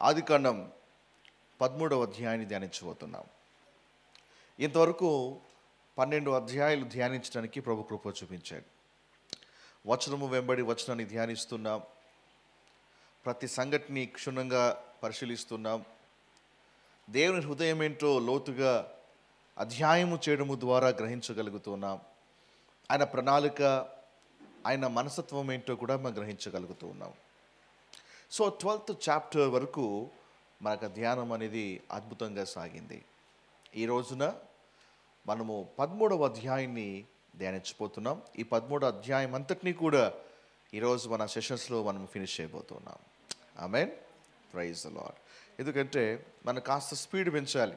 ఆదికాండం 13వ అధ్యాయాన్ని ధ్యానించబోతున్నాం. ఇంతవరకు 12 అధ్యాయాలు ధ్యానించడానికి ప్రభు కృప చూపించాడు. వచనము వెంబడి వచనాన్ని ధ్యానిస్తున్నాం. ప్రతి సంఘటనని క్షుణ్ణంగా పరిశీలిస్తున్నాం. దేవుని హృదయం ఏంటో లోతుగా అధ్యాయము చేయడము ద్వారా గ్రహించగలుగుతున్నాం. ఆయన ప్రణాళిక, ఆయన మనస్తత్వం ఏంటో కూడా మనం గ్రహించగలుగుతూ ఉన్నాం. సో 12th చాప్టర్ వరకు మనకు ధ్యానం అనేది అద్భుతంగా సాగింది. ఈ రోజున మనము 13వ అధ్యాయాన్ని ధ్యానించబోతున్నాం. ఈ 13వ అధ్యాయం అంతటినీ కూడా ఈరోజు మన సెషన్స్లో మనం ఫినిష్ చేయబోతున్నాం. ఆమేన్, ప్రైజ్ ది లార్డ్. ఎందుకంటే మనం కాస్త స్పీడ్ పెంచాలి.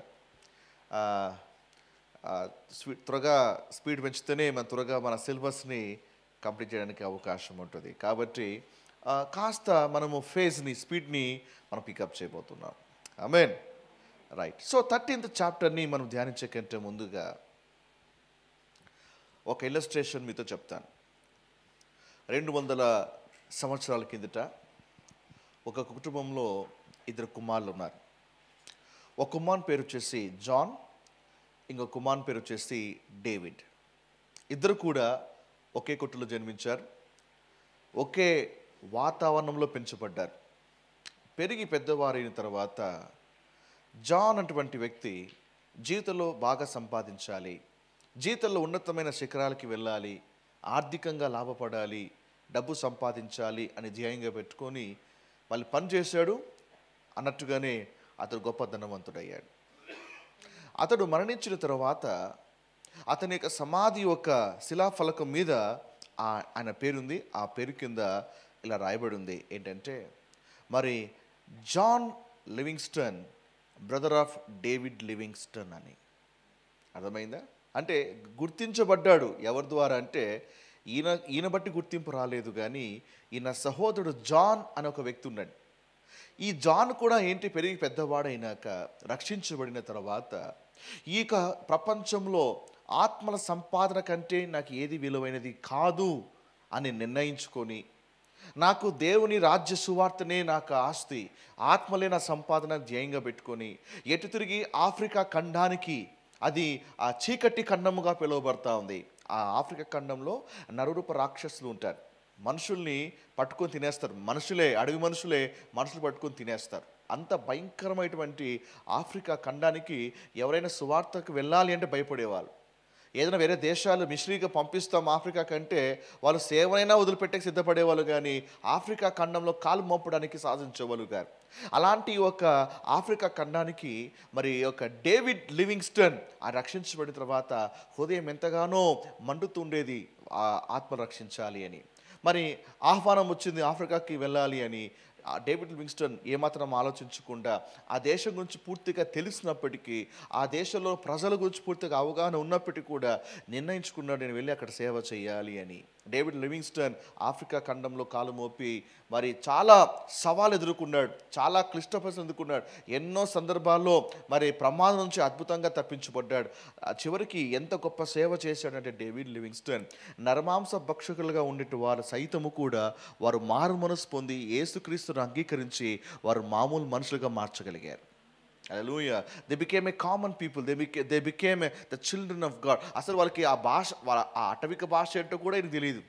త్వరగా స్పీడ్ పెంచితేనే త్వరగా మన సిలబస్ని కంప్లీట్ చేయడానికి అవకాశం ఉంటుంది. కాబట్టి కాస్త మనము ఫేజ్ని, స్పీడ్ని మనం పికప్ చేయబోతున్నాం. ఆమేన్, రైట్. సో 13th చాప్టర్ని మనం ధ్యానించే కంటే ముందుగా ఒక ఇల్లస్ట్రేషన్ మీతో చెప్తాను. 200 సంవత్సరాల కిందట ఒక కుటుంబంలో 2 కుమారులు ఉన్నారు. ఒక కుమారుని పేరు వచ్చేసి జాన్, ఇంకో కుమారుని పేరు వచ్చేసి డేవిడ్. ఇద్దరు కూడా ఒకే కొట్టులో జన్మించారు, ఒకే వాతావరణంలో పెంచబడ్డారు. పెరిగి పెద్దవారైన తర్వాత జాన్ అటువంటి వ్యక్తి జీవితంలో బాగా సంపాదించాలి, జీవితంలో ఉన్నతమైన శిఖరాలకి వెళ్ళాలి, ఆర్థికంగా లాభపడాలి, డబ్బు సంపాదించాలి అని ధ్యేయంగా పెట్టుకొని వాళ్ళు పని చేశాడు. అన్నట్టుగానే అతడు గొప్ప ధనవంతుడయ్యాడు. అతడు మరణించిన తర్వాత అతని యొక్క సమాధి ఒక శిలాఫలకం మీద ఆయన పేరుంది. ఆ పేరు కింద ఇలా రాయబడి ఉంది ఏంటంటే, మరి John Livingstone, brother of David Livingstone అని. అర్థమైందా? అంటే గుర్తించబడ్డాడు. ఎవరి ద్వారా అంటే ఈయన బట్టి గుర్తింపు రాలేదు, కానీ ఈయన సహోదరుడు జాన్ అనే ఒక వ్యక్తి ఉన్నాడు. ఈ జాన్ కూడా ఏంటి, పెరిగి పెద్దవాడైనాక రక్షించబడిన తర్వాత ఈ ప్రపంచంలో ఆత్మల సంపాదన కంటే నాకు ఏది విలువైనది కాదు అని నిర్ణయించుకొని, నాకు దేవుని రాజ్య సువార్తనే నాకు ఆస్తి, ఆత్మలే నా సంపాదన ధ్యేయంగా పెట్టుకొని ఎటు తిరిగి ఆఫ్రికా ఖండానికి, అది ఆ చీకటి ఖండముగా పిలువబడతా ఉంది. ఆ ఆఫ్రికా ఖండంలో నరురూప రాక్షసులు ఉంటారు. మనుషుల్ని పట్టుకొని తినేస్తారు. మనుషులే, అడవి మనుషులు పట్టుకొని తినేస్తారు. అంత భయంకరమైనటువంటి ఆఫ్రికా ఖండానికి ఎవరైనా సువార్తకు వెళ్ళాలి అంటే భయపడేవాళ్ళు. ఏదైనా వేరే దేశాలు మిషనరీగా పంపిస్తాం ఆఫ్రికా కంటే వాళ్ళు సేవనైనా వదిలిపెట్టేకి సిద్ధపడేవాళ్ళు, కానీ ఆఫ్రికా ఖండంలో కాలు మోపడానికి సాధించేవాళ్ళు గారు. అలాంటి ఒక ఆఫ్రికా ఖండానికి మరి ఒక డేవిడ్ లివింగ్స్టన్ రక్షించబడిన తర్వాత హృదయం ఎంతగానో మండుతుండేది, ఆత్మ రక్షించాలి అని. మరి ఆహ్వానం వచ్చింది ఆఫ్రికాకి వెళ్ళాలి అని. డేవిడ్ లివింగ్స్టన్ ఏమాత్రం ఆలోచించకుండా ఆ దేశం గురించి పూర్తిగా తెలిసినప్పటికీ, ఆ దేశంలో ప్రజల గురించి పూర్తిగా అవగాహన ఉన్నప్పటికీ కూడా నిర్ణయించుకున్నాడు, నేను వెళ్ళి అక్కడ సేవ చేయాలి అని. డేవిడ్ లివింగ్స్టన్ ఆఫ్రికా ఖండంలో కాలు మోపి మరి చాలా సవాలు ఎదుర్కొన్నాడు, చాలా క్లిష్ట పరిస్థితులు ఎదుర్కొన్నాడు. ఎన్నో సందర్భాల్లో మరి ప్రమాదం నుంచి అద్భుతంగా తప్పించబడ్డాడు. చివరికి ఎంత గొప్ప సేవ చేశాడంటే డేవిడ్ లివింగ్స్టన్, నరమాంస భక్షకులుగా ఉండేటి వారు సైతము కూడా వారు మారు మనసు పొంది యేసుక్రీస్తును అంగీకరించి వారు మామూలు మనుషులుగా మార్చగలిగారు. Hallelujah. They became a common people, they became the children of God. అసలు వాళ్ళకి ఆ భాష, ఆ అటవిక భాష ఏంటో కూడా ఇది తెలియదు.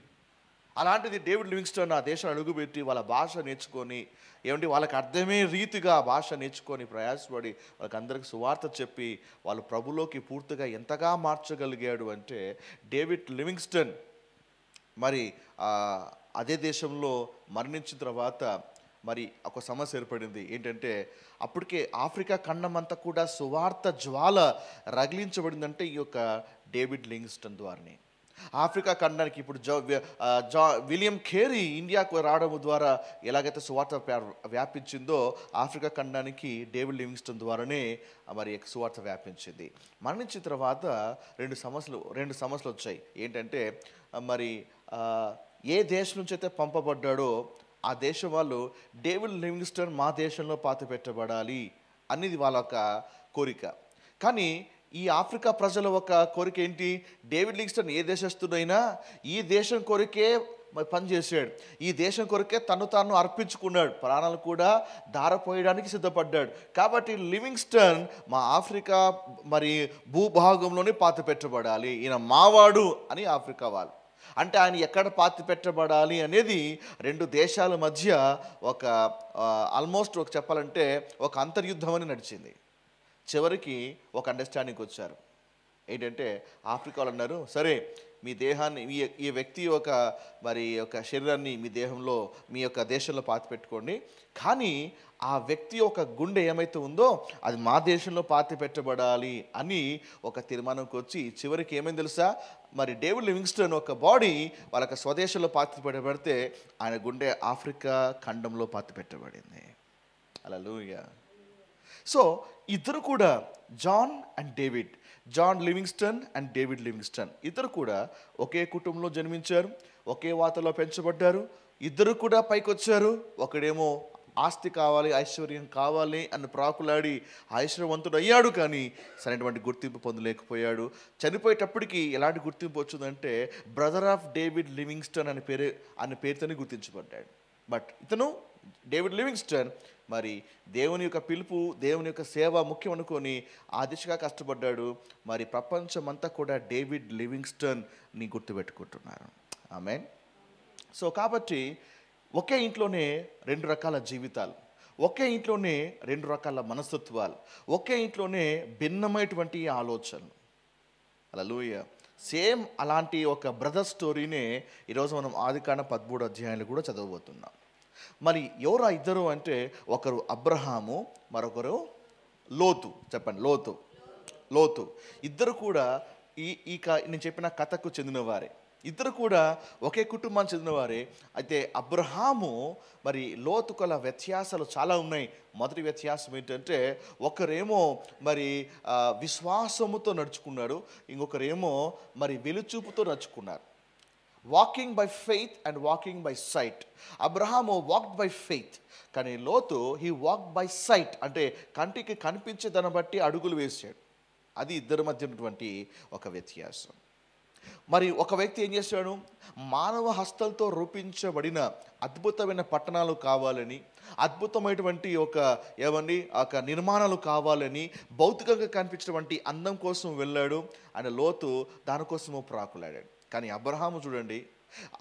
అలాంటిది డేవిడ్ లివింగ్స్టన్ ఆ దేశం అడుగుపెట్టి వాళ్ళ భాష నేర్చుకొని, ఏమంటే వాళ్ళకి అర్థమే రీతిగా ఆ భాష నేర్చుకొని ప్రయాసపడి వాళ్ళకి అందరికి సువార్త చెప్పి వాళ్ళు ప్రభులోకి పూర్తిగా ఎంతగా మార్చగలిగాడు అంటే, డేవిడ్ లివింగ్స్టన్ మరి అదే దేశంలో మరణించిన తర్వాత మరి ఒక సమస్య ఏర్పడింది. ఏంటంటే అప్పటికే ఆఫ్రికా ఖండం అంతా కూడా సువార్త జ్వాల రగిలించబడిందంటే ఈ యొక్క డేవిడ్ లివింగ్స్టన్ ద్వారానే. ఆఫ్రికా ఖండానికి ఇప్పుడు విలియం కేరీ ఇండియాకు రావడం ద్వారా ఎలాగైతే సువార్త వ్యాపించిందో, ఆఫ్రికా ఖండానికి డేవిడ్ లివింగ్స్టన్ ద్వారానే మరి సువార్త వ్యాపించింది. మరణించిన తర్వాత రెండు సమస్యలు వచ్చాయి. ఏంటంటే మరి ఏ దేశం నుంచి అయితే పంపబడ్డాడో ఆ దేశం వాళ్ళు డేవిడ్ లివింగ్స్టన్ మా దేశంలో పాతి పెట్టబడాలి అనేది వాళ్ళ ఒక కోరిక. కానీ ఈ ఆఫ్రికా ప్రజల ఒక కోరిక ఏంటి, డేవిడ్ లివింగ్స్టన్ ఏ దేశస్తుడైనా ఈ దేశం కోరికే మరి పనిచేసాడు. ఈ దేశం కొరకే తను తాను అర్పించుకున్నాడు, ప్రాణాలు కూడా ధారపోయడానికి సిద్ధపడ్డాడు. కాబట్టి లివింగ్స్టన్ మా ఆఫ్రికా మరి భూభాగంలోనే పాతి పెట్టబడాలి, ఈయన మావాడు అని ఆఫ్రికా వాళ్ళు. అంటే ఆయన ఎక్కడ పాతి పెట్టబడాలి అనేది రెండు దేశాల మధ్య ఒక ఆల్మోస్ట్ ఒక చెప్పాలంటే ఒక అంతర్యుద్ధం అని నడిచింది. చివరికి ఒక అండర్స్టాండింగ్కి వచ్చారు. ఏంటంటే ఆఫ్రికాలో అన్నారు, సరే మీ దేహాన్ని ఈ వ్యక్తి యొక్క శరీరాన్ని మీ దేహంలో మీ యొక్క దేశంలో పాతి పెట్టుకోండి, కానీ ఆ వ్యక్తి యొక్క గుండె ఏమైతే ఉందో అది మా దేశంలో పాతి పెట్టబడాలి అని ఒక తీర్మానంకి వచ్చి చివరికి ఏమైంది తెలుసా, మరి డేవిడ్ లివింగ్స్టన్ ఒక బాడీ వాళ్ళకి స్వదేశంలో పాతి పెట్టబడితే ఆయన గుండె ఆఫ్రికా ఖండంలో పాతి పెట్టబడింది. హల్లెలూయా. సో ఇద్దరు కూడా John Livingstone and David Livingstone ఇద్దరు కూడా ఒకే కుటుంబంలో జన్మించారు, ఒకే వాతలో పెంచబడ్డారు. ఇద్దరు కూడా పైకి వచ్చారు. ఒకడేమో ఆస్తి కావాలి, ఐశ్వర్యం కావాలి అని ప్రాకులాడి ఐశ్వర్యవంతుడు అయ్యాడు, కానీ సరైనటువంటి గుర్తింపు పొందలేకపోయాడు. చనిపోయేటప్పటికి ఎలాంటి గుర్తింపు వచ్చిందంటే బ్రదర్ ఆఫ్ డేవిడ్ లివింగ్స్టన్ అనే పేరుతోనే గుర్తించబడ్డాడు. బట్ ఇతను డేవిడ్ లివింగ్స్టన్ మరి దేవుని యొక్క పిలుపు, దేవుని యొక్క సేవ ముఖ్యం అనుకొని ఆ దిశగా కష్టపడ్డాడు. మరి ప్రపంచమంతా కూడా డేవిడ్ లివింగ్స్టన్ని గుర్తుపెట్టుకుంటున్నారు. ఆమేన్. సో కాబట్టి ఒకే ఇంట్లోనే రెండు రకాల జీవితాలు, ఒకే ఇంట్లోనే రెండు రకాల మనస్తత్వాలు, ఒకే ఇంట్లోనే భిన్నమైనటువంటి ఆలోచనలు. హల్లెలూయా. సేమ్ అలాంటి ఒక బ్రదర్ స్టోరీనే ఈరోజు మనం ఆదికాండం 13 అధ్యాయాలు కూడా చదవబోతున్నాం. మరి ఎవరు ఇద్దరు అంటే ఒకరు అబ్రహాము, మరొకరు లోతు. చెప్పండి, లోతు. ఇద్దరు కూడా నేను చెప్పిన కథకు చెందినవారే. ఇద్దరు కూడా ఒకే కుటుంబానికి చెందినవారే. అయితే అబ్రహాము మరి లోతు కల వ్యత్యాసాలు చాలా ఉన్నాయి. మొదటి వ్యత్యాసం ఏంటంటే ఒకరేమో మరి విశ్వాసముతో నడుచుకున్నాడు, ఇంకొకరేమో మరి వెలుచూపుతో నడుచుకున్నారు. Walking by faith and walking by sight. అబ్రహాము వాక్డ్ బై ఫెయిత్, కానీ లోతు హీ వాక్ బై సైట్, అంటే కంటికి కనిపించే దాన్ని బట్టి అడుగులు వేసాడు. అది ఇద్దరి మధ్య ఉన్నటువంటి ఒక వ్యత్యాసం. మరి ఒక వ్యక్తి ఏం చేశాడు, మానవ హస్తాలతో రూపించబడిన అద్భుతమైన పట్టణాలు కావాలని, అద్భుతమైనటువంటి ఒక నిర్మాణాలు కావాలని, భౌతికంగా కనిపించినటువంటి అందం కోసం వెళ్ళాడు. ఆయన లోతు దానికోసము ప్రాకులాడాడు. కానీ అబ్రహాము చూడండి,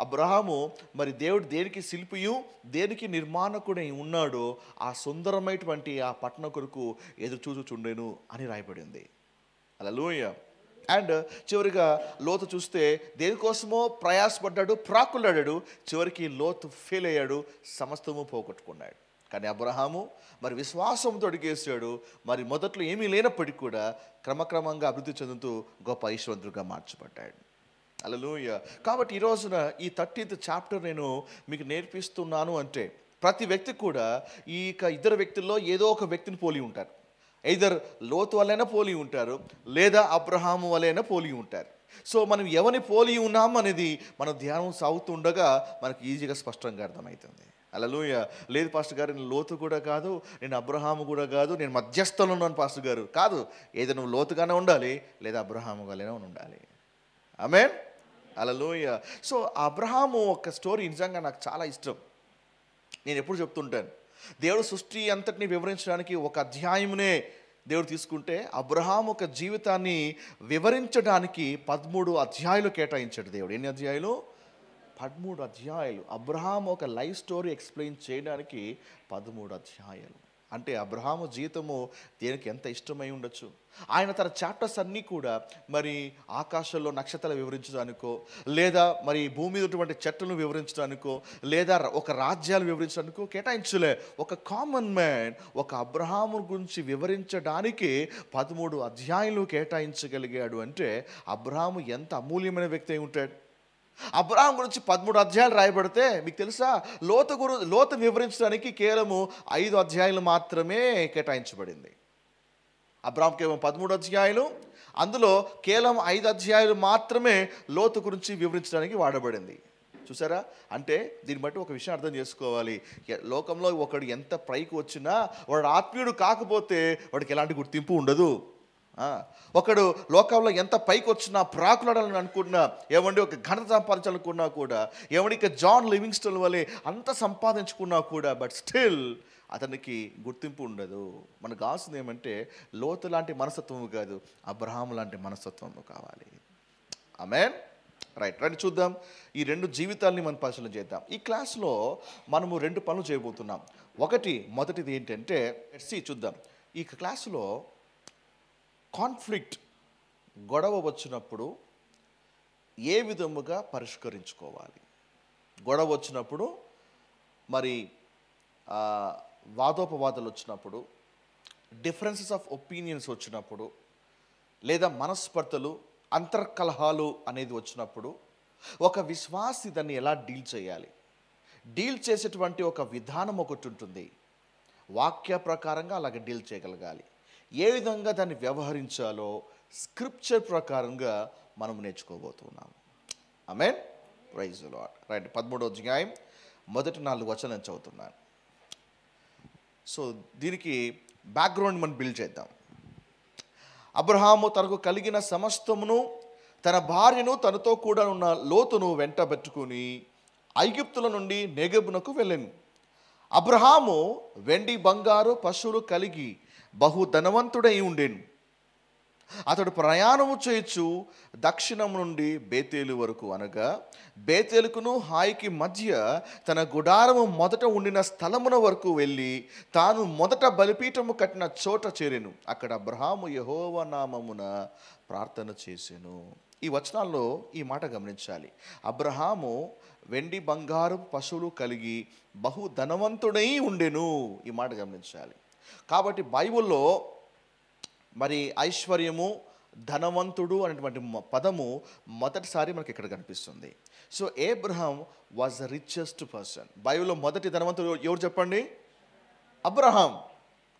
అబ్రహాము మరి దేవుడు దేనికి శిల్పియు దేనికి నిర్మాణకుడై ఉన్నాడో ఆ సుందరమైనటువంటి ఆ పట్టణ కొరకు ఎదురు చూచుచుండెను అని రాయబడింది. హల్లెలూయా. అండ్ చివరిగా లోతు చూస్తే దేనికోసమో ప్రయాసపడ్డాడు, ప్రాకులాడాడు, చివరికి లోతు ఫెయిల్ అయ్యాడు, సమస్తము పోగొట్టుకున్నాడు. కానీ అబ్రహాము మరి విశ్వాసంతో అడిగేశాడు. మరి మొదట్లో ఏమీ లేనప్పటికీ కూడా క్రమక్రమంగా అభివృద్ధి చెందుతూ గొప్ప ఐశ్వర్యంగా మార్చబడ్డాడు. హల్లెలూయా. కాబట్టి ఈ రోజున ఈ 30th చాప్టర్ నేను మీకు నేర్పిస్తున్నాను అంటే ప్రతి వ్యక్తి కూడా ఈ ఇద్దరు వ్యక్తుల్లో ఏదో ఒక వ్యక్తిని పోలి ఉంటారు. ఎయిదర్ లోతు వలైనా పోలి ఉంటారు, లేదా అబ్రహాము వలైనా పోలి ఉంటారు. సో మనం ఎవరిని పోలి ఉన్నాం అనేది మన ధ్యానం సాగుతుండగా మనకి ఈజీగా స్పష్టంగా అర్థమవుతుంది. హల్లెలూయా. లేదు పాస్టర్ గారు, నేను లోతు కూడా కాదు, నేను అబ్రహాము కూడా కాదు, నేను మధ్యస్థంలో ఉన్నాను పాస్టర్ గారు. కాదు, ఏదో నువ్వు లోతుగానే ఉండాలి, లేదా అబ్రహాము వలైనా ఉండాలి. ఆమేన్. హల్లెలూయా. సో అబ్రహాము ఒక స్టోరీ నిజంగా నాకు చాలా ఇష్టం. నేను ఎప్పుడు చెప్తుంటాను, దేవుడు సృష్టి అంతటిని వివరించడానికి ఒక అధ్యాయమునే దేవుడు తీసుకుంటే అబ్రహాము ఒక జీవితాన్ని వివరించడానికి 13 అధ్యాయాలు కేటాయించాడు దేవుడు. ఎన్ని అధ్యాయాలు? 13 అధ్యాయాలు. అబ్రహాము ఒక లైఫ్ స్టోరీ ఎక్స్ప్లెయిన్ చేయడానికి 13 అధ్యాయాలు. అంటే అబ్రహాము జీవితము దేనికి ఎంత ఇష్టమై ఉండొచ్చు. ఆయన తన చాప్టర్స్ అన్నీ కూడా మరి ఆకాశంలో నక్షత్రాలు వివరించడానికో, లేదా మరి భూమి మీద ఉన్నటువంటి చెట్లను వివరించడానికో, లేదా ఒక రాజ్యాలు వివరించడానికో కేటాయించలే. ఒక కామన్ మ్యాన్ ఒక అబ్రహాము గురించి వివరించడానికి 13 అధ్యాయాలు కేటాయించగలిగాడు. అంటే అబ్రహాము ఎంత అమూల్యమైన వ్యక్తి అయి ఉంటాడు. అబ్రహాం గురించి 13 అధ్యాయాలు రాయబడితే మీకు తెలుసా, లోతు వివరించడానికి కేవలము 5 అధ్యాయాలు మాత్రమే కేటాయించబడింది. అబ్రహాం కేవలం 13 అధ్యాయాలు, అందులో కేవలం 5 అధ్యాయాలు మాత్రమే లోతు గురించి వివరించడానికి వాడబడింది. చూసారా? అంటే దీన్ని బట్టి ఒక విషయం అర్థం చేసుకోవాలి. లోకంలో ఒకడు ఎంత పైకి వచ్చినా వాడు ఆత్మీయుడు కాకపోతే వాడికి ఎలాంటి గుర్తింపు ఉండదు. ఒకడు లోకంలో ఎంత పైకి వచ్చినా ప్రాకులాడాలని అనుకున్నా, ఏమండి ఒక ఘనత సంపాదించాలనుకున్నా కూడా, ఏమండి ఇక జాన్ లివింగ్స్టన్ వలె అంత సంపాదించుకున్నా కూడా, బట్ స్టిల్ అతనికి గుర్తింపు ఉండదు. మనకు కావాల్సింది ఏమంటే లోతు లాంటి మనస్తత్వము కాదు, అబ్రహాం లాంటి మనస్తత్వము కావాలి. ఆమేన్. రైట్, రండి చూద్దాం. ఈ రెండు జీవితాలని మనం పరిశీలన చేద్దాం. ఈ క్లాస్లో మనము రెండు పనులు చేయబోతున్నాం. మొదటిది ఏంటంటే చూద్దాం. ఈ క్లాసులో కాన్ఫ్లిక్ట్, గొడవ వచ్చినప్పుడు ఏ విధముగా పరిష్కరించుకోవాలి, గొడవ వచ్చినప్పుడు మరి వాదోపవాదాలు వచ్చినప్పుడు, డిఫరెన్సెస్ ఆఫ్ ఒపీనియన్స్ వచ్చినప్పుడు, లేదా మనస్పర్ధలు, అంతర్కలహాలు అనేది వచ్చినప్పుడు ఒక విశ్వాసి దాన్ని ఎలా డీల్ చేయాలి, డీల్ చేసేటువంటి ఒక విధానం ఒకటి ఉంటుంది. వాక్య ప్రకారంగా అలాగే డీల్ చేయగలగాలి. ఏ విధంగా దాన్ని వ్యవహరించాలో స్క్రిప్చర్ ప్రకారంగా మనం నేర్చుకోబోతున్నాము. Amen. Praise the lord. Right, 13వ అధ్యాయం మొదటి 4 వచనాలు చదువుతున్నాను. సో దీనికి బ్యాక్గ్రౌండ్ మనం బిల్డ్ చేద్దాం. అబ్రహాము తనకు కలిగిన సమస్తమును, తన భార్యను, తనతో కూడా ఉన్న లోతును వెంటబెట్టుకుని ఐగుప్తుల నుండి నెగెబునకు వెళ్ళెను. అబ్రహాము వెండి బంగారు పశువులు కలిగి బహు ధనవంతుడై ఉండెను. అతడు ప్రయాణము చేయొచ్చు దక్షిణం నుండి బేతేలు వరకు, అనగా బేతేలుకును హాయికి మధ్య తన గుడారము మొదట ఉండిన స్థలమున వరకు వెళ్ళి తాను మొదట బలిపీఠము కట్టిన చోట చేరెను. అక్కడ అబ్రహాము యెహోవా నామమున ప్రార్థన చేసెను. ఈ వచనాల్లో ఈ మాట గమనించాలి. అబ్రహాము వెండి బంగారు పశువులు కలిగి బహు ధనవంతుడై ఉండెను. ఈ మాట గమనించాలి. కాబట్టి బైబిల్లో మరి ఐశ్వర్యము, ధనవంతుడు అనేటువంటి పదము మొదటిసారి మనకి ఇక్కడ కనిపిస్తుంది. So Abraham was the richest person. బైబిల్లో మొదటి ధనవంతుడు ఎవరు చెప్పండి? అబ్రహాం.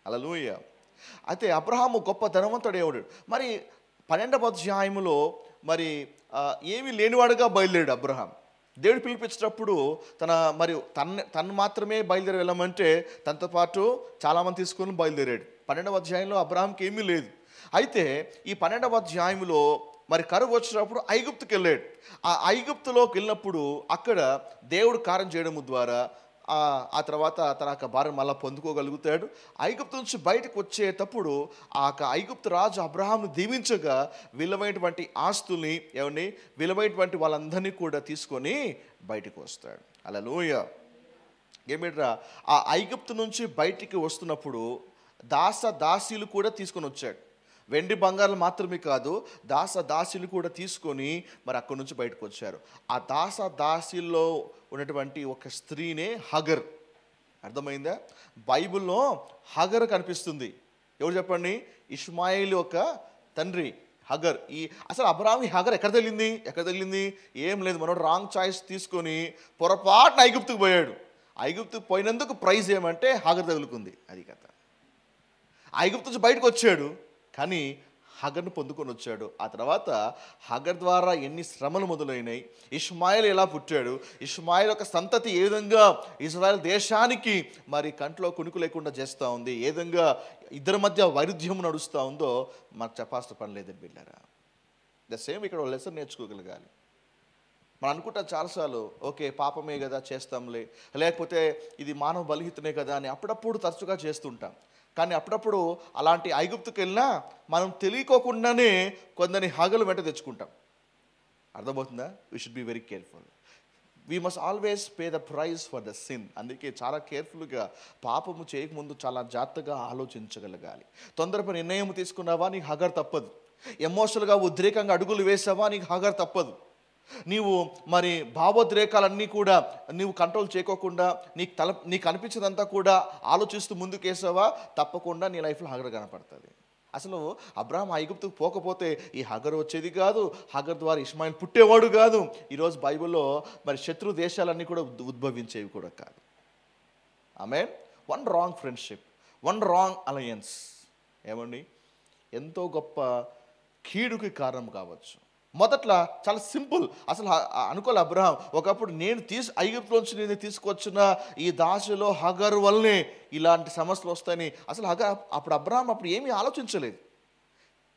హల్లెలూయా. అయితే అబ్రహాము గొప్ప ధనవంతుడు ఎవడు? మరి 12వ అధ్యాయములో మరి ఏమీ లేనివాడుగా బయలుదేరాడు అబ్రహాం. దేవుడు పిలిపించేటప్పుడు తను మాత్రమే బయలుదేరి వెళ్ళమంటే తనతో పాటు చాలామంది తీసుకొని బయలుదేరాడు. 12వ అధ్యాయంలో అబ్రహాంకి ఏమీ లేదు. అయితే ఈ 12వ అధ్యాయంలో మరి కరువు వచ్చినప్పుడు ఐగుప్తుకి వెళ్ళాడు. ఆ ఐగుప్తులోకి వెళ్ళినప్పుడు అక్కడ దేవుడు కార్యం చేయడం ద్వారా ఆ తర్వాత తన యొక్క భార్యను మళ్ళీ పొందుకోగలుగుతాడు. ఐగుప్తు నుంచి బయటకు వచ్చేటప్పుడు ఆ ఐగుప్తు రాజు అబ్రహాంను దీవించగా విలువైనటువంటి ఆస్తుల్ని, విలువైనటువంటి వాళ్ళందరినీ కూడా తీసుకొని బయటకు వస్తాడు. హల్లెలూయా. ఏమిట్రా, ఆ ఐగుప్తు నుంచి బయటికి వస్తున్నప్పుడు దాసీలు కూడా తీసుకొని వచ్చాడు. వెండి బంగారాలు మాత్రమే కాదు, దాసీలు కూడా తీసుకొని మరి అక్కడి నుంచి బయటకు వచ్చారు. ఆ దాసీల్లో ఉన్నటువంటి ఒక స్త్రీనే హగర్. అర్థమైందా? బైబిల్లో హగర్ కనిపిస్తుంది. ఎవరు చెప్పండి? ఇష్మాయిల్ యొక్క తండ్రి హగర్. అసలు అబ్రహాం హగర్ ఎక్కడ తగిలింది? ఏం లేదు, మనోడు రాంగ్ చాయిస్ తీసుకొని పొరపాటున ఐగుప్తుకు పోయాడు. ఐగుప్తుకు పోయినందుకు ప్రైజ్ ఏమంటే హగర్ తగులుకుంది. అది కథ. ఐగుప్తు నుంచి బయటకు వచ్చాడు, కానీ హగర్ను పొందుకొని వచ్చాడు. ఆ తర్వాత హగర్ ద్వారా ఎన్ని శ్రమలు మొదలైనాయి, ఇష్మాయిల్ ఎలా పుట్టాడు, ఇష్మాయిల్ యొక్క సంతతి ఏ విధంగా ఇజ్రాయెల్ దేశానికి మరి కంట్లో కునుకు లేకుండా చేస్తూ ఉంది, ఏ విధంగా ఇద్దరి మధ్య వైరుధ్యం నడుస్తూ ఉందో మనకు చెప్పాల్సిన పని లేదని బిడ్డారా. ద సేమ్ ఇక్కడ లెసన్ నేర్చుకోగలగాలి. మనం అనుకుంటాం చాలాసార్లు, ఓకే పాపమే కదా చేస్తాంలే, లేకపోతే ఇది మానవ బలహీనతనే కదా అని అప్పుడప్పుడు తరచుగా చేస్తుంటాం. కానీ అప్పుడప్పుడు అలాంటి ఐగుప్తుకి వెళ్ళినా మనం తెలియకోకుండానే కొందరిని హగలు వెంట తెచ్చుకుంటాం. అర్థమవుతుందా? We should be very careful. We must always pay the price for the sin. అందుకే చాలా కేర్ఫుల్గా పాపము చేయకముందు చాలా జాగ్రత్తగా ఆలోచించగలగాలి. తొందరపై నిర్ణయం తీసుకున్నావా, నీకు హగర్ తప్పదు. ఎమోషనల్గా ఉద్రేకంగా అడుగులు వేసావా, నీకు హగర్ తప్పదు. నీవు మరి భావోద్రేకాలన్నీ కూడా నీవు కంట్రోల్ చేయకోకుండా నీకు అనిపించదంతా కూడా ఆలోచిస్తూ ముందుకేసావా, తప్పకుండా నీ లైఫ్లో హగర్ కనపడుతుంది. అసలు అబ్రహాం ఐగుప్తుకు పోకపోతే ఈ హగర్ వచ్చేది కాదు, హగర్ ద్వారా ఇష్మాయిల్ పుట్టేవాడు కాదు. ఈరోజు బైబిల్లో మరి శత్రు దేశాలన్నీ కూడా ఉద్భవించేవి కూడా కాదు. Amen. One wrong friendship, one wrong alliance ఎంతో గొప్ప కీడుకి కారణం కావచ్చు. మొదట్లో చాలా సింపుల్, అసలు అనుకోలే అబ్రహాం. ఒకప్పుడు ఐగుప్తులోంచి నేను తీసుకొచ్చిన ఈ దాసులో హగర్ వల్లనే ఇలాంటి సమస్యలు వస్తాయని అసలు అప్పుడు అబ్రహాం ఏమీ ఆలోచించలేదు.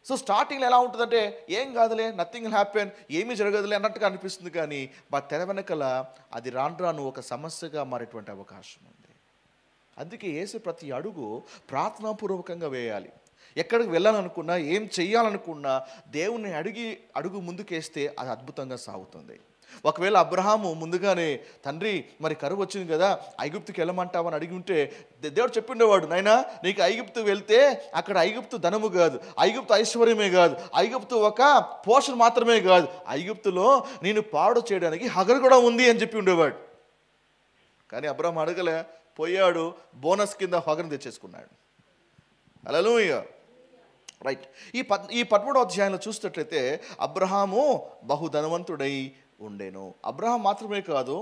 సో స్టార్టింగ్లో ఎలా ఉంటుందంటే ఏం కాదులే, నథింగ్ విల్ హ్యాపెన్, ఏమీ జరగదులే అన్నట్టుగా అనిపిస్తుంది. కానీ తెర వెనకల అది రాను రాను ఒక సమస్యగా మారేటువంటి అవకాశం ఉంది. అందుకే యేసు ప్రతి అడుగు ప్రార్థనాపూర్వకంగా వేయాలి. ఎక్కడికి వెళ్ళాలనుకున్నా, ఏం చెయ్యాలనుకున్నా దేవుణ్ణి అడుగు ముందుకేస్తే అది అద్భుతంగా సాగుతుంది. ఒకవేళ అబ్రహాము ముందుగానే తండ్రి మరి కరువు వచ్చింది కదా, ఐగుప్తుకి వెళ్ళమంటావని అడిగి ఉంటే దేవుడు చెప్పిండేవాడు, నాయనా నీకు ఐగుప్తు వెళ్తే అక్కడ ఐగుప్తు ధనము కాదు, ఐగుప్తు ఐశ్వర్యమే కాదు, ఐగుప్తు ఒక పోషణ మాత్రమే కాదు, ఐగుప్తులో నేను పాడు చేయడానికి హగరు కూడా ఉంది అని చెప్పి ఉండేవాడు. కానీ అబ్రహాం అడగలే, పోయాడు, బోనస్ కింద హగరుని తెచ్చేసుకున్నాడు. హల్లెలూయా. రైట్. ఈ 13వ అధ్యాయంలో చూసినట్లయితే అబ్రహాము బహుధనవంతుడై ఉండేను. అబ్రహాం మాత్రమే కాదు,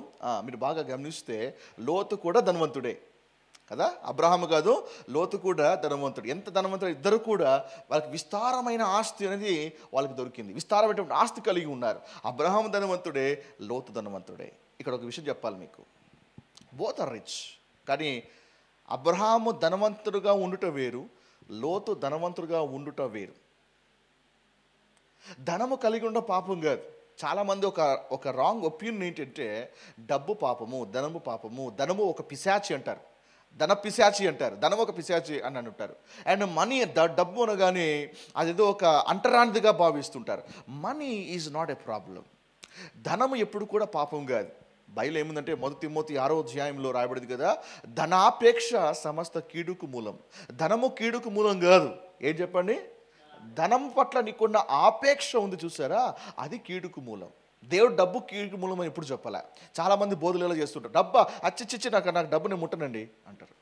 మీరు బాగా గమనిస్తే లోతు కూడా ధనవంతుడే కదా. అబ్రహాము కాదు, లోతు కూడా ధనవంతుడు. ఎంత ధనవంతుడు, ఇద్దరు కూడా వాళ్ళకి విస్తారమైన ఆస్తి అనేది వాళ్ళకి దొరికింది, విస్తారమైనటువంటి ఆస్తి కలిగి ఉన్నారు. అబ్రహాము ధనవంతుడే, లోతు ధనవంతుడే. ఇక్కడ ఒక విషయం చెప్పాలి మీకు, బోత్ ఆర్ రిచ్. కానీ అబ్రహాము ధనవంతుడుగా ఉండుట వేరు, లోతు ధనవంతుడుగా ఉండుట వేరు. ధనము కలిగి ఉండ పాపం కాదు. చాలామంది ఒక రాంగ్ ఒపీనియన్ ఏంటంటే డబ్బు పాపము, ధనము పాపము, ధనము ఒక పిశాచి అంటారు, ధన పిశాచి అంటారు, ధనం ఒక పిశాచి అని అంటారు. అండ్ మనీ, డబ్బు అనగానే అదేదో ఒక అంటరానిదిగా భావిస్తుంటారు. Money is not a problem. ధనము ఎప్పుడు కూడా పాపం కాదు. బైబిల్ ఏముందంటే 1 తిమోతి 6వ అధ్యాయంలో రాయబడింది కదా, ధనాపేక్ష సమస్త కీడుకు మూలం. ధనము కీడుకు మూలం కాదు. ఏం చెప్పండి, ధనం పట్ల నీకున్న ఆపేక్ష ఉంది చూసారా, అది కీడుకు మూలం. దేవుడు డబ్బు కీడుకు మూలం అని ఎప్పుడు చెప్పలే. చాలామంది బోధులు చేస్తుంటారు, డబ్బా అచ్చిచ్చి నాకు డబ్బు నేను ముట్టనండి అంటారు.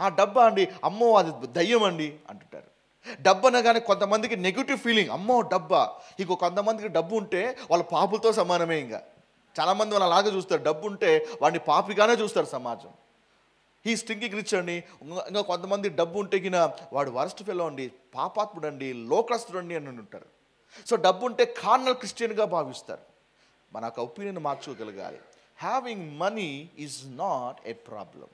ఆ డబ్బా అండి, అమ్మో అది దయ్యం అండి అంటుంటారు. డబ్బు అనగానే కొంతమందికి నెగిటివ్ ఫీలింగ్, అమ్మో డబ్బా. ఇంకో కొంతమందికి డబ్బు ఉంటే వాళ్ళ పాపులతో సమానమే. ఇంకా చాలామంది వాళ్ళు అలాగే చూస్తారు, డబ్బు ఉంటే వాడిని పాపిగానే చూస్తారు సమాజం. ఈ స్టింకింగ్ రిచ్ అండి. ఇంకా కొంతమంది డబ్బు ఉంటే గిన వాడు వరస్ట్ ఫెలో అండి, పాపాత్ముడు అండి, లోకస్తుడు అండి అని ఉంటారు. సో డబ్బు ఉంటే కార్నల్ క్రిస్టియన్గా భావిస్తారు. మనకు ఒపీనియన్ మార్చుకోగలగాలి. Having money is not a problem.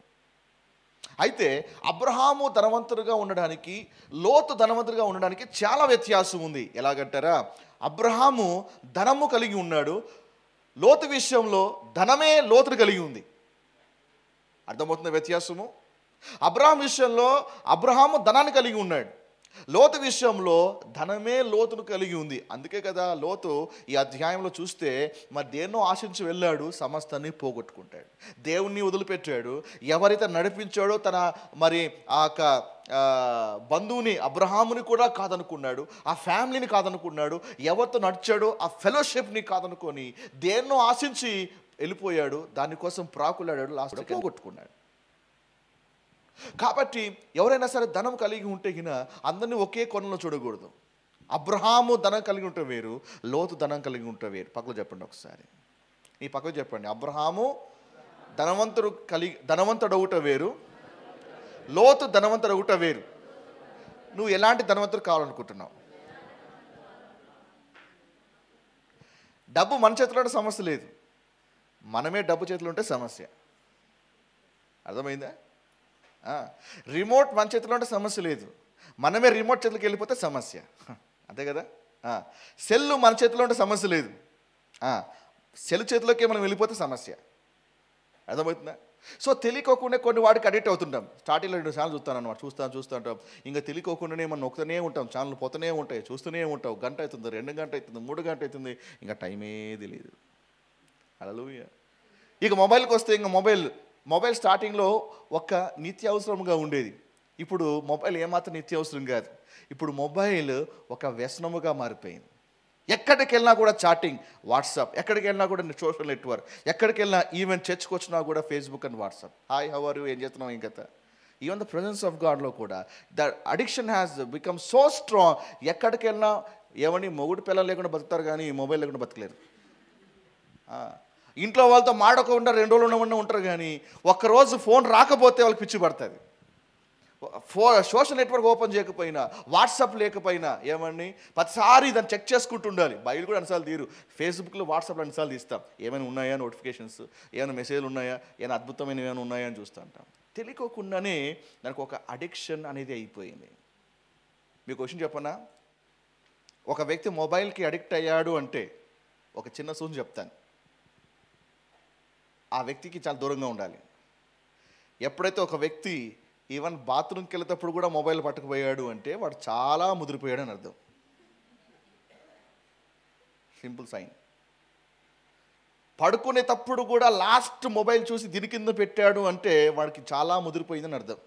అయితే అబ్రహాము ధనవంతుడిగా ఉండడానికి, లోతు ధనవంతుడిగా ఉండడానికి చాలా వ్యత్యాసం ఉంది. ఎలాగంటారా, అబ్రహాము ధనము కలిగి ఉన్నాడు, లోతు విషయంలో ధనమే లోతును కలిగి ఉంది. అర్థమవుతున్న వ్యత్యాసము. అబ్రహాం విషయంలో అబ్రహాము ధనాన్ని కలిగి ఉన్నాడు, లోతు విషయంలో ధనమే లోతును కలిగి ఉంది. అందుకే కదా లోతు ఈ అధ్యాయంలో చూస్తే మరి దేన్నో ఆశించి వెళ్ళాడు, సమస్తాన్ని పోగొట్టుకుంటాడు. దేవుణ్ణి వదిలిపెట్టాడు. ఎవరైతే నడిపించాడో తన మరి ఆ బంధువుని అబ్రహాముని కూడా కాదనుకున్నాడు, ఆ ఫ్యామిలీని కాదనుకున్నాడు, ఎవరితో నడిచాడో ఆ ఫెలోషిప్ని కాదనుకొని దేన్నో ఆశించి వెళ్ళిపోయాడు. దానికోసం ప్రాకులాడాడు, లాస్ట్ పోగొట్టుకున్నాడు. కాబట్టి ఎవరైనా సరే ధనం కలిగి ఉంటే గిన అందరినీ ఒకే కోణంలో చూడకూడదు. అబ్రహాము ధనం కలిగి ఉంటే వేరు, లోతు ధనం కలిగి ఉంటే వేరు. పక్కకు చెప్పండి ఒకసారి, ఈ పక్కకు చెప్పండి. అబ్రహాము ధనవంతుడు అవుట వేరు, లోతు ధనవంతుడు అవుట వేరు. నువ్వు ఎలాంటి ధనవంతుడు కావాలనుకుంటున్నావు? డబ్బు మన చేతిలో ఉంటే సమస్య లేదు, మనమే డబ్బు చేతిలో ఉంటే సమస్య. అర్థమైందా? రిమోట్ మన చేతిలో ఉంటే సమస్య లేదు, మనమే రిమోట్ చేతిలోకి వెళ్ళిపోతే సమస్య. అంతే కదా. సెల్ మన చేతిలో ఉంటే సమస్య లేదు, సెల్ చేతిలోకి మనం వెళ్ళిపోతే సమస్య. అర్థమవుతుందా? సో తెలియకోకుండా కొన్ని వాటికి అడిక్ట్ అవుతుంటాం. స్టార్టింగ్లో 2 ఛానల్ చూస్తాను అన్నమాట, చూస్తూ ఉంటాం. ఇంకా తెలియకోకుండానే మనం నొక్కుతూనే ఉంటాం, ఛానల్ పోతూనే ఉంటాయి, చూస్తూనే ఉంటాం. గంట అవుతుంది, 2 గంట అవుతుంది, 3 గంట అవుతుంది, ఇంకా టైమే తెలియదు. హల్లెలూయా. ఇక మొబైల్కి వస్తే, ఇంకా మొబైల్ స్టార్టింగ్లో ఒక నిత్యావసరంగా ఉండేది. ఇప్పుడు మొబైల్ ఏమాత్రం నిత్యావసరం కాదు. ఇప్పుడు మొబైల్ ఒక వ్యసనముగా మారిపోయింది. ఎక్కడికి వెళ్ళినా కూడా చాటింగ్, వాట్సాప్, ఎక్కడికి వెళ్ళినా కూడా సోషల్ నెట్వర్క్, ఎక్కడికి వెళ్ళినా ఈవెన్ చర్చ్కి వచ్చినా కూడా Facebook and WhatsApp. Hi, how are you, ఏం చేస్తున్నావు ఇంకా. ఈవెన్ ద ప్రెజెన్స్ ఆఫ్ గాడ్లో కూడా the addiction has become so strong. ఎక్కడికి వెళ్ళినా ఏమని మొగుడు పిల్లలు లేకుండా బతుకుతారు కానీ మొబైల్ లేకుండా బతకలేరు. ఇంట్లో వాళ్ళతో మాడకుండా 2 రోజులు ఉంటారు కానీ ఒక్కరోజు ఫోన్ రాకపోతే వాళ్ళకి పిచ్చి పడుతుంది. సోషల్ నెట్వర్క్ ఓపెన్ చేయకపోయినా, వాట్సాప్ లేకపోయినా ఏమని ప్రతిసారి దాన్ని చెక్ చేసుకుంటూ ఉండాలి. బయలు కూడా అన్నిసార్లు తీరు, ఫేస్బుక్లో వాట్సాప్లో అన్నిసార్లు తీస్తాం. ఏమైనా ఉన్నాయా నోటిఫికేషన్స్, ఏమైనా మెసేజ్లు ఉన్నాయా, ఏమైనా అద్భుతమైనవి ఏమైనా ఉన్నాయా అని చూస్తూ ఉంటాం. తెలియకోకుండానే దానికి ఒక అడిక్షన్ అనేది అయిపోయింది. మీకు క్వశ్చన్ చెప్పనా, ఒక వ్యక్తి మొబైల్కి అడిక్ట్ అయ్యాడు అంటే ఒక చిన్న సూచన చెప్తాను. ఆ వ్యక్తికి చాలా దూరంగా ఉండాలి. ఎప్పుడైతే ఒక వ్యక్తి ఈవెన్ బాత్రూమ్కి వెళ్ళేటప్పుడు కూడా మొబైల్ పట్టుకుపోయాడు అంటే వాడు చాలా ముదిరిపోయాడు అని అర్థం. Simple sign. పడుకునేటప్పుడు కూడా లాస్ట్ మొబైల్ చూసి దీని కింద పెట్టాడు అంటే వాడికి చాలా ముదిరిపోయిందని అర్థం.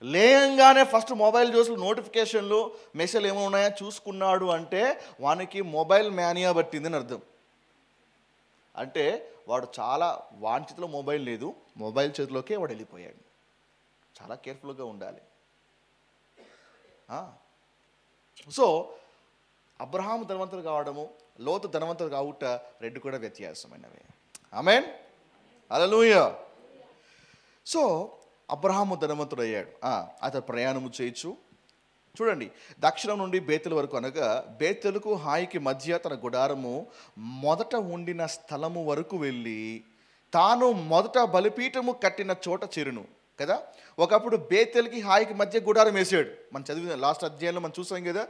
లేయంగానే ఫస్ట్ మొబైల్ చూసి నోటిఫికేషన్లు మెసేజ్లు ఏమో ఉన్నాయో చూసుకున్నాడు అంటే వానికి మొబైల్ మేనియా పట్టిందని అర్థం. అంటే వాడు చాలా వాని చేతిలో మొబైల్ లేదు, మొబైల్ చేతిలోకే వాడు వెళ్ళిపోయాడు. చాలా కేర్ఫుల్గా ఉండాలి. సో అబ్రహాము ధనవంతుడు కావడము, లోతు ధనవంతుడు కావుట రెండు కూడా వ్యత్యాసమైనవే. ఆమేన్, హల్లెలూయా. సో అబ్రహాము ధనవంతుడు అయ్యాడు. అతను ప్రయాణము చేయొచ్చు. చూడండి, దక్షిణం నుండి బేతెలు వరకు అనగా బేతెలకు హాయికి మధ్య తన గుడారము మొదట ఉండిన స్థలము వరకు వెళ్ళి తాను మొదట బలిపీఠము కట్టిన చోట చేరును కదా. ఒకప్పుడు బేతెలకి హాయికి మధ్య గుడారం వేసాడు. మనం చదివిన లాస్ట్ అధ్యాయంలో మనం చూసాం కదా.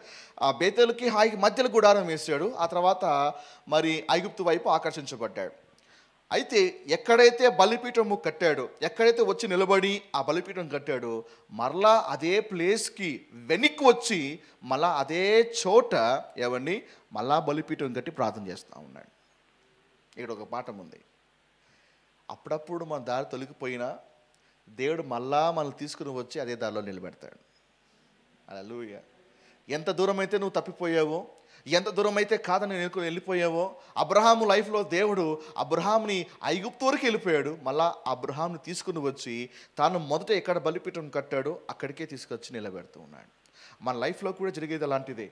ఆ బేతెలకి హాయికి మధ్యలో గుడారం వేసాడు. ఆ తర్వాత మరి ఐగుప్తు వైపు ఆకర్షించబడ్డాడు. అయితే ఎక్కడైతే బలిపీఠము కట్టాడో, ఎక్కడైతే వచ్చి నిలబడి ఆ బలిపీఠం కట్టాడో, మరలా అదే ప్లేస్కి వెనక్కి వచ్చి మళ్ళా అదే చోట ఎవరిని మళ్ళా బలిపీఠం కట్టి ప్రార్థన చేస్తూ ఉన్నాడు. ఇక్కడ ఒక పాఠం ఉంది. అప్పుడప్పుడు మన దారి తొలగిపోయినా దేవుడు మళ్ళా మనల్ని తీసుకుని వచ్చి అదే దారిలో నిలబెడతాడు. హల్లెలూయా. ఎంత దూరం అయితే నువ్వు తప్పిపోయావో, ఎంత దూరం అయితే కాదని వెళ్ళిపోయావో, అబ్రహాము లైఫ్లో దేవుడు అబ్రహాంని ఐగుప్తు వరకు వెళ్ళిపోయాడు. మళ్ళా అబ్రహాంని తీసుకుని వచ్చి తాను మొదట ఎక్కడ బలిపీఠం కట్టాడో అక్కడికే తీసుకొచ్చి నిలబెడుతూ ఉన్నాడు. మన లైఫ్లో కూడా జరిగేది అలాంటిదే.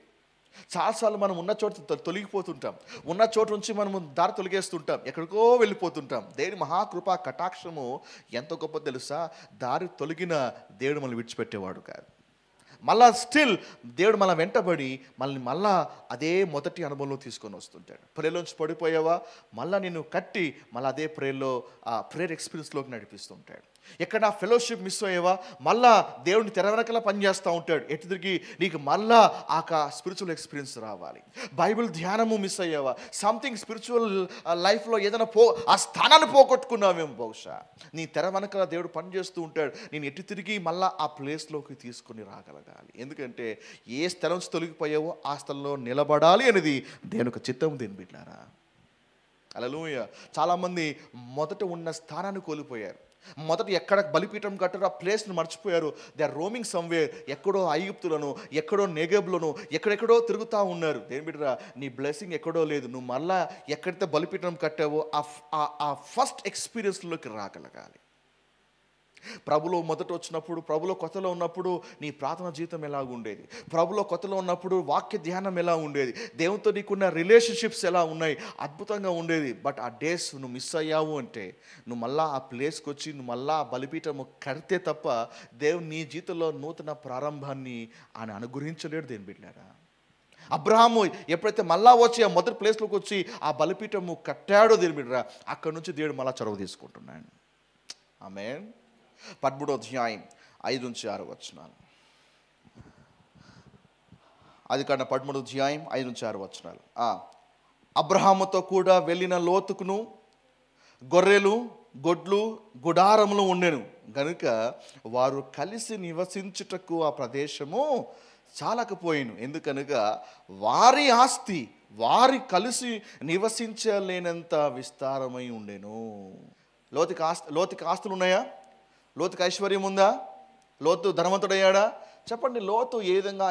చాలాసార్లు మనం ఉన్న చోట తొలగిపోతుంటాం, ఉన్న చోటు నుంచి మనం దారి తొలగేస్తుంటాం, ఎక్కడికో వెళ్ళిపోతుంటాం. దేవుని మహాకృపా కటాక్షము ఎంత గొప్ప తెలుసా? దారి తొలగిన దేవుడు మనల్ని విడిచిపెట్టేవాడు కాదు. మళ్ళా స్టిల్ దేవుడు మన వెంటబడి మనల్ని మళ్ళా అదే మొదటి అనుభవంలో తీసుకొని వస్తుంటాడు. ప్రేయర్లోంచి పడిపోయావా, మళ్ళీ నిన్ను కట్టి మళ్ళీ అదే ప్రేయర్లో ఆ ప్రేయర్ ఎక్స్పీరియన్స్లోకి నడిపిస్తుంటాడు. ఎక్కడ ఫెలోషిప్ మిస్ అయ్యావా, మళ్ళా దేవుడిని తెర వెనకలా పనిచేస్తూ ఉంటాడు. ఎటు తిరిగి నీకు మళ్ళా ఆ స్పిరిచువల్ ఎక్స్పీరియన్స్ రావాలి. బైబిల్ ధ్యానము మిస్ అయ్యావా, సంథింగ్ స్పిరిచువల్ లైఫ్లో ఏదైనా ఆ స్థానాన్ని పోగొట్టుకున్నావేమో, బహుశా నీ తెర వెనకలా దేవుడు పనిచేస్తూ ఉంటాడు. నేను ఎటు తిరిగి మళ్ళా ఆ ప్లేస్లోకి తీసుకుని రాగలగాలి. ఎందుకంటే ఏ స్థలం నుంచి తొలగిపోయావో ఆ స్థలంలో నిలబడాలి అనేది దేవుని యొక్క చిత్తం. దేని బిడ్డారా, హల్లెలూయా. చాలామంది మొదట ఉన్న స్థానాన్ని కోల్పోయారు. మొదట ఎక్కడ బలిపీఠం కట్టారో ఆ ప్లేస్ను మర్చిపోయారు. They are roaming somewhere. ఎక్కడో ఐగుప్తులను, ఎక్కడో నెగెబ్లను, ఎక్కడెక్కడో తిరుగుతూ ఉన్నారు. దేని బిడ్డరా, నీ బ్లెస్సింగ్ ఎక్కడో లేదు. నువ్వు మళ్ళా ఎక్కడైతే బలిపీఠం కట్టావో ఆ ఫస్ట్ ఎక్స్పీరియన్స్లోకి రాగలగాలి. ప్రభులో మొదట వచ్చినప్పుడు, ప్రభులో కొత్తలో ఉన్నప్పుడు నీ ప్రార్థన జీవితం ఎలా ఉండేది, ప్రభులో కొత్తలో ఉన్నప్పుడు వాక్య ధ్యానం ఎలా ఉండేది, దేవునితో నీకున్న రిలేషన్షిప్స్ ఎలా ఉన్నాయి, అద్భుతంగా ఉండేది. బట్ ఆ డేస్ నువ్వు మిస్ అయ్యావు అంటే నువ్వు మళ్ళా ఆ ప్లేస్కి వచ్చి నువ్వు మళ్ళా ఆ బలిపీఠము కడితే తప్ప దేవుడు నీ జీవితంలో నూతన ప్రారంభాన్ని ఆయన అనుగ్రహించలేడు. దేని బిడ్డారా, అబ్రహాము ఎప్పుడైతే మళ్ళా వచ్చి ఆ మొదటి ప్లేస్లోకి వచ్చి ఆ బలిపీఠము కట్టాడో, దేని బిడ్డరా, అక్కడి నుంచి దేవుడు మళ్ళా చొరవ తీసుకుంటున్నాడు. ఆమేన్. 13వ అధ్యాయం 5-6 వచనాలు. అది కాదు, 13వ అధ్యాయం 5-6 వచనాలు. అబ్రహాముతో కూడా వెళ్ళిన లోతుకును గొర్రెలు, గొడ్లు, గుడారములు ఉండెను గనుక వారు కలిసి నివసించుటకు ఆ ప్రదేశము చాలకపోయిను. ఎందుకనగా వారి ఆస్తి వారి కలిసి నివసించలేనంత విస్తారమై ఉండెను. లోతుకి ఆస్తులు ఉన్నాయా? లోతుకి ఐశ్వర్యం ఉందా? లోతు ధనవంతుడయ్యాడా? చెప్పండి. లోతు ఏ విధంగా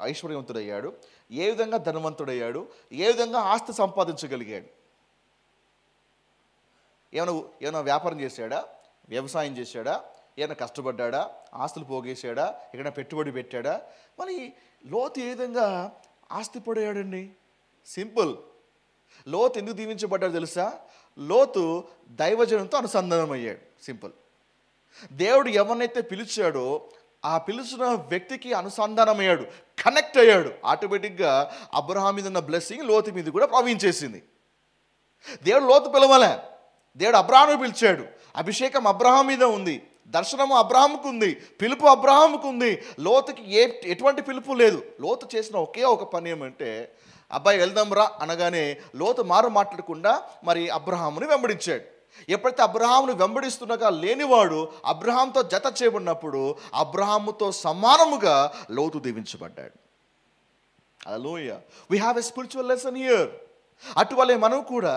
ఐశ్వర్యవంతుడయ్యాడు, ఏ విధంగా ధనవంతుడయ్యాడు, ఏ విధంగా ఆస్తి సంపాదించగలిగాడు? ఏమైనా వ్యాపారం చేశాడా, వ్యవసాయం చేశాడా, ఏమైనా కష్టపడ్డా, ఆస్తులు పోగేశాడా, ఎక్కడైనా పెట్టుబడి పెట్టాడా? మరి లోతు ఏ విధంగా ఆస్తి పడేయాడండి? సింపుల్. లోతు ఎందుకు దీవించబడ్డాడు తెలుసా? లోతు దైవజనంతో అనుసంధానం అయ్యాడు. సింపుల్. దేవుడు ఎవరినైతే పిలిచాడో ఆ పిలిచిన వ్యక్తికి అనుసంధానమయ్యాడు, కనెక్ట్ అయ్యాడు. ఆటోమేటిక్గా అబ్రహాం మీద ఉన్న బ్లెస్సింగ్ లోతు మీద కూడా ప్రవహించేసింది. దేవుడు లోతు పిలవలే, దేవుడు అబ్రహామును పిలిచాడు. అభిషేకం అబ్రహాం మీద ఉంది, దర్శనము అబ్రహాముకు ఉంది, పిలుపు అబ్రహాముకు ఉంది. లోతుకి ఎటువంటి పిలుపు లేదు. లోతు చేసిన ఒకే ఒక పని ఏమంటే, అబ్బాయి వెళ్దాం రా అనగానే లోతు మాట్లాడకుండా మరి అబ్రహాముని వెంబడించాడు. ఎప్పుడైతే అబ్రహామును వెంబడిస్తున్నాగా లేనివాడు అబ్రహాంతో జత చేయబడినప్పుడు అబ్రహాముతో సమానముగా లోతు దీవించబడ్డాడు. Hallelujah. We have a spiritual lesson here. అటువలే మనం కూడా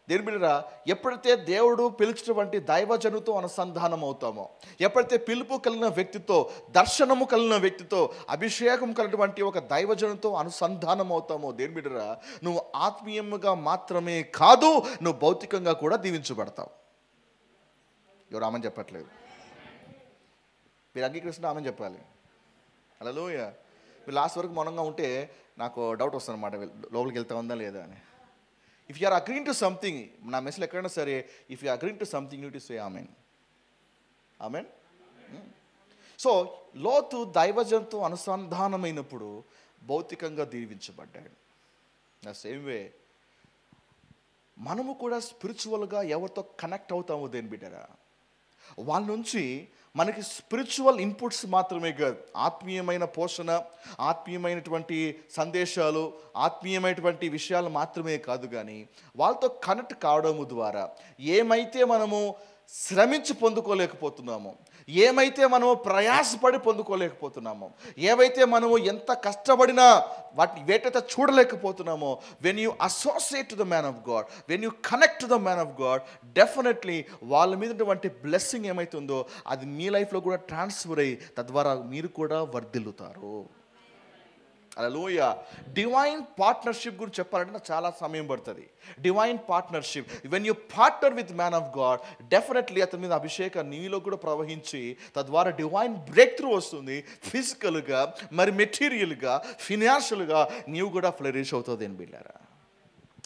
దేని బిడ్డరా, ఎప్పుడైతే దేవుడు పిలిచినటువంటి దైవజనుతో అనుసంధానం అవుతామో, ఎప్పుడైతే పిలుపు కలిగిన వ్యక్తితో, దర్శనము కలిగిన వ్యక్తితో, అభిషేకం కలిగినటువంటి ఒక దైవజనుతో అనుసంధానం అవుతామో దేని బిడ్డరా, నువ్వు ఆత్మీయంగా మాత్రమే కాదు, నువ్వు భౌతికంగా కూడా దీవించబడతావు. ఎవరు ఆమెను చెప్పట్లేదు? మీరు అంగీకరిస్తున్న ఆమెను చెప్పాలి. హల్లెలూయా. మీరు లాస్ట్ వరకు మౌనంగా ఉంటే నాకు డౌట్ వస్తుంది అన్నమాట, లోపలికి వెళ్తా ఉందా లేదా అని. If you are agreeing to something, నా మెసేజ్ ఎక్కడైనా సరే, if you agreeing to something you to say amen. Amen. So లోతు దైవజంతో అనుసంధానమైనప్పుడు భౌతికంగా దీవించబడ్డాడు. నా సేమ్ వే మనము కూడా స్పిరిచువల్గా ఎవరితో కనెక్ట్ అవుతామో దేని బిడ్డరా, వాళ్ళ నుంచి మనకి స్పిరిచువల్ ఇన్పుట్స్ మాత్రమే కాదు, ఆత్మీయమైన పోషణ, ఆత్మీయమైనటువంటి సందేశాలు, ఆత్మీయమైనటువంటి విషయాలు మాత్రమే కాదు, కానీ వాళ్ళతో కనెక్ట్ కావడం ద్వారా ఏమైతే మనము శ్రమించి పొందుకోలేకపోతున్నామో, ఏమైతే మనము ప్రయాసపడి పొందుకోలేకపోతున్నామో, ఏవైతే మనము ఎంత కష్టపడినా వేటైతే చూడలేకపోతున్నామో, when you associate to the man of God, when you connect to the man of God, definitely వాళ్ళ మీద ఉన్నటువంటి బ్లెస్సింగ్ ఏమైతుందో అది మీ లైఫ్లో కూడా ట్రాన్స్ఫర్ అయ్యి తద్వారా మీరు కూడా వర్ధిల్లుతారు. హల్లెలూయా. డివైన్ పార్ట్నర్షిప్ గురించి చెప్పాలంటే నాకు చాలా సమయం పడుతుంది. Divine partnership, when you partner with man of God, definitely అతని మీద అభిషేకం నీలో కూడా ప్రవహించి తద్వారా డివైన్ బ్రేక్ త్రూ వస్తుంది. ఫిజికల్గా, మరి మెటీరియల్గా, ఫినాన్షియల్గా నీవు కూడా ఫ్లరిష్ అవుతుంది అని బిడ్డారా.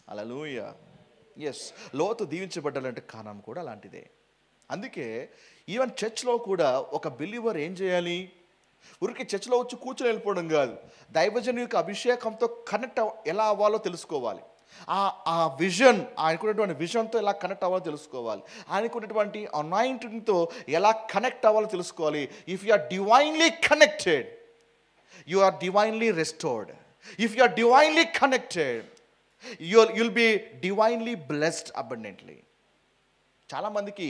హల్లెలూయా. ఎస్, లోతు దీవించబడ్డాలంటే కారణం కూడా అలాంటిదే. అందుకే ఈవెన్ చర్చ్లో కూడా ఒక బిలీవర్ ఏం చేయాలి, ఊరికి చర్చిలో వచ్చి కూర్చొని వెళ్ళిపోవడం కాదు, దైవజను యొక్క అభిషేకంతో కనెక్ట్ ఎలా అవ్వాలో తెలుసుకోవాలి. ఆ విజన్, ఆయనకున్నటువంటి విజన్తో ఎలా కనెక్ట్ అవ్వాలో తెలుసుకోవాలి. ఆయనకున్నటువంటి అనాయింటింగ్తో ఎలా కనెక్ట్ అవ్వాలో తెలుసుకోవాలి. If you are divinely connected, you are divinely restored. If you are divinely connected, you'll be divinely blessed abundantly. చాలామందికి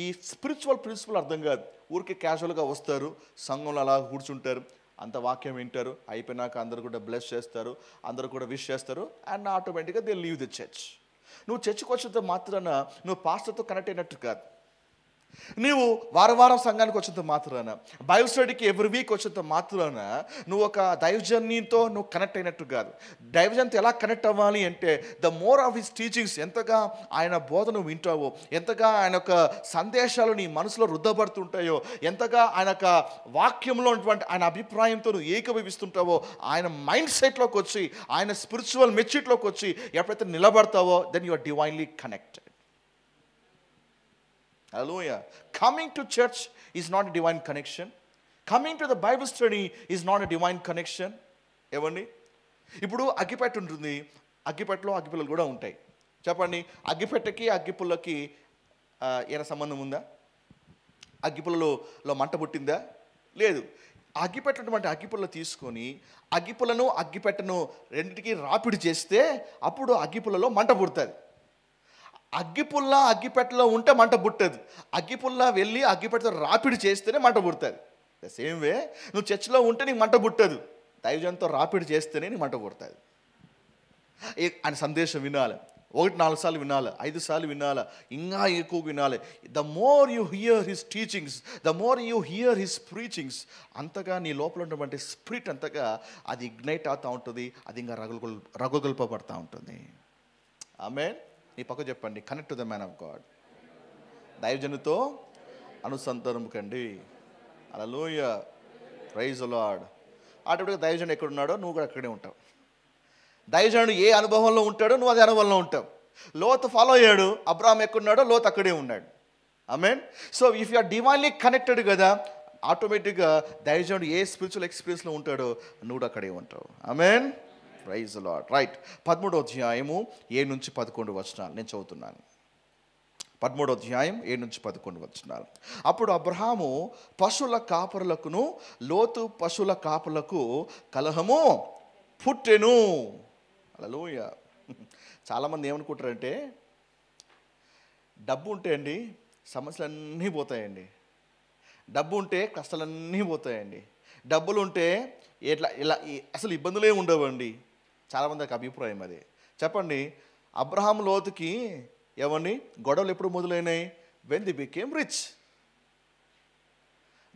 ఈ స్పిరిచువల్ ప్రిన్సిపల్ అర్థం కాదు. ఊరికి క్యాజువల్గా వస్తారు, సంఘంలో అలా కూర్చుంటారు, అంత వాక్యం వింటారు, అయిపోయినాక అందరూ కూడా బ్లెస్ చేస్తారు, అందరూ కూడా విష్ చేస్తారు, అండ్ ఆటోమేటిక్గా దే లీవ్ ది చర్చ్. నువ్వు చర్చ్కి వచ్చినంత మాత్రాన నువ్వు పాస్టర్తో కనెక్ట్ అయినట్టు కాదు. నీవు వారం సంఘానికి వచ్చినంత మాత్రాన, బైబిల్ స్టడీకి ఎవ్రీ వీక్ వచ్చినంత మాత్రాన నువ్వు ఒక దైవజన్యంతో నువ్వు కనెక్ట్ అయినట్టు కాదు. దైవజన్తో ఎలా కనెక్ట్ అవ్వాలి అంటే, the more of his teachings, ఎంతగా ఆయన బోధను వింటావో, ఎంతగా ఆయన యొక్క సందేశాలు నీ మనసులో రుద్దబడుతుంటాయో, ఎంతగా ఆయన యొక్క వాక్యంలో ఉన్నటువంటి ఆయన అభిప్రాయంతో నువ్వు ఏకీభవిస్తుంటావో, ఆయన మైండ్ సెట్లోకి వచ్చి, ఆయన స్పిరిచువల్ మెచ్యూరిటీలోకి వచ్చి ఎప్పుడైతే నిలబడతావో, then you are divinely connected. Hallelujah. Coming to church is not a divine connection. Coming to the Bible study is not a divine connection. ఏమండి, ఇప్పుడు అగ్గిపెట్ట ఉంటుంది, అగ్గిపెట్టలో అగ్గిపుల్లలు కూడా ఉంటాయి. చెప్పండి, అగ్గిపెట్టకి అగ్గిపుల్లకి ఏమైనా సంబంధం ఉందా? అగ్గిపుల్లలో మంట పుట్టిందా? లేదు. అగ్గిపెట్టినటువంటి అగ్గిపుల్ల తీసుకొని అగ్గిపుల్లను అగ్గిపెట్టను రెండింటికి రాపిడి చేస్తే అప్పుడు అగ్గిపుల్లలో మంట పుడుతుంది. అగ్గిపుల్ల అగ్గిపెట్టలో ఉంటే మంట పుట్టదు, అగ్గిపుల్ల వెళ్ళి అగ్గిపెట్టతో రాపిడి చేస్తేనే మంట పుడుతుంది. ద సేమ్ వే నువ్వు చర్చిలో ఉంటే నీకు మంట పుట్టదు, దైవజనంతో రాపిడి చేస్తేనే నీకు మంట పుడుతుంది. ఆయన సందేశం వినాలి, 1-4 సార్లు వినాలి, 5 సార్లు వినాలి, ఇంకా ఎక్కువ వినాలి. The more you hear his teachings, the more you hear his preachings, అంతగా నీ లోపల ఉన్నటువంటి స్పిరిట్ అంతగా అది ఇగ్నైట్ అవుతూ ఉంటుంది, అది ఇంకా రగుగొల్పబడతా ఉంటుంది. ఆమేన్. నీ పక్క చెప్పండి, connect to the man of God. దైవజనుతో అనుసంధానం కండి. హల్లెలూయా. Praise the Lord. ఆటోమేటిక్గా దైవజనుడు ఎక్కడున్నాడో నువ్వు కూడా అక్కడే ఉంటావు. దైవజనుడు ఏ అనుభవంలో ఉంటాడో నువ్వు అదే అనుభవంలో ఉంటావు. లోతు ఫాలో అయ్యాడు, అబ్రాహాం ఎక్కడున్నాడో లోతు అక్కడే ఉన్నాడు. Amen. So if you are divinely connected కదా, ఆటోమేటిక్గా దైవజనుడు ఏ స్పిరిచువల్ ఎక్స్పీరియన్స్లో ఉంటాడో నువ్వు అక్కడే ఉంటావు. Amen. Praise the lord. Right. 13వ అధ్యాయము 7-11 వచనాలు నేను చదువుతున్నాను. 13వ అధ్యాయం 7-11 అప్పుడు అబ్రహాము పశువుల కాపరులకును లోతు పశువుల కాపరులకు కలహము పుట్టెను. హల్లెలూయా. చాలామంది ఏమనుకుంటారంటే డబ్బు ఉంటే అండి సమస్యలన్నీ పోతాయండి, డబ్బు ఉంటే కష్టాలన్నీ పోతాయండి, డబ్బులు ఉంటే ఇలా అసలు ఇబ్బందులే ఉండవండి. చాలామందికి అభిప్రాయం అది. చెప్పండి, అబ్రహాం లోతుకి ఏమండి గొడవలు ఎప్పుడు మొదలైనాయి? When they became rich.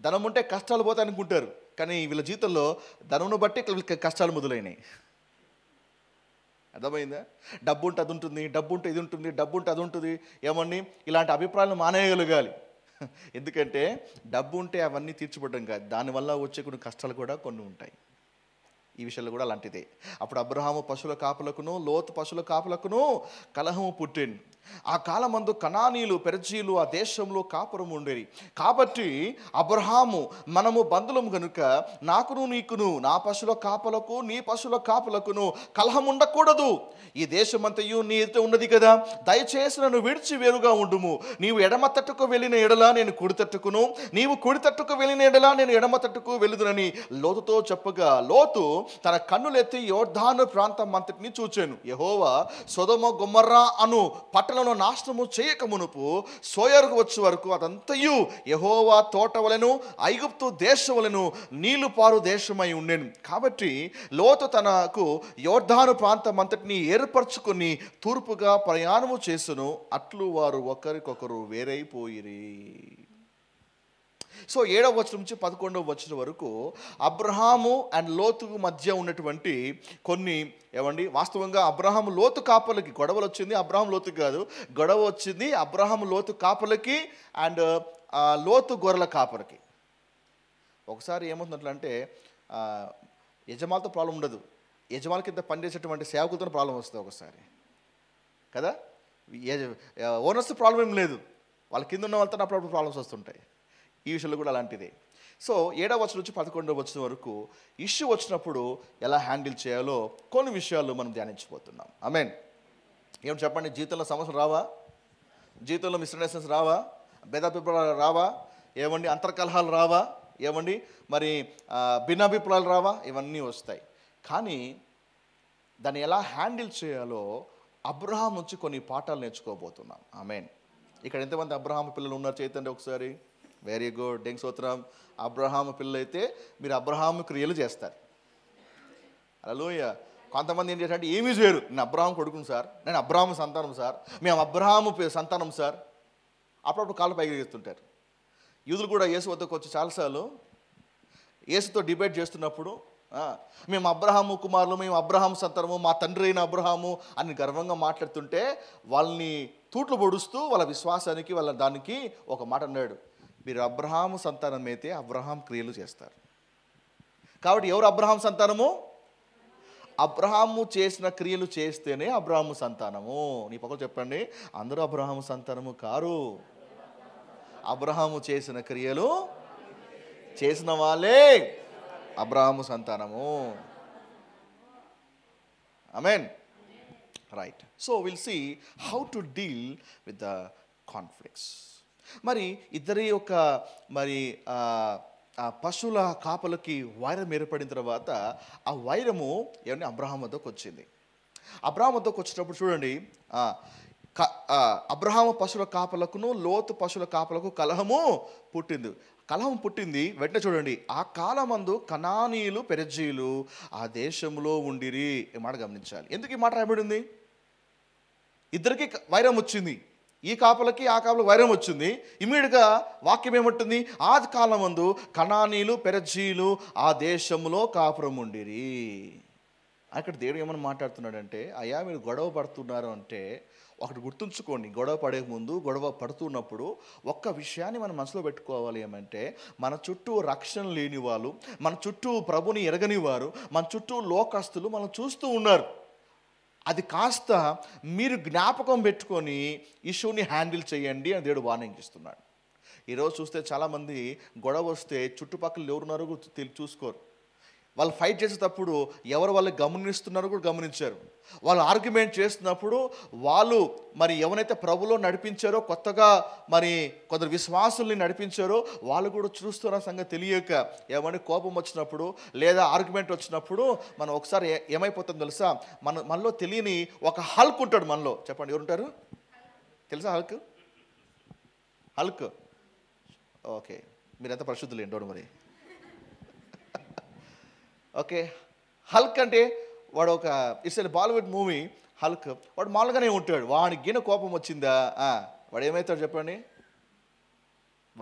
ధనం ఉంటే కష్టాలు పోతాయి అనుకుంటారు, కానీ వీళ్ళ జీవితంలో ధనమును బట్టి కష్టాలు మొదలైనాయి. అర్థమైందా? డబ్బు ఉంటే అది ఉంటుంది, డబ్బు ఉంటే ఇది ఉంటుంది, డబ్బు ఉంటే అది ఉంటుంది. ఏమండి ఇలాంటి అభిప్రాయాలు మానేయగలగాలి. ఎందుకంటే డబ్బు ఉంటే అవన్నీ తీర్చిపడడం కాదు, దానివల్ల వచ్చే కొన్ని కష్టాలు కూడా కొన్ని ఉంటాయి. ఈ విషయంలో కూడా అలాంటిదే. అప్పుడు అబ్రహాము పశువుల కాపులకును లోతు పశువుల కాపులకును కలహము పుట్టింది. ఆ కాలమందు కనానీయులు పెరిజీలు ఆ దేశంలో కాపురం ఉండేది. కాబట్టి అబ్రహాము, మనము బంధువులము గనుక నాకును నీకును నా పశువుల కాపులకు నీ పశువుల కాపులకును కలహం ఉండకూడదు. ఈ దేశమంతయు నీ ఎదుట ఉన్నది కదా, దయచేసి నన్ను విడిచి వేరుగా ఉండుము. నీవు ఎడమ తట్టుకు వెళ్ళిన ఎడలా నేను కుడి తట్టుకును, నీవు కుడి తట్టుకు వెళ్ళిన ఎడలా నేను ఎడమ తట్టుకు వెళుదునని లోతుతో చెప్పగా, లోతు తన కన్నులెత్తి యోర్దాను ప్రాంతం అంతటిని చూచాను. యెహోవా సొదొమ గొమొర్రా అను పట్టణంలో నాశనము చేయక మునుపు సోయరుకు వచ్చే వరకు అదంతయు యెహోవా తోట వలెను ఐగుప్తు దేశం వలెను నీళ్లు పారు దేశమై ఉండెను. కాబట్టి లోతు తనకు యోర్దాను ప్రాంతం అంతటిని ఏర్పరచుకొని తూర్పుగా ప్రయాణము చేసును. అట్లు వారు ఒకరికొకరు వేరైపోయిరి. సో 7వ వచనం నుంచి 11వ వచనం వరకు అబ్రహాము అండ్ లోతు మధ్య ఉన్నటువంటి కొన్ని వాస్తవంగా అబ్రహాము లోతు కాపలకి గొడవలు వచ్చింది. అబ్రహాం లోతుకి కాదు, గొడవ వచ్చింది అబ్రహాము లోతు కాపలకి అండ్ లోతు గొర్రెల కాపలకి. ఒకసారి ఏమవుతుందంటే యజమానితో ప్రాబ్లం ఉండదు, యజమాని కింద పనిచేసేటువంటి సేవకులతో ప్రాబ్లం వస్తుంది ఒకసారి కదా. ఓనర్స్ ప్రాబ్లం ఏం లేదు, వాళ్ళ కింద ఉన్న వాళ్ళతో అప్పుడప్పుడు ప్రాబ్లమ్స్ వస్తుంటాయి. ఈ విషయంలో కూడా అలాంటిదే. సో 7వ వచనం నుంచి 11వ వచనం వరకు ఇష్యూ వచ్చినప్పుడు ఎలా హ్యాండిల్ చేయాలో కొన్ని విషయాలు మనం ధ్యానించబోతున్నాం. ఆమేన్. ఏమని చెప్పండి, జీవితంలో సమస్యలు రావా? జీవితంలో మిస్అండర్స్టాండింగ్స్ రావా? భేదాభిప్రాయాలు రావా? అంతర్కలహాలు రావా? మరి భిన్నాభిప్రాయాలు రావా? ఇవన్నీ వస్తాయి. కానీ దాన్ని ఎలా హ్యాండిల్ చేయాలో అబ్రహాం నుంచి కొన్ని పాఠాలు నేర్చుకోబోతున్నాం. ఆమేన్. ఇక్కడ ఎంతమంది అబ్రహాం పిల్లలు ఉన్నారు చేతండి ఒకసారి. వెరీ గుడ్, డెంగ్ స్తోత్రం. అబ్రహాము పిల్లలు అయితే మీరు అబ్రహాము క్రియలు చేస్తారు. హల్లెలూయా. కొంతమంది ఏం చేశారంటే ఏమీ చేయరు, నేను అబ్రహాము కొడుకును సార్, నేను అబ్రహాము సంతానం సార్, మేము అబ్రహాము సంతానం సార్, అప్పుడప్పుడు కాళ్ళు పైకి చేస్తుంటారు. యూదులు కూడా యేసు వద్దకు వచ్చి చాలాసార్లు యేసుతో డిబేట్ చేస్తున్నప్పుడు మేము అబ్రహాము కుమారులు, మేము అబ్రహాము సంతానము, మా తండ్రి అయిన అబ్రహాము అని గర్వంగా మాట్లాడుతుంటే వాళ్ళని తూట్లు పొడుస్తూ వాళ్ళ విశ్వాసానికి వాళ్ళ దానికి ఒక మాట అన్నాడు, మీరు అబ్రహాము సంతానం అయితే అబ్రహాం క్రియలు చేస్తారు. కాబట్టి ఎవరు అబ్రహాం సంతానము? అబ్రహాము చేసిన క్రియలు చేస్తేనే అబ్రహాము సంతానము. నీ పక్కన చెప్పండి, అందరూ అబ్రహాము సంతానము కారు. అబ్రహాము చేసిన క్రియలు చేసిన వాళ్ళే అబ్రహాము సంతానము. Amen. Right. So will see how to deal with the conflicts. మరి ఇద్దరి యొక్క పశువుల కాపలకి వైరం ఏర్పడిన తర్వాత ఆ వైరము అబ్రహాం వద్దకు వచ్చింది. అబ్రహాం వద్దకు వచ్చినప్పుడు చూడండి, అబ్రహాము పశువుల కాపలకును లోతు పశువుల కాపలకు కలహము పుట్టింది. వెంటనే చూడండి, ఆ కాలమందు కనానీయులు పెరిజీలు ఆ దేశంలో ఉండిరి. ఈ మాట గమనించాలి. ఎందుకు ఈ మాట రాయబడింది? ఇద్దరికి వైరం వచ్చింది, ఈ కాపలకి ఆ కాపలకు వైరం వచ్చింది. ఇమ్మీడియట్గా వాక్యం ఏమంటుంది? ఆ కాలమందు కనానీయులు పెరిజీలు ఆ దేశంలో కాపురం ఉండిరి. అక్కడ దేవుడు ఏమని మాట్లాడుతున్నాడంటే, అయ్యా మీరు గొడవ పడుతున్నారు అంటే ఒకటి గుర్తుంచుకోండి, గొడవ పడే ముందు గొడవ పడుతున్నప్పుడు ఒక్క విషయాన్ని మనం మనసులో పెట్టుకోవాలి. ఏమంటే మన చుట్టూ రక్షణ లేని వాళ్ళు, మన చుట్టూ ప్రభుని ఎరగని వారు, మన చుట్టూ లోకస్తులు మనం చూస్తూ ఉన్నారు. అది కాస్త మీరు జ్ఞాపకం పెట్టుకొని ఇష్యూని హ్యాండిల్ చేయండి అని దేవుడు వార్నింగ్ ఇస్తున్నాడు. ఈరోజు చూస్తే చాలామంది గొడవ వస్తే చుట్టుపక్కల ఎవరున్నారో చూసుకోరు. వాళ్ళు ఫైట్ చేసేటప్పుడు ఎవరు వాళ్ళు గమనిస్తున్నారో కూడా గమనించారు. వాళ్ళు ఆర్గ్యుమెంట్ చేస్తున్నప్పుడు వాళ్ళు మరి ఎవరైతే ప్రభులో నడిపించారో, కొత్తగా మరి కొందరు విశ్వాసుల్ని నడిపించారో వాళ్ళు కూడా చూస్తున్న సంగతి తెలియక ఏమని కోపం వచ్చినప్పుడు లేదా ఆర్గ్యుమెంట్ వచ్చినప్పుడు మనం ఒకసారి ఏమైపోతుందో తెలుసా, మనలో తెలియని ఒక హల్క్ ఉంటాడు మనలో. చెప్పండి, ఎవరుంటారు తెలుసా? హల్క్. ఓకే, మీరంతా పరిశుద్ధులు ఏంటో మరి. ఓకే, హల్క్ అంటే వాడు ఒక it's a Bollywood movie. Hulk వాడు మామూలుగానే ఉంటాడు. వాడికి గిన కోపం వచ్చిందా వాడు ఏమవుతాడు చెప్పండి?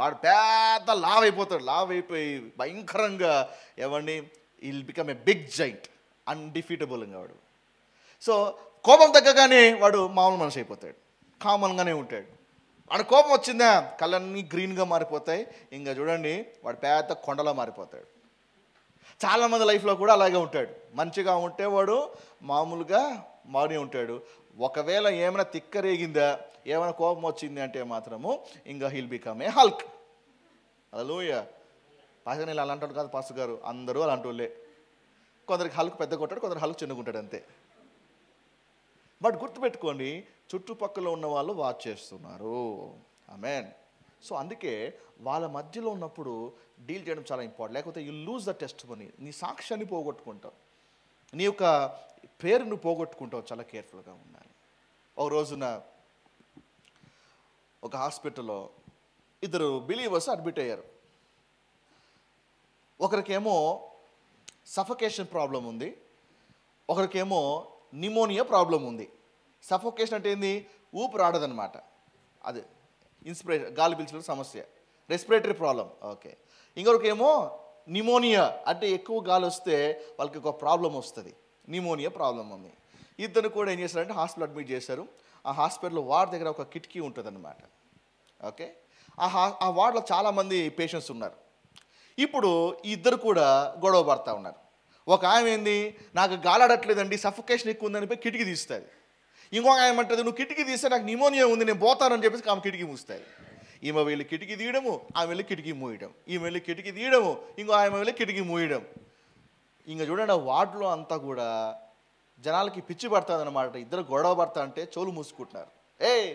వాడు పెద్ద లావ్ అయిపోతాడు. లావ్ అయిపోయి భయంకరంగా ఏమండి will become a big giant, undefeatable వాడు. సో కోపం తగ్గగానే వాడు మామూలు మనిషి అయిపోతాడు, కామన్గానే ఉంటాడు. వాడు కోపం వచ్చిందా కళ్ళన్నీ గ్రీన్గా మారిపోతాయి. ఇంకా చూడండి వాడు పెద్ద కొండలా మారిపోతాడు. చాలామంది లైఫ్లో కూడా అలాగే ఉంటాడు. మంచిగా ఉంటే వాడు మామూలుగా మారి ఉంటాడు. ఒకవేళ ఏమైనా తిక్కరేగిందా, ఏమైనా కోపం వచ్చింది అంటే మాత్రము ఇంకా heal become a Hulk. Hallelujah. Pastor గారు అలాంటి కాదు పాస్టర్ గారు, అందరూ అలాంటి వాళ్ళే. కొందరికి హల్క్ పెద్ద కొట్టాడు, కొందరు హల్క్ చిన్నగుంటాడు అంతే. బట్ గుర్తుపెట్టుకోండి, చుట్టుపక్కల ఉన్న వాళ్ళు వాచ్ చేస్తున్నారు. ఆమేన్. సో అందుకే వాళ్ళ మధ్యలో ఉన్నప్పుడు డీల్ చేయడం చాలా ఇంపార్టెంట్. లేకపోతే యు లూజ్ ద టెస్టిమనీ, నీ సాక్ష్యాన్ని పోగొట్టుకుంటావు, నీ యొక్క పేరును పోగొట్టుకుంటావు. చాలా కేర్ఫుల్గా ఉండాలి. ఒక రోజున ఒక హాస్పిటల్లో ఇద్దరు బిలీవర్స్ అడ్మిట్ అయ్యారు. ఒకరికేమో సఫకేషన్ ప్రాబ్లం ఉంది, ఒకరికేమో నిమోనియా ప్రాబ్లం ఉంది. సఫోకేషన్ అంటే ఏంది? ఊపిరి ఆడదనమాట. అది గాలి పీల్చడం సమస్య, రెస్పిరేటరీ ప్రాబ్లం. ఓకే. ఇంకొకరికేమో నిమోనియా అంటే ఎక్కువ గాలి వస్తే వాళ్ళకి ఒక ప్రాబ్లం వస్తుంది, నిమోనియా ప్రాబ్లం ఉంది. ఇద్దరు కూడా ఏం చేశారంటే హాస్పిటల్ అడ్మిట్ చేశారు. ఆ హాస్పిటల్లో వార్డ్ దగ్గర ఒక కిటికీ ఉంటుంది అనమాట. ఓకే. ఆ వార్డులో చాలామంది పేషెంట్స్ ఉన్నారు. ఇప్పుడు ఈ ఇద్దరు కూడా గొడవ పడుతూ ఉన్నారు. ఒక ఆమె ఏంది, నాకు గాలాడట్లేదండి, సఫకేషన్ ఎక్కువ ఉందని పోయి కిటికీ తీస్తుంది. ఇంకొక ఆమె ఏమంటుంది, నువ్వు కిటికీ తీస్తే నాకు నిమోనియా ఉంది, నేను పోతానని చెప్పేసి ఆమె కిటికీ మూస్తుంది. ఈమె వెళ్ళి కిటికీ తీయడము, ఆమె వెళ్ళి కిటికీ మూయడం, ఈమె వెళ్ళి కిటికీ తీయడము, ఇంకో ఆమె వెళ్ళి కిటికీ మూయడం. ఇంకా చూడండి ఆ వార్డులో అంతా కూడా జనాలకి పిచ్చి పడుతుంది అనమాట. ఇద్దరు గొడవ పడతా అంటే చెవులు మూసుకుంటున్నారు.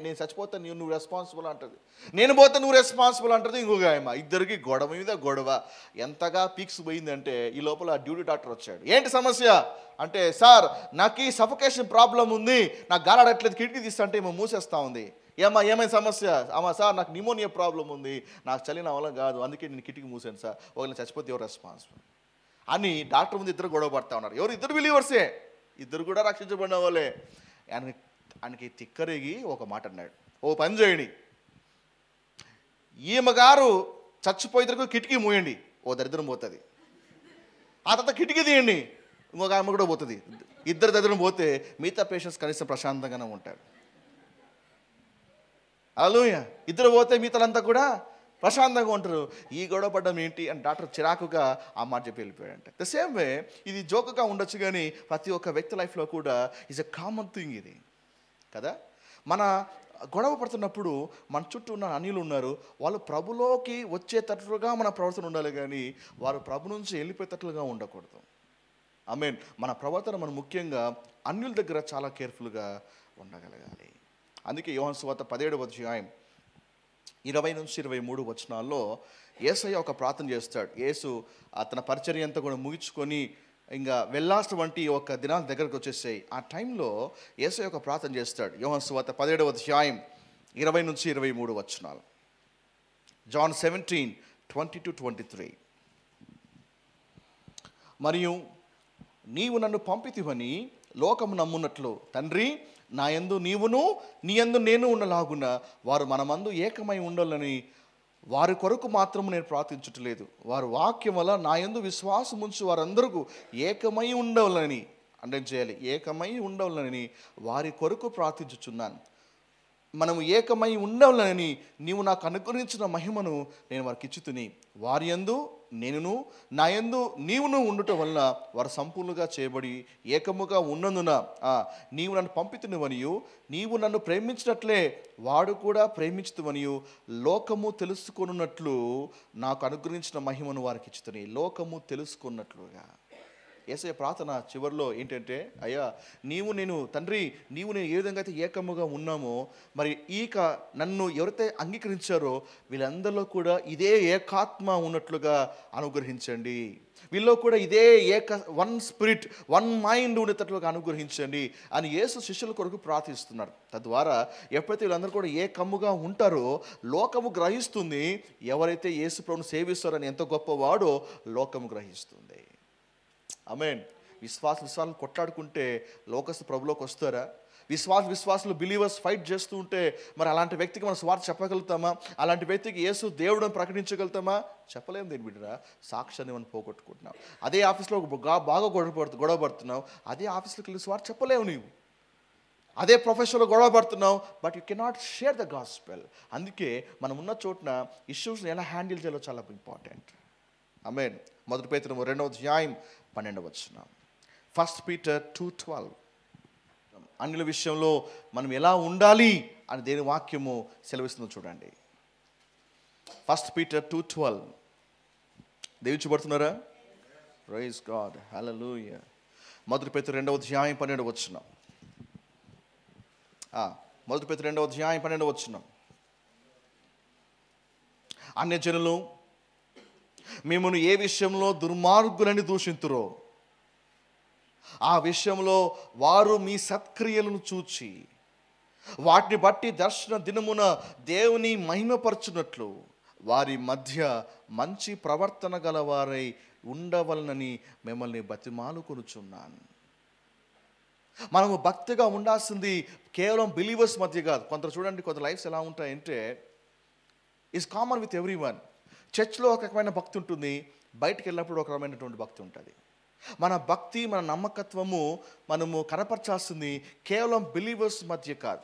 నేను చచ్చిపోతే నువ్వు రెస్పాన్సిబుల్ అంటుంది, నేను పోతే నువ్వు రెస్పాన్సిబుల్ అంటుంది ఇంకొక ఆయమ. ఇద్దరికి గొడవ మీద గొడవ. ఎంతగా పీక్స్ పోయిందంటే ఈ లోపల డ్యూటీ డాక్టర్ వచ్చాడు. ఏంటి సమస్య అంటే, సార్ నాకు ఈ సఫకేషన్ ప్రాబ్లం ఉంది, నాకు గాలాడట్లేదు, కిటికీ తీస్తా అంటే ఏమో మూసేస్తూ ఉంది. ఏమైనా సమస్య? సార్ నాకు నిమోనియా ప్రాబ్లం ఉంది, నాకు చలిన వల్ల కాదు, అందుకే నేను కిటికీ మూసాను సార్, ఒకవేళ చచ్చిపోతే ఎవరు రెస్పాన్సిబుల్ అని డాక్టర్ ముందు ఇద్దరు గొడవ పడతా ఉన్నారు. ఎవరు? ఇద్దరు బిలీవర్సే, ఇద్దరు కూడా రక్షించబడిన వాళ్ళే. ఆయనకి తిక్కరేగి ఒక మాట అన్నాడు, ఓ పని చేయండి, ఈమె గారు చచ్చిపోయేందుకు కిటికీ మూయండి, ఓ దరిద్రం పోతుంది. ఆ తర్వాత కిటికీ తీయండి, ఇంకొక ఆమె కూడా పోతుంది. ఇద్దరు దరిద్రం పోతే మిగతా పేషెంట్స్ కనీసం ప్రశాంతంగానే ఉంటారు. హల్లెలూయా. ఇద్దరు పోతే మిగతాలంతా కూడా ప్రశాంతంగా ఉంటారు. ఈ గొడవ పడ్డం ఏంటి అని డాక్టర్ చిరాకుగా ఆ మాట చెప్పి వెళ్ళిపోయాడంట. ద సేమ్ వే ఇది జోకుగా ఉండొచ్చు, కానీ ప్రతి ఒక్క వ్యక్తి లైఫ్లో కూడా ఈజ్ ఎ కామన్ థింగ్ ఇది కదా. మన గొడవ పడుతున్నప్పుడు మన చుట్టూ ఉన్న అన్యులు ఉన్నారు, వాళ్ళు ప్రభులోకి వచ్చేటట్లుగా మన ప్రవర్తన ఉండాలి, కానీ వారు ప్రభు నుంచి వెళ్ళిపోయేటట్లుగా ఉండకూడదు. ఆమేన్. మన ప్రవర్తన మనం ముఖ్యంగా అన్యుల దగ్గర చాలా కేర్ఫుల్గా ఉండగలగాలి. అందుకే యోహాను సువార్త 17వ అధ్యాయం 20-23 వచనాల్లో యేసయ్య ఒక ప్రార్థన చేస్తాడు. యేసు తన పరిచర్య అంతా కూడా ముగించుకొని ఇంకా వెళ్ళాల్సిన వంటి ఒక దినాల దగ్గరకు వచ్చేసాయి. ఆ టైంలో యేసయ్య ఒక ప్రార్థన చేస్తాడు. యోహాను సువార్త 17వ అధ్యాయం 20-23 వచనాలు. జాన్ 17:20-23. మరియు నీవు నన్ను పంపితివని లోకము నమ్మునట్లు తండ్రి, నా యందు నీవును నీ యందు నేను ఉన్నలాగున వారు మనమందు ఏకమై ఉండాలని వారి కొరకు మాత్రము నేను ప్రార్థించట్లేదు, వారు వాక్యం వల్ల నా యందు విశ్వాసం ఉంచి వారందరూ ఏకమై ఉండవాలని అంటే చేయాలి, ఏకమై ఉండవాలని వారి కొరకు ప్రార్థించుచున్నాను. మనము ఏకమై ఉండవాలని నీవు నాకు అనుగ్రహించిన మహిమను నేను వారికి ఇచ్చుతుని, వారి యందు నేనును నా యందు నీవును ఉండటం వలన వారు సంపూర్ణంగా చేయబడి ఏకముగా ఉన్నందున నీవు నన్ను పంపితునివనియు నీవు నన్ను ప్రేమించినట్లే వాడు కూడా ప్రేమించుతువనియు లోకము తెలుసుకొనున్నట్లు నాకు అనుగ్రహించిన మహిమను వారికి ఇచ్చుతుని. లోకము తెలుసుకున్నట్లుగా. యేసయ్య ప్రార్థన చివరిలో ఏంటంటే, అయ్యా నేను తండ్రి నీవు నేను ఏ విధంగా అయితే ఏకముగా ఉన్నామో, మరి నన్ను ఎవరైతే అంగీకరించారో వీళ్ళందరిలో కూడా ఇదే ఏకాత్మ ఉన్నట్లుగా అనుగ్రహించండి. వీళ్ళలో కూడా ఇదే వన్ స్పిరిట్, వన్ మైండ్ ఉండేటట్లుగా అనుగ్రహించండి అని యేసు శిష్యుల కొరకు ప్రార్థిస్తున్నాడు. తద్వారా ఎప్పుడైతే వీళ్ళందరూ కూడా ఏకముగా ఉంటారో లోకము గ్రహిస్తుంది, ఎవరైతే యేసు ప్రభువును సేవిస్తారని ఎంత గొప్పవాడో లోకము గ్రహిస్తుంది. ఆమేన్. విశ్వాసాలు కొట్లాడుకుంటే లోకస్తు ప్రభులోకి వస్తారా? విశ్వాసులు బిలీవర్స్ ఫైట్ చేస్తూ ఉంటే మరి అలాంటి వ్యక్తికి మనం స్వార్థ చెప్పగలుగుతామా? అలాంటి వ్యక్తికి యేసు దేవుడని ప్రకటించగలుగుతామా? చెప్పలేము. దేని బిడ్డరా, సాక్ష్యాన్ని మనం పోగొట్టుకుంటున్నాం. అదే ఆఫీస్లో బాగా గొడవ పడుతున్నావు, అదే ఆఫీస్లోకి వెళ్ళి స్వార్థ చెప్పలేవు. నీవు అదే ప్రొఫెషన్లో గొడవ పడుతున్నావు, but you cannot share the gospel. అందుకే మనం ఉన్న చోటున ఇష్యూస్ని ఎలా హ్యాండిల్ చేయాలో చాలా ఇంపార్టెంట్. ఆమేన్. 1 పేతురు 2:12. 1 Peter 2:12. అన్యుల విషయంలో మనం ఎలా ఉండాలి అని దేని వాక్యము సెలవిస్తుందో చూడండి. 1 Peter 2:12. దీవించబడుతున్నారా? ప్రైజ్ గాడ్, హల్లెలూయా. 1 పేతురు 2:12. 1 పేతురు 2:12. అన్యజనులు మిమ్మును ఏ విషయంలో దుర్మార్గులని దూషింతురో ఆ విషయంలో వారు మీ సత్క్రియలను చూచి వాటిని బట్టి దర్శన దినమున దేవుని మహిమపరచునట్లు వారి మధ్య మంచి ప్రవర్తన గలవారై ఉండవలనని మిమ్మల్ని బతిమాలుకొనుచున్నాను. మనము భక్తిగా ఉండాల్సింది కేవలం బిలీవర్స్ మధ్య కాదు. కొందరు చూడండి, కొంత లైఫ్స్ ఎలా ఉంటాయంటే is common with every one. చర్చ్లో ఒక రకమైన భక్తి ఉంటుంది, బయటికి వెళ్ళినప్పుడు ఒక రకమైనటువంటి భక్తి ఉంటుంది. మన భక్తి, మన నమ్మకత్వము మనము కనపరచాల్సింది కేవలం బిలీవర్స్ మధ్య కాదు.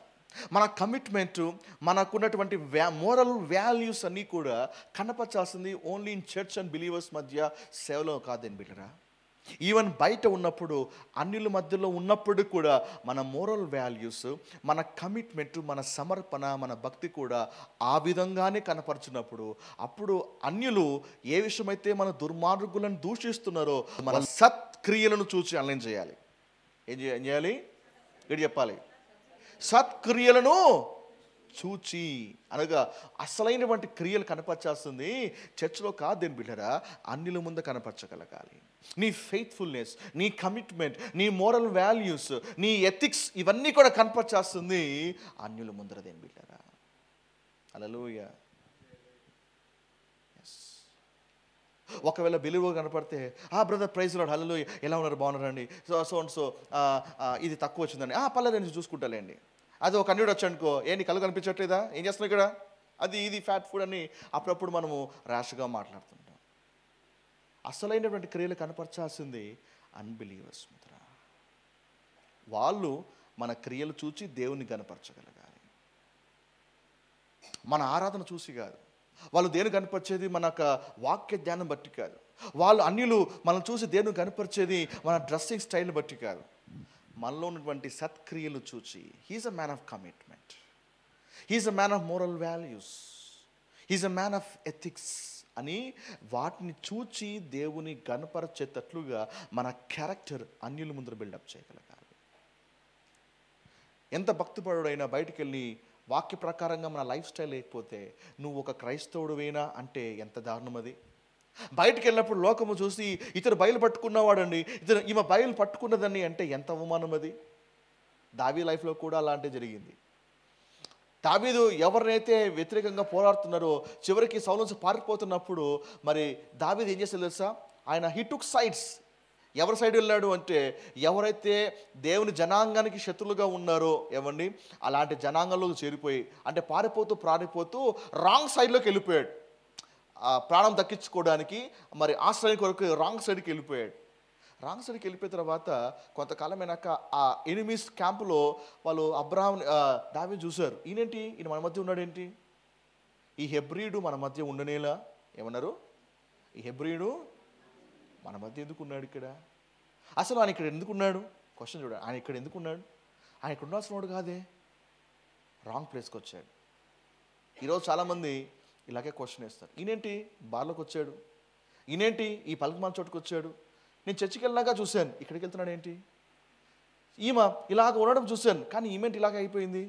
మన కమిట్మెంటు, మనకున్నటువంటి మోరల్ వాల్యూస్ అన్నీ కూడా కనపరచాల్సింది only in church and believers మధ్య సేవలో కాదని బిడ్డరా. ఈవెన్ బయట ఉన్నప్పుడు, అన్యుల మధ్యలో ఉన్నప్పుడు కూడా మన మోరల్ వాల్యూస్, మన కమిట్మెంట్, మన సమర్పణ, మన భక్తి కూడా ఆ విధంగానే కనపరిచినప్పుడు అప్పుడు అన్యులు ఏ విషయమైతే మన దుర్మార్గులను దూషిస్తున్నారో మన సత్క్రియలను చూసి అన్లైన్ చేయాలి. ఏం చేయాలి? ఏంటి చెప్పాలి? సత్క్రియలను చూచి అనగా అసలైనటువంటి క్రియలు కనపరచాల్సింది చర్చ్లో కాదు దేని బిడ్డరా, అన్యుల ముందు కనపరచగలగాలి. నీ ఫెయిత్ఫుల్నెస్, నీ కమిట్మెంట్, నీ మోరల్ వాల్యూస్, నీ ఎథిక్స్ ఇవన్నీ కూడా కనపరచాల్సింది అన్యుల ముందర దేని బిడ్డరా. హల్లెలూయా. ఒకవేళ బిలీవర్ కనపడితే బ్రదర్ ప్రైజ్ లార్డ్, హల్లెలూయా, ఎలా ఉన్నారు, బాగున్నారండి, సో ఇది తక్కువ వచ్చిందండి, పర్లేదు నేను చూసుకుంటాలేండి. అది ఒక అన్యుడు వచ్చానుకో, ఏంటి కళ్ళు కనిపించట్లేదా, ఏం చేస్తున్నావు ఇక్కడ, అది ఇది ఫ్యాట్ ఫుడ్ అని అప్పుడప్పుడు మనము ర్యాష్గా మాట్లాడుతుంటాం. అసలైనటువంటి క్రియలు కనపరచాల్సింది అన్బిలీవర్స్ మిత్ర. వాళ్ళు మన క్రియలు చూచి దేవుని కనపరచగలగాలి, మన ఆరాధన చూసి కాదు. వాళ్ళు దేని కనపరిచేది మన వాక్య జ్ఞానం బట్టి కాదు. వాళ్ళు అన్యులు మనం చూసి దేవుని కనపరిచేది మన డ్రెస్సింగ్ స్టైల్ని బట్టి కాదు. మనలో ఉన్నటువంటి సత్క్రియలు చూచి he's a man of commitment, he's a man of moral values, he's a man of ethics అని వాటిని చూచి దేవుని గణపరచేటట్లుగా మన క్యారెక్టర్ అన్యుల ముందర బిల్డప్ చేయగలగాలి. ఎంత భక్తిపరుడైనా బయటికి వెళ్ళి వాక్య ప్రకారంగా మన లైఫ్ స్టైల్ లేకపోతే నువ్వు ఒక క్రైస్తవుడువేనా అంటే ఎంత దారుణం అది. బయటికి వెళ్ళినప్పుడు లోకము చూసి ఇతను బయలు పట్టుకున్నవాడండి, ఈమె బయలు పట్టుకున్నదని అంటే ఎంత అవమానం అది. దావీదు లైఫ్లో కూడా అలాంటిదే జరిగింది. దావీదు ఎవరినైతే వ్యతిరేకంగా పోరాడుతున్నారో చివరికి సౌలు నుంచి పారిపోతున్నప్పుడు మరి దావీదు ఏం చేశాడు తెలుసా, ఆయన హీ టుక్ సైడ్స్. ఎవరి సైడ్ వెళ్ళాడు అంటే ఎవరైతే దేవుని జనాంగానికి శత్రులుగా ఉన్నారో ఏమండి అలాంటి జనాంగంలోకి చేరిపోయి అంటే పారిపోతూ రాంగ్ సైడ్లోకి వెళ్ళిపోయాడు. ప్రాణం దక్కించుకోవడానికి మరి ఆశ్రయం కొరకు రాంగ్ సైడ్కి వెళ్ళిపోయాడు. రాంగ్ సైడ్కి వెళ్ళిపోయిన తర్వాత కొంతకాలమైనాక ఆ ఎనిమీస్ క్యాంపులో వాళ్ళు దావీదుని చూశారు. ఈయన మన మధ్య ఉన్నాడేంటి, ఈ హెబ్రీయుడు మన మధ్య ఉండనేలా, ఏమన్నారు, ఈ హెబ్రీయుడు మన మధ్య ఎందుకు ఉన్నాడు ఇక్కడ, అసలు ఆయన ఇక్కడ ఎందుకున్నాడు, క్వశ్చన్ చూడండి, ఆయన ఇక్కడ ఎందుకున్నాడు, ఆయన ఇక్కడ ఉండాల్సిన వాడు కాదే, రాంగ్ ప్లేస్కి వచ్చాడు. ఈరోజు చాలామంది ఇలాగే క్వశ్చన్ వేస్తారు, ఈయనేంటి బార్లోకి వచ్చాడు, ఈయనేంటి ఈ పలకమాల చోటుకు వచ్చాడు, నేను చర్చికి వెళ్ళినాక చూశాను, ఇక్కడికి వెళ్తున్నాడు ఏంటి, ఈమె ఇలాగ ఉండడం చూశాను, కానీ ఈమెంట్ ఇలాగ అయిపోయింది,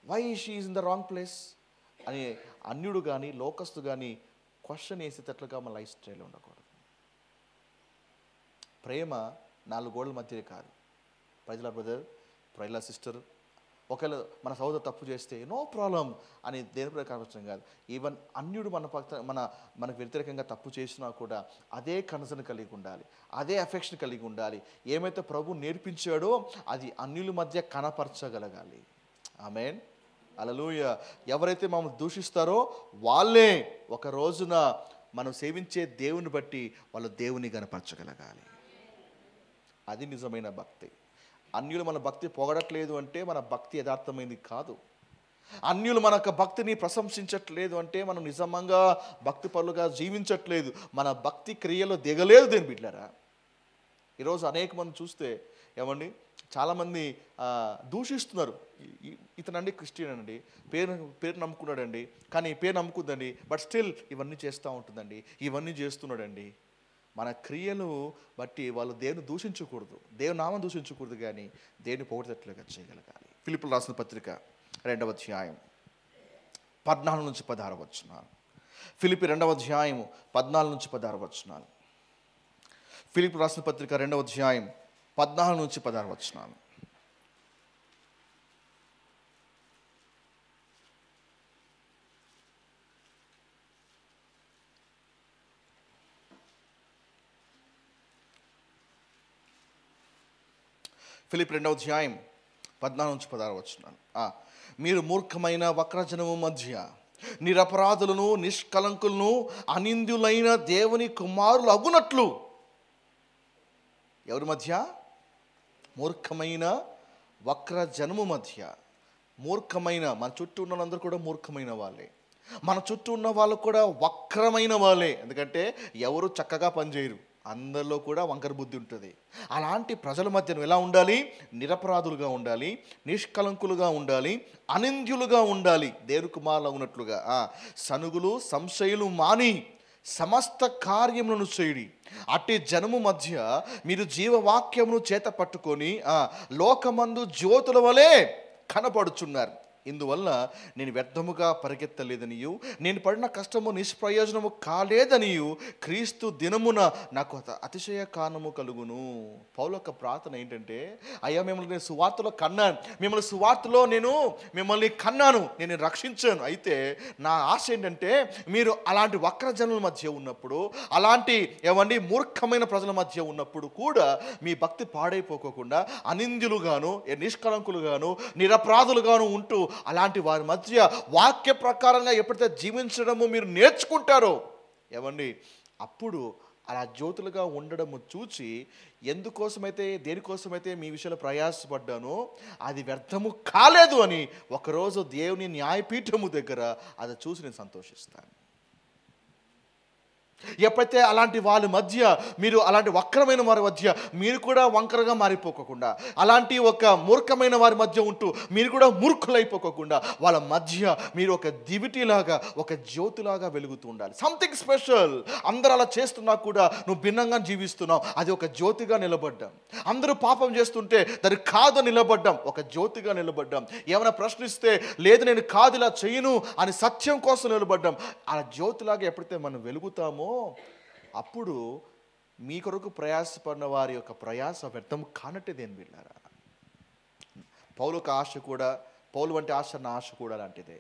why she is in the wrong place అని అన్యుడు కానీ లోకస్తు కానీ క్వశ్చన్ వేసేటట్లుగా మన లైఫ్ స్టైల్ ఉండకూడదు. ప్రేమ 4 గోడల మధ్యే కాదు. ప్రజల బ్రదర్, ప్రజల సిస్టర్, ఒకవేళ మన సోదరు తప్పు చేస్తే నో ప్రాబ్లం అని దేని ప్రకారం కాదు. ఈవెన్ అన్యుడు మనకు వ్యతిరేకంగా తప్పు చేసినా కూడా అదే కన్సర్న్ కలిగి ఉండాలి, అదే అఫెక్షన్ కలిగి ఉండాలి. ఏమైతే ప్రభు నేర్పించాడో అది అన్యుల మధ్య కనపరచగలగాలి. ఆమేన్, హల్లెలూయా. ఎవరైతే మమ్మల్ని దూషిస్తారో వాళ్ళే ఒక రోజున మనం సేవించే దేవుని బట్టి వాళ్ళు దేవుని కనపరచగలగాలి. అది నిజమైన భక్తి. అన్యులు మన భక్తి పొగడట్లేదు అంటే మన భక్తి యథార్థమైనది కాదు. అన్యులు మన భక్తిని ప్రశంసించట్లేదు అంటే మనం నిజంగా భక్తి పరులుగా జీవించట్లేదు, మన భక్తి క్రియలో దిగలేదు దేని బిడ్డలారా. ఈరోజు అనేక మంది చూస్తే ఏమండి, చాలామంది దూషిస్తున్నారు. ఇతనండి క్రిస్టియన్ అండి, పేరు నమ్ముకున్నాడండి, కానీ పేరు నమ్ముకుందండి, బట్ స్టిల్ ఇవన్నీ చేస్తూ ఉంటుందండి, ఇవన్నీ చేస్తున్నాడండి. మన క్రియలు బట్టి వాళ్ళు దేవుని దూషించకూడదు, దేవుని నామం దూషించకూడదు, కానీ దేవుని పొగడేటట్లుగా చేయగలగాలి. ఫిలిప్పీయులకు రాసిన పత్రిక 2వ అధ్యాయం 14 నుంచి 16 వచనాలు. ఫిలిప్పీ 2వ అధ్యాయం 14 నుంచి 16 వచనాలు. ఫిలిప్పీ రాసిన పత్రిక 2వ అధ్యాయం 14 నుంచి 16 వచనాలు. ఫిలిప్పీ 2వ అధ్యాయం 14 నుంచి 16 వచనాలు. మీరు మూర్ఖమైన వక్రజనము మధ్య నిరపరాధులను నిష్కలంకులను అనింద్యులైన దేవుని కుమారులు అగునట్లు. ఎవరి మధ్య? మూర్ఖమైన వక్రజనము మధ్య. మూర్ఖమైన, మన చుట్టూ ఉన్న వాళ్ళందరూ కూడా మూర్ఖమైన వాళ్ళే, మన చుట్టూ ఉన్న వాళ్ళు కూడా వక్రమైన వాళ్ళే. ఎందుకంటే ఎవరు చక్కగా పనిచేయరు, అందరిలో కూడా వంకర బుద్ధి ఉంటుంది. అలాంటి ప్రజల మధ్య నువ్వు ఎలా ఉండాలి? నిరపరాధులుగా ఉండాలి, నిష్కలంకులుగా ఉండాలి, అనింద్యులుగా ఉండాలి, దేవుని కుమారులు ఉన్నట్లుగా. సనుగులు సంశయులు మాని సమస్త కార్యములను చేయుడి. అట్టి జనము మధ్య మీరు జీవవాక్యమును చేత పట్టుకొని లోకమందు జ్యోతుల వలె కనపడుచున్నారు. ఇందువల్ల నేను వ్యర్థముగా పరిగెత్తలేదనియు నేను పడిన కష్టము నిష్ప్రయోజనము కాలేదనియు క్రీస్తు దినమున నాకు అతిశయ కారణము కలుగును. పౌలు యొక్క ప్రార్థన ఏంటంటే, అయ్యా మిమ్మల్ని నేను సువార్తలో కన్నాను, మిమ్మల్ని సువార్తలో నేను మిమ్మల్ని కన్నాను, నేను రక్షించాను. అయితే నా ఆశ ఏంటంటే మీరు అలాంటి వక్రజనుల మధ్య ఉన్నప్పుడు, అలాంటి ఏమండి మూర్ఖమైన ప్రజల మధ్య ఉన్నప్పుడు కూడా మీ భక్తి పాడైపోకుండా అనింద్యులుగాను నిష్కలంకులుగాను నిరపరాధులుగాను ఉంటూ అలాంటి వారి మధ్య వాక్య ప్రకారంగా ఎప్పుడైతే జీవించడము మీరు నేర్చుకుంటారో ఏమండి, అప్పుడు అలా జ్యోతులుగా ఉండడము చూచి ఎందుకోసమైతే దేనికోసమైతే మీ విషయంలో ప్రయాసపడ్డానో అది వ్యర్థము కాలేదు అని ఒకరోజు దేవుని న్యాయపీఠము దగ్గర అది చూసి నేను సంతోషిస్తాను. ఎప్పుడైతే అలాంటి వాళ్ళ మధ్య మీరు అలాంటి వక్రమైన వారి మధ్య మీరు కూడా వంకరగా మారిపోకుండా, అలాంటి ఒక మూర్ఖమైన వారి మధ్య ఉంటూ మీరు కూడా మూర్ఖులైపోకుండా వాళ్ళ మధ్య మీరు ఒక దివిటీలాగా ఒక జ్యోతిలాగా వెలుగుతూ ఉండాలి. Something special. అందరూ అలా చేస్తున్నా కూడా నువ్వు భిన్నంగా జీవిస్తున్నావు, అది ఒక జ్యోతిగా నిలబడ్డాం. అందరూ పాపం చేస్తుంటే దాన్ని కాదు నిలబడ్డాం, ఒక జ్యోతిగా నిలబడ్డాం. ఏమైనా ప్రశ్నిస్తే లేదు నేను కాదు ఇలా చేయను అని సత్యం కోసం నిలబడ్డాం. ఆ జ్యోతిలాగా ఎప్పుడైతే మనం వెలుగుతామో అప్పుడు మీ కొరకు ప్రయాసపడిన వారి యొక్క ప్రయాస వ్యర్థం కానట్టే దేని వీళ్ళారా. పౌలు ఒక ఆశ కూడా, పౌలు వంటి ఆశ నా ఆశ కూడా అలాంటిదే.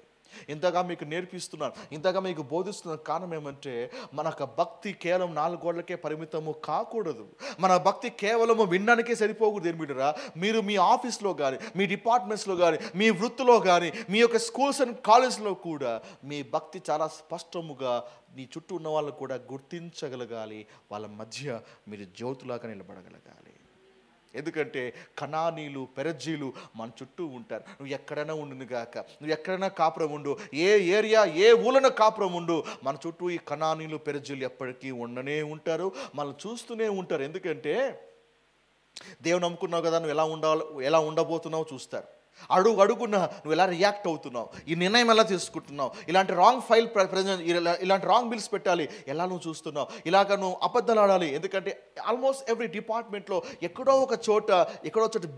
ఇంతగా మీకు నేర్పిస్తున్నాను, ఇంతగా మీకు బోధిస్తున్న కారణం ఏమంటే మన భక్తి కేవలం 4 గోడలకే పరిమితము కాకూడదు. మన భక్తి కేవలము వినడానికే సరిపోకూడదు. ఏం బిడ్డరా, మీరు మీ ఆఫీస్లో కానీ మీ డిపార్ట్మెంట్స్లో కానీ మీ వృత్తిలో కానీ మీ యొక్క స్కూల్స్ అండ్ కాలేజ్లో కూడా మీ భక్తి చాలా స్పష్టముగా నీ చుట్టూ ఉన్న వాళ్ళు కూడా గుర్తించగలగాలి. వాళ్ళ మధ్య మీరు జ్యోతులాగా నిలబడగలగాలి. ఎందుకంటే కనానీలు పెరజ్జీలు మన చుట్టూ ఉంటారు. నువ్వు ఎక్కడైనా ఉండును గాక, నువ్వు ఎక్కడైనా కాపురం ఉండు, ఏ ఏరియా ఏ ఊళ్ళన కాపురం ఉండు, మన చుట్టూ ఈ కనానీలు పెరజ్జీలు ఎప్పటికీ ఉండనే ఉంటారు, మనం చూస్తూనే ఉంటారు. ఎందుకంటే దేవుని నమ్ముకున్నావు కదా, నువ్వు ఎలా ఉండబోతున్నావు చూస్తారు. అడుగున నువ్వు ఎలా రియాక్ట్ అవుతున్నావు, ఈ నిర్ణయం ఎలా తీసుకుంటున్నావు, ఇలాంటి రాంగ్ ఫైల్ ఇలాంటి రాంగ్ బిల్స్ పెట్టాలి ఎలా నువ్వు చూస్తున్నావు, ఇలాగ నువ్వు అబద్ధాలు ఆడాలి. ఎందుకంటే ఆల్మోస్ట్ ఎవ్రీ డిపార్ట్మెంట్లో ఎక్కడో ఒక చోట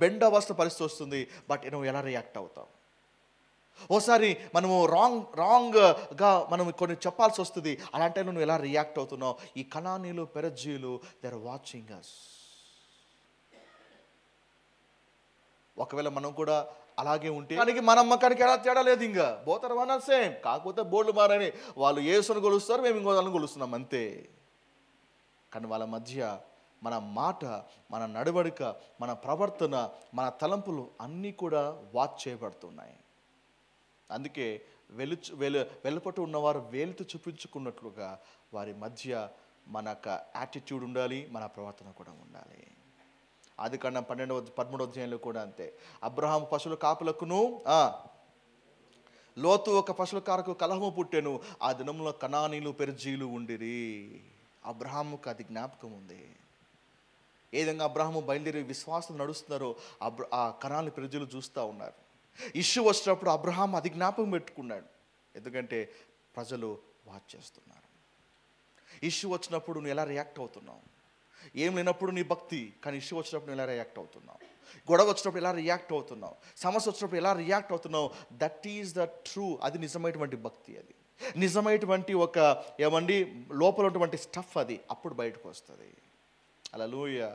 బెండ్ అవ్వాల్సిన పరిస్థితి వస్తుంది. బట్ నువ్వు ఎలా రియాక్ట్ అవుతావు? ఓసారి మనము రాంగ్గా మనం కొన్ని చెప్పాల్సి వస్తుంది. అలాంటి నువ్వు ఎలా రియాక్ట్ అవుతున్నావు? ఈ కనానీలు పెరజ్జీలు దే ఆర్ వాచింగ్ అస్. ఒకవేళ మనం కూడా అలాగే ఉంటే దానికి మన అమ్మకానికి ఎలా తేడా లేదు, ఇంకా బోతర్ వన్ సేమ్. కాకపోతే బోర్డులు మారని, వాళ్ళు యేసుని కొలుస్తారు, మేము ఇంకో వాళ్ళని కొలుస్తున్నాం అంతే. కానీ వాళ్ళ మధ్య మన మాట, మన నడవడిక, మన ప్రవర్తన, మన తలంపులు అన్నీ కూడా వాచ్ చేయబడుతున్నాయి. అందుకే వెలుపట ఉన్నవారు వేలుతో చూపించుకున్నట్లుగా వారి మధ్య మన యాటిట్యూడ్ ఉండాలి, మన ప్రవర్తన కూడా ఉండాలి. ఆదికాండం 13వ అధ్యాయంలో కూడా అంతే. అబ్రహాము పశువుల కాపులకును లోతు ఒక పశువుల కారకు కలహము పుట్టెను. ఆ దినంలో కనానీలు పెరిజీలు ఉండిరి. అబ్రహాముకు అది జ్ఞాపకం ఉంది. ఏ విధంగా అబ్రహాము బయలుదేరి విశ్వాసం నడుస్తున్నారో ఆ కనాని పెరిజీలు చూస్తూ ఉన్నారు. ఇష్యూ వచ్చినప్పుడు అబ్రహాం అది జ్ఞాపకం పెట్టుకున్నాడు. ఎందుకంటే ప్రజలు వాచ్ చేస్తున్నారు. ఇష్యూ వచ్చినప్పుడు నువ్వు ఎలా రియాక్ట్ అవుతున్నావు? ఏం లేనప్పుడు నీ భక్తి, కానీ ఇష్యూ వచ్చినప్పుడు ఎలా రియాక్ట్ అవుతున్నావు? గొడవ వచ్చినప్పుడు ఎలా రియాక్ట్ అవుతున్నావు? సమస్య వచ్చినప్పుడు ఎలా రియాక్ట్ అవుతున్నావు? That is the true. అది నిజమైనటువంటి భక్తి. అది నిజమైనటువంటి ఒక లోపల ఉన్నటువంటి స్టఫ్. అది అప్పుడు బయటకు వస్తుంది. హల్లెలూయా.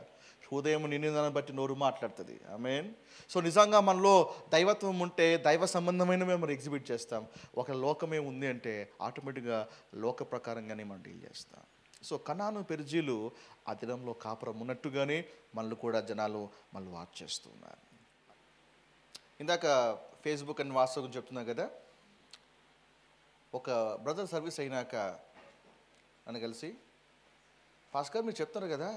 హృదయం నిండినదాన్ని బట్టి నోరు మాట్లాడుతుంది. ఆమేన్. సో నిజంగా మనలో దైవత్వం ఉంటే దైవ సంబంధమైనవే మనం ఎగ్జిబిట్ చేస్తాం. ఒక లోకమే ఉంది అంటే ఆటోమేటిక్గా లోక ప్రకారంగానే మనం డీల్ చేస్తాం. సో కనాను పెరిజీలు ఆ దినంలో కాపురం ఉన్నట్టుగానే మనల్ని కూడా జనాలు మనల్ని వాచ్ చేస్తున్నారు. ఇందాక ఫేస్బుక్ అని వాట్సాప్ గురించి చెప్తున్నా కదా. ఒక బ్రదర్ సర్వీస్ అయినాక నన్ను కలిసి, పాస్కర్ మీరు చెప్తారు కదా,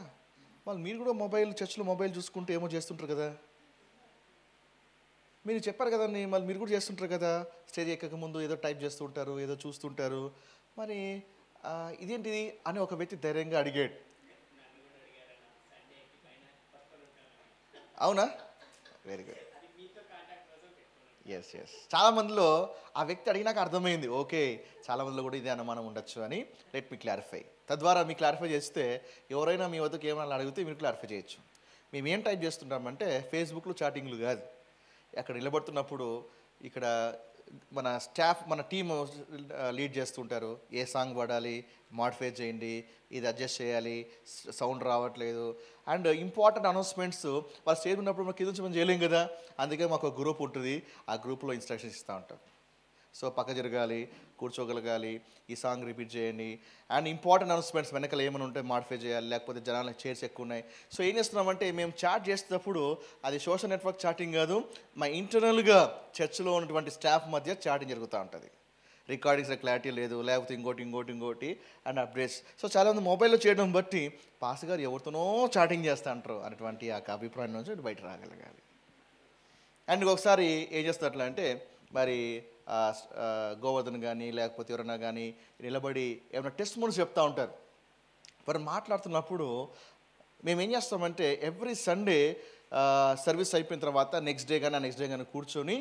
వాళ్ళు మీరు కూడా చర్చ్లో మొబైల్ చూసుకుంటూ ఏమో చేస్తుంటారు కదా, మీరు చెప్పారు కదండి, మళ్ళీ మీరు కూడా చేస్తుంటారు కదా, స్టేజ్ ఎక్కక ముందు ఏదో టైప్ చేస్తుంటారు, ఏదో చూస్తుంటారు, మరి ఇదేంటిది అని ఒక వ్యక్తి ధైర్యంగా అడిగాడు. అవునా? Very good. ఎస్. చాలామందిలో ఆ వ్యక్తి అడిగినాక అర్థమైంది, ఓకే చాలామందిలో కూడా ఇదే అనుమానం ఉండొచ్చు అని. Let me clarify. తద్వారా మీ క్లారిఫై చేస్తే ఎవరైనా మీ వద్దకు ఏమైనా అడిగితే మీరు క్లారిఫై చేయొచ్చు. మేము ఏం టైప్ చేస్తుంటామంటే ఫేస్బుక్లో చాటింగ్లు కాదు. అక్కడ నిలబడుతున్నప్పుడు ఇక్కడ మన స్టాఫ్, మన టీమ్ లీడ్ చేస్తుంటారు. ఏ సాంగ్ పాడాలి, మాడిఫై చేయండి, ఇది అడ్జస్ట్ చేయాలి, సౌండ్ రావట్లేదు, అండ్ ఇంపార్టెంట్ అనౌన్స్మెంట్స్ వాళ్ళు స్టేజ్ ఉన్నప్పుడు మనకి కింద మనం చేయలేం కదా. అందుకే మాకు ఒక గ్రూప్ ఉంటుంది. ఆ గ్రూప్లో ఇన్స్ట్రక్షన్స్ ఇస్తూ ఉంటాం. సో పక్క జరగాలి, కూర్చోగలగాలి, ఈ సాంగ్ రిపీట్ చేయండి, అండ్ ఇంపార్టెంట్ అనౌన్స్మెంట్స్ వెనకాల ఏమైనా ఉంటే మాడిఫై చేయాలి, లేకపోతే జనాలకు చైర్స్ ఎక్కువ ఉన్నాయి. సో ఏం చేస్తున్నామంటే మేము చాట్ చేసేటప్పుడు అది సోషల్ నెట్వర్క్ చాటింగ్ కాదు, మా ఇంటర్నల్గా చర్చ్లో ఉన్నటువంటి స్టాఫ్ మధ్య చాటింగ్ జరుగుతూ ఉంటుంది. రికార్డింగ్స్లో క్లారిటీ లేదు, లేకపోతే ఇంకోటి అండ్ అప్డేట్స్. సో చాలామంది మొబైల్లో చేయడం బట్టి పాస్ గారు ఎవరితోనో చాటింగ్ చేస్తూ అంటారు అనేటువంటి ఆ అభిప్రాయం నుంచి బయట రాగలగాలి. అండ్ ఒకసారి ఏం చేస్తున్నట్లు అంటే మరి గోవర్ధన్ కానీ లేకపోతే ఎవరైనా కానీ నిలబడి ఏమైనా టెస్ట్ మోడ్స్ చెప్తూ ఉంటారు. మరి మాట్లాడుతున్నప్పుడు మేము ఏం చేస్తామంటే ఎవ్రీ సండే సర్వీస్ అయిపోయిన తర్వాత నెక్స్ట్ డే కానీ కూర్చొని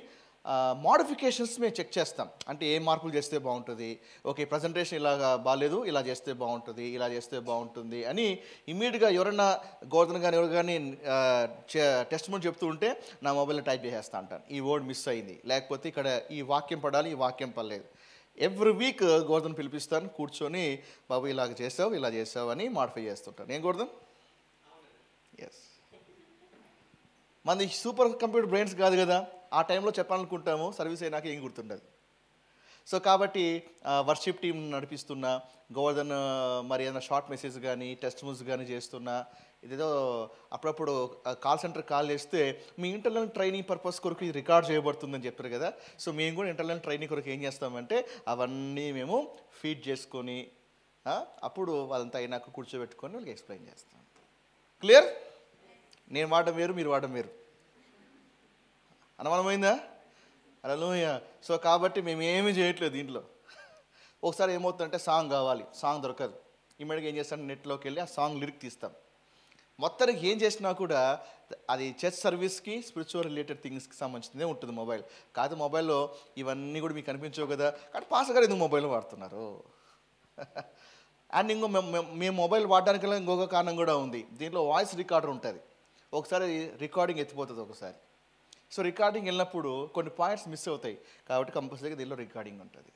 మోడిఫికేషన్స్ మేము చెక్ చేస్తాం. అంటే ఏ మార్పులు చేస్తే బాగుంటుంది, ఓకే ప్రజెంటేషన్ ఇలాగా బాగాలేదు, ఇలా చేస్తే బాగుంటుంది, ఇలా చేస్తే బాగుంటుంది అని ఇమ్మీడియట్గా ఎవరైనా గోవర్ధన్ కానీ ఎవరు కానీ టెస్ట్ మోడ్ చెప్తూ ఉంటే నా మొబైల్లో టైప్ చేసేస్తా అంటాను, ఈ వర్డ్ మిస్ అయింది, లేకపోతే ఇక్కడ ఈ వాక్యం పడాలి, ఈ వాక్యం పడలేదు. ఎవ్రీ వీక్ గోవర్ధన్ పిలిపిస్తాను, కూర్చొని బాబు ఇలా చేసావు అని మాడిఫై చేస్తుంటాను. ఏం గోవర్ధన్? ఎస్. మనది సూపర్ కంప్యూటర్ బ్రెయిన్స్ కాదు కదా, ఆ టైంలో చెప్పాలనుకుంటాము, సర్వీస్ అయినాక ఏం గుర్తుండదు. సో కాబట్టి వర్షిప్ టీం నడిపిస్తున్నా, గోవర్ధన్ మరి ఏదైనా షార్ట్ మెసేజ్ కానీ టెస్ట్ మూవ్స్ కానీ చేస్తున్నా, ఇదేదో అప్పుడప్పుడు కాల్ సెంటర్ కాల్ చేస్తే మీ ఇంటర్నల్ ట్రైనింగ్ పర్పస్ కొరకు ఇది రికార్డ్ చేయబడుతుందని చెప్పారు కదా. సో మేము కూడా ఇంటర్నల్ ట్రైనింగ్ కొరకు ఏం చేస్తామంటే అవన్నీ మేము ఫీడ్ చేసుకొని అప్పుడు వాళ్ళంతా అయినాక కూర్చోబెట్టుకొని వాళ్ళకి ఎక్స్ప్లెయిన్ చేస్తాం. క్లియర్? నేను వాడడం వేరు, మీరు వాడడం వేరు. అనుమానమైందా? హల్లెలూయా. సో కాబట్టి మేము ఏమీ చేయట్లేదు దీంట్లో. ఒకసారి ఏమవుతుందంటే సాంగ్ కావాలి, సాంగ్ దొరకదు, ఇమ్మీడియట్గా ఏం చేస్తాం, నెట్లోకి వెళ్ళి ఆ సాంగ్ లిరిక్ తీస్తాం. మొత్తానికి ఏం చేసినా కూడా అది చర్చ్ సర్వీస్కి స్పిరిచువల్ రిలేటెడ్ థింగ్స్కి సంబంధించిందే ఉంటుంది మొబైల్. కాదు మొబైల్లో ఇవన్నీ కూడా మీకు కనిపించవు కదా, కానీ పాస్టర్ గారు ఎందుకు మొబైల్ వాడుతున్నారు? అండ్ ఇంకో మేము మొబైల్ వాడడానికి ఇంకొక కారణం కూడా ఉంది. దీంట్లో వాయిస్ రికార్డర్ ఉంటుంది. ఒకసారి రికార్డింగ్ ఎత్తిపోతుంది ఒకసారి. సో రికార్డింగ్ వెళ్ళినప్పుడు కొన్ని పాయింట్స్ మిస్ అవుతాయి, కాబట్టి కంపల్సరీగా దీనిలో రికార్డింగ్ ఉంటుంది.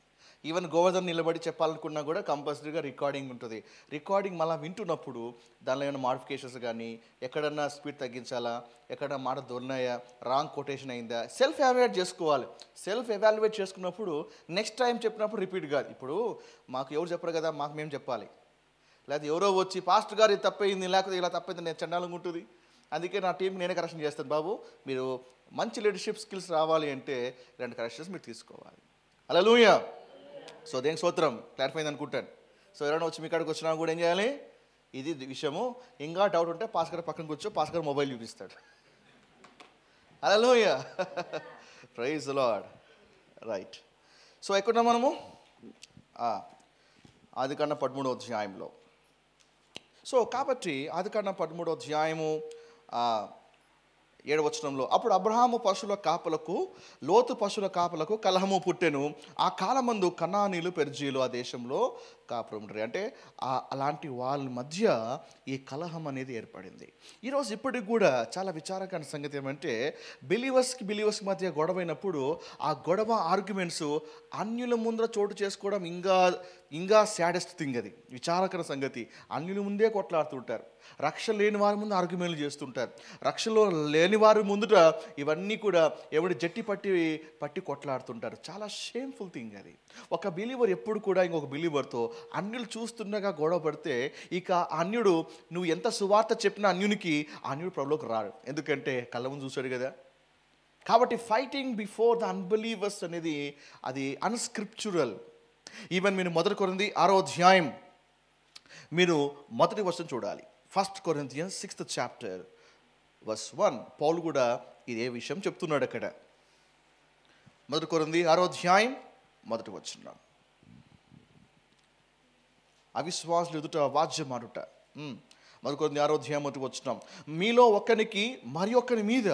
ఈవెన్ గోవర్ధన్ నిలబడి చెప్పాలనుకున్నా కూడా కంపల్సరీగా రికార్డింగ్ ఉంటుంది. రికార్డింగ్ మళ్ళీ వింటున్నప్పుడు దానిలో ఏమైనా మాడిఫికేషన్స్ కానీ, ఎక్కడన్నా స్పీడ్ తగ్గించాలా, ఎక్కడన్నా మాట దొరినాయా, రాంగ్ కొటేషన్ అయిందా, సెల్ఫ్ ఎవాల్యుయేట్ చేసుకోవాలి. సెల్ఫ్ ఎవాల్యుయేట్ చేసుకున్నప్పుడు నెక్స్ట్ టైం చెప్పినప్పుడు రిపీట్ కాదు. ఇప్పుడు మాకు ఎవరు చెప్పరు కదా, మాకు మేము చెప్పాలి. లేకపోతే ఎవరో వచ్చి పాస్టర్ గారు ఇది తప్పయింది, లేకపోతే ఇలా తప్పైంది, నేను చండాలంగా ఉంటుంది. అందుకే నా టీంకి నేనే కరెక్షన్ చేస్తాను. బాబు, మీరు మంచి లీడర్షిప్ స్కిల్స్ రావాలి అంటే ఇలాంటి కరెక్షన్స్ మీరు తీసుకోవాలి. హల్లెలూయా. సో దేనికి స్తోత్రం, క్లారిఫై అయింది అనుకుంటాను. సో ఎవరైనా వచ్చి మీ కాడికి వచ్చినా కూడా ఏం చేయాలి, ఇది విషయము. ఇంకా డౌట్ ఉంటే పాస్ గారు పక్కన కూర్చో, పాస్ గారు మొబైల్ చూపిస్తాడు. Hallelujah. Praise the lord. Right. So ఎక్కడున్నాం మనము? ఆదికాండం 13వ అధ్యాయంలో. సో కాబట్టి ఆదికాండం 13వ అధ్యాయము 7వ వచనంలో, అప్పుడు అబ్రహాము పశువుల కాపలకు లోతు పశువుల కాపలకు కలహము పుట్టెను. ఆ కాలమందు కనానీయులు పెర్జీలు ఆ దేశంలో కాపురం ఉంటారు. అంటే అలాంటి వాళ్ళ మధ్య ఈ కలహం అనేది ఏర్పడింది. ఈరోజు ఇప్పటికి కూడా చాలా విచారకరమైన సంగతి ఏమంటే, బిలీవర్స్కి మధ్య గొడవైనప్పుడు ఆ గొడవ ఆర్గ్యుమెంట్స్ అన్యుల ముందర చోటు చేసుకోవడం ఇంకా సాడెస్ట్ థింగ్. అది విచారకర సంగతి. అన్యుల ముందే కొట్లాడుతుంటారు. రక్షణ లేని వారి ముందు ఆర్గ్యుమెంట్లు చేస్తుంటారు. రక్షణలో లేని వారి ముందుట ఇవన్నీ కూడా ఎవరి జట్టి పట్టి కొట్లాడుతుంటారు. చాలా షేమ్ఫుల్ థింగ్ అది. ఒక బిలీవర్ ఎప్పుడు కూడా ఇంకొక బిలీవర్తో అన్యులు చూస్తుండగా గొడవ పడితే, ఇక అన్యుడు నువ్వు ఎంత సువార్త చెప్పినా అన్యునికి అన్యుడు ప్రభులోకి రాడు. ఎందుకంటే కళ్ళ ముందు చూశాడు కదా. కాబట్టి ఫైటింగ్ బిఫోర్ ద అన్బిలీవర్స్ అనేది అది అన్స్క్రిప్చురల్. ఈవెన్ మీరు 1 కొరింథీ 6వ అధ్యాయం మీరు మొదటి వచనం చూడాలి. 1 Corinthians 6th chapter verse 1. పౌలు కూడా ఇదే విషయం చెప్తున్నాడు అక్కడ. 1 కొరింథీ 6వ అధ్యాయం మొదటి వచనం. అవిశ్వాసులు ఎదుట వాద్యమాడుట. 1 కొరింథీ 6వ అధ్యాయం మొదటి వచనం. మీలో ఒకనికి మరి ఒకని మీద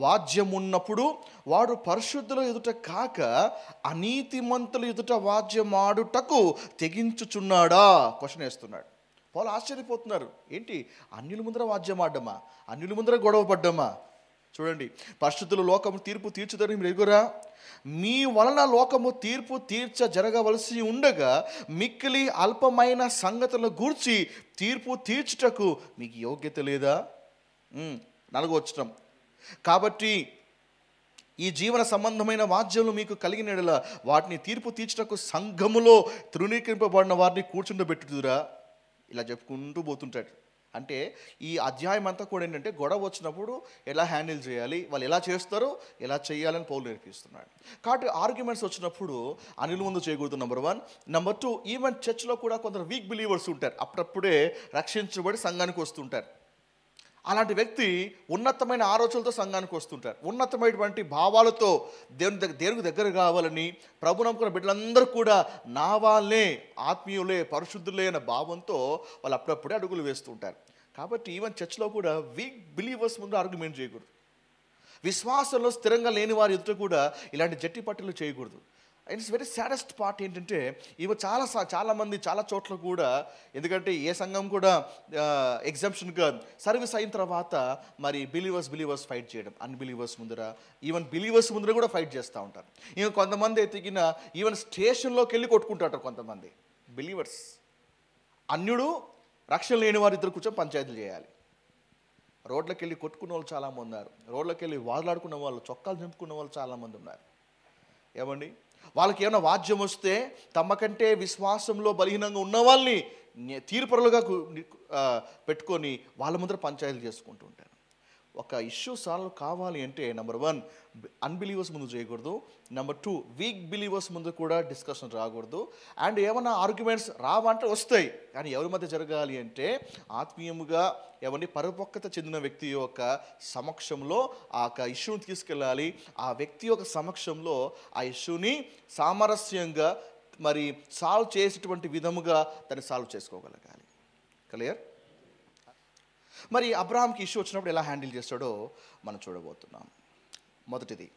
వాద్యం ఉన్నప్పుడు వాడు పరిశుద్ధుల ఎదుట కాక అనీతిమంతుల ఎదుట వాద్యమాడుటకు తెగించుచున్నాడా? క్వశ్చన్ వేస్తున్నాడు. పౌలు ఆశ్చర్యపోతున్నారు. ఏంటి, అన్యుల ముందర వాద్యం ఆడ్డమా, అన్యుల ముందర గొడవ పడ్డమా? చూడండి, పరిశుద్ధులు లోకము తీర్పు తీర్చుదని మీరు ఎరుగురా? మీ వలన లోకము తీర్పు జరగవలసి ఉండగా మిక్కిలి అల్పమైన సంగతుల గూర్చి తీర్పు తీర్చుటకు మీకు యోగ్యత లేదా? 4వ వచనం. కాబట్టి ఈ జీవన సంబంధమైన వాద్యములు మీకు కలిగిన యెడల వాటిని తీర్పు తీర్చుటకు సంఘములో తృణీకరింపబడిన వారిని కూర్చుండబెట్టుదురా? ఇలా చెప్పుకుంటూ పోతుంటాడు. అంటే ఈ అధ్యాయం అంతా కూడా ఏంటంటే గొడవ వచ్చినప్పుడు ఎలా హ్యాండిల్ చేయాలి, వాళ్ళు ఎలా చేస్తారో ఎలా చేయాలని పౌలు నేర్పిస్తున్నాడు. కాబట్టి ఆర్గ్యుమెంట్స్ వచ్చినప్పుడు అనిల్ ముందు చేయకూడదు, నెంబర్ 1. నెంబర్ 2, ఈవెన్ చర్చ్లో కూడా కొందరు వీక్ బిలీవర్స్ ఉంటారు. అప్పుడప్పుడే రక్షించబడి సంఘానికి వస్తుంటారు. అలాంటి వ్యక్తి ఉన్నతమైన ఆలోచనలతో సంఘానికి వస్తుంటారు. ఉన్నతమైనటువంటి భావాలతో దేవునికి దగ్గర కావాలని, ప్రభు నమ్ముకున్న బిడ్డలందరూ కూడా నా వాళ్ళే, ఆత్మీయులే, పరిశుద్ధులే అనే భావంతో వాళ్ళు అప్పుడప్పుడే అడుగులు వేస్తుంటారు. కాబట్టి ఈవెన్ చర్చ్లో కూడా వీక్ బిలీవర్స్ ముందు ఆర్గ్యుమెంట్ చేయకూడదు. విశ్వాసంలో స్థిరంగా లేని వారి ఎదుట కూడా ఇలాంటి జట్టి పట్టులు చేయకూడదు. ఇట్స్ వెరీ సాడెస్ట్ పార్ట్ ఏంటంటే, ఇవి చాలామంది చాలా చోట్ల కూడా, ఎందుకంటే ఏ సంఘం కూడా ఎగ్జామ్షన్ కాదు, సర్వీస్ అయిన తర్వాత మరి బిలీవర్స్ ఫైట్ చేయడం, అన్బిలీవర్స్ ముందర, ఈవెన్ బిలీవర్స్ ముందర కూడా ఫైట్ చేస్తూ ఉంటారు. ఇంకా కొంతమంది ఎతికిన ఈవెన్ స్టేషన్లోకి వెళ్ళి కొట్టుకుంటారు. కొంతమంది బిలీవర్స్, అన్యుడు రక్షణ లేని వారు ఇద్దరు కూర్చొని పంచాయతీలు చేయాలి. రోడ్లకు వెళ్ళి కొట్టుకున్న వాళ్ళు చాలామంది ఉన్నారు. రోడ్లకు వెళ్ళి వాదులాడుకున్న వాళ్ళు, చొక్కాలు చింపుకున్న వాళ్ళు చాలామంది ఉన్నారు. ఏమండి, వాళ్ళకి ఏమైనా వాద్యం వస్తే తమ కంటే విశ్వాసంలో బలహీనంగా ఉన్న వాళ్ళని తీర్పరులుగా పెట్టుకొని వాళ్ళ ముందర పంచాయతీలు చేసుకుంటూ ఉంటారు. ఒక ఇష్యూ సాల్వ్ కావాలి అంటే నెంబర్ 1 అన్బిలీవర్స్ ముందు చేయకూడదు. నెంబర్ 2 వీక్ బిలీవర్స్ ముందు కూడా డిస్కషన్ రాకూడదు. అండ్ ఏమైనా ఆర్గ్యుమెంట్స్ రావంటే వస్తాయి, కానీ ఎవరి మధ్య జరగాలి అంటే ఆత్మీయముగా ఎవరిని పరిపక్వత చెందిన వ్యక్తి యొక్క సమక్షంలో ఆ ఇష్యూని తీసుకెళ్ళాలి. ఆ వ్యక్తి యొక్క సమక్షంలో ఆ ఇష్యూని సామరస్యంగా మరి సాల్వ్ చేసేటువంటి విధముగా దాన్ని సాల్వ్ చేసుకోగలగాలి. క్లియర్? మరి అబ్రహాంకి ఇష్యూ వచ్చినప్పుడు ఎలా హ్యాండిల్ చేస్తాడో మనం చూడబోతున్నాం. మొదటిది,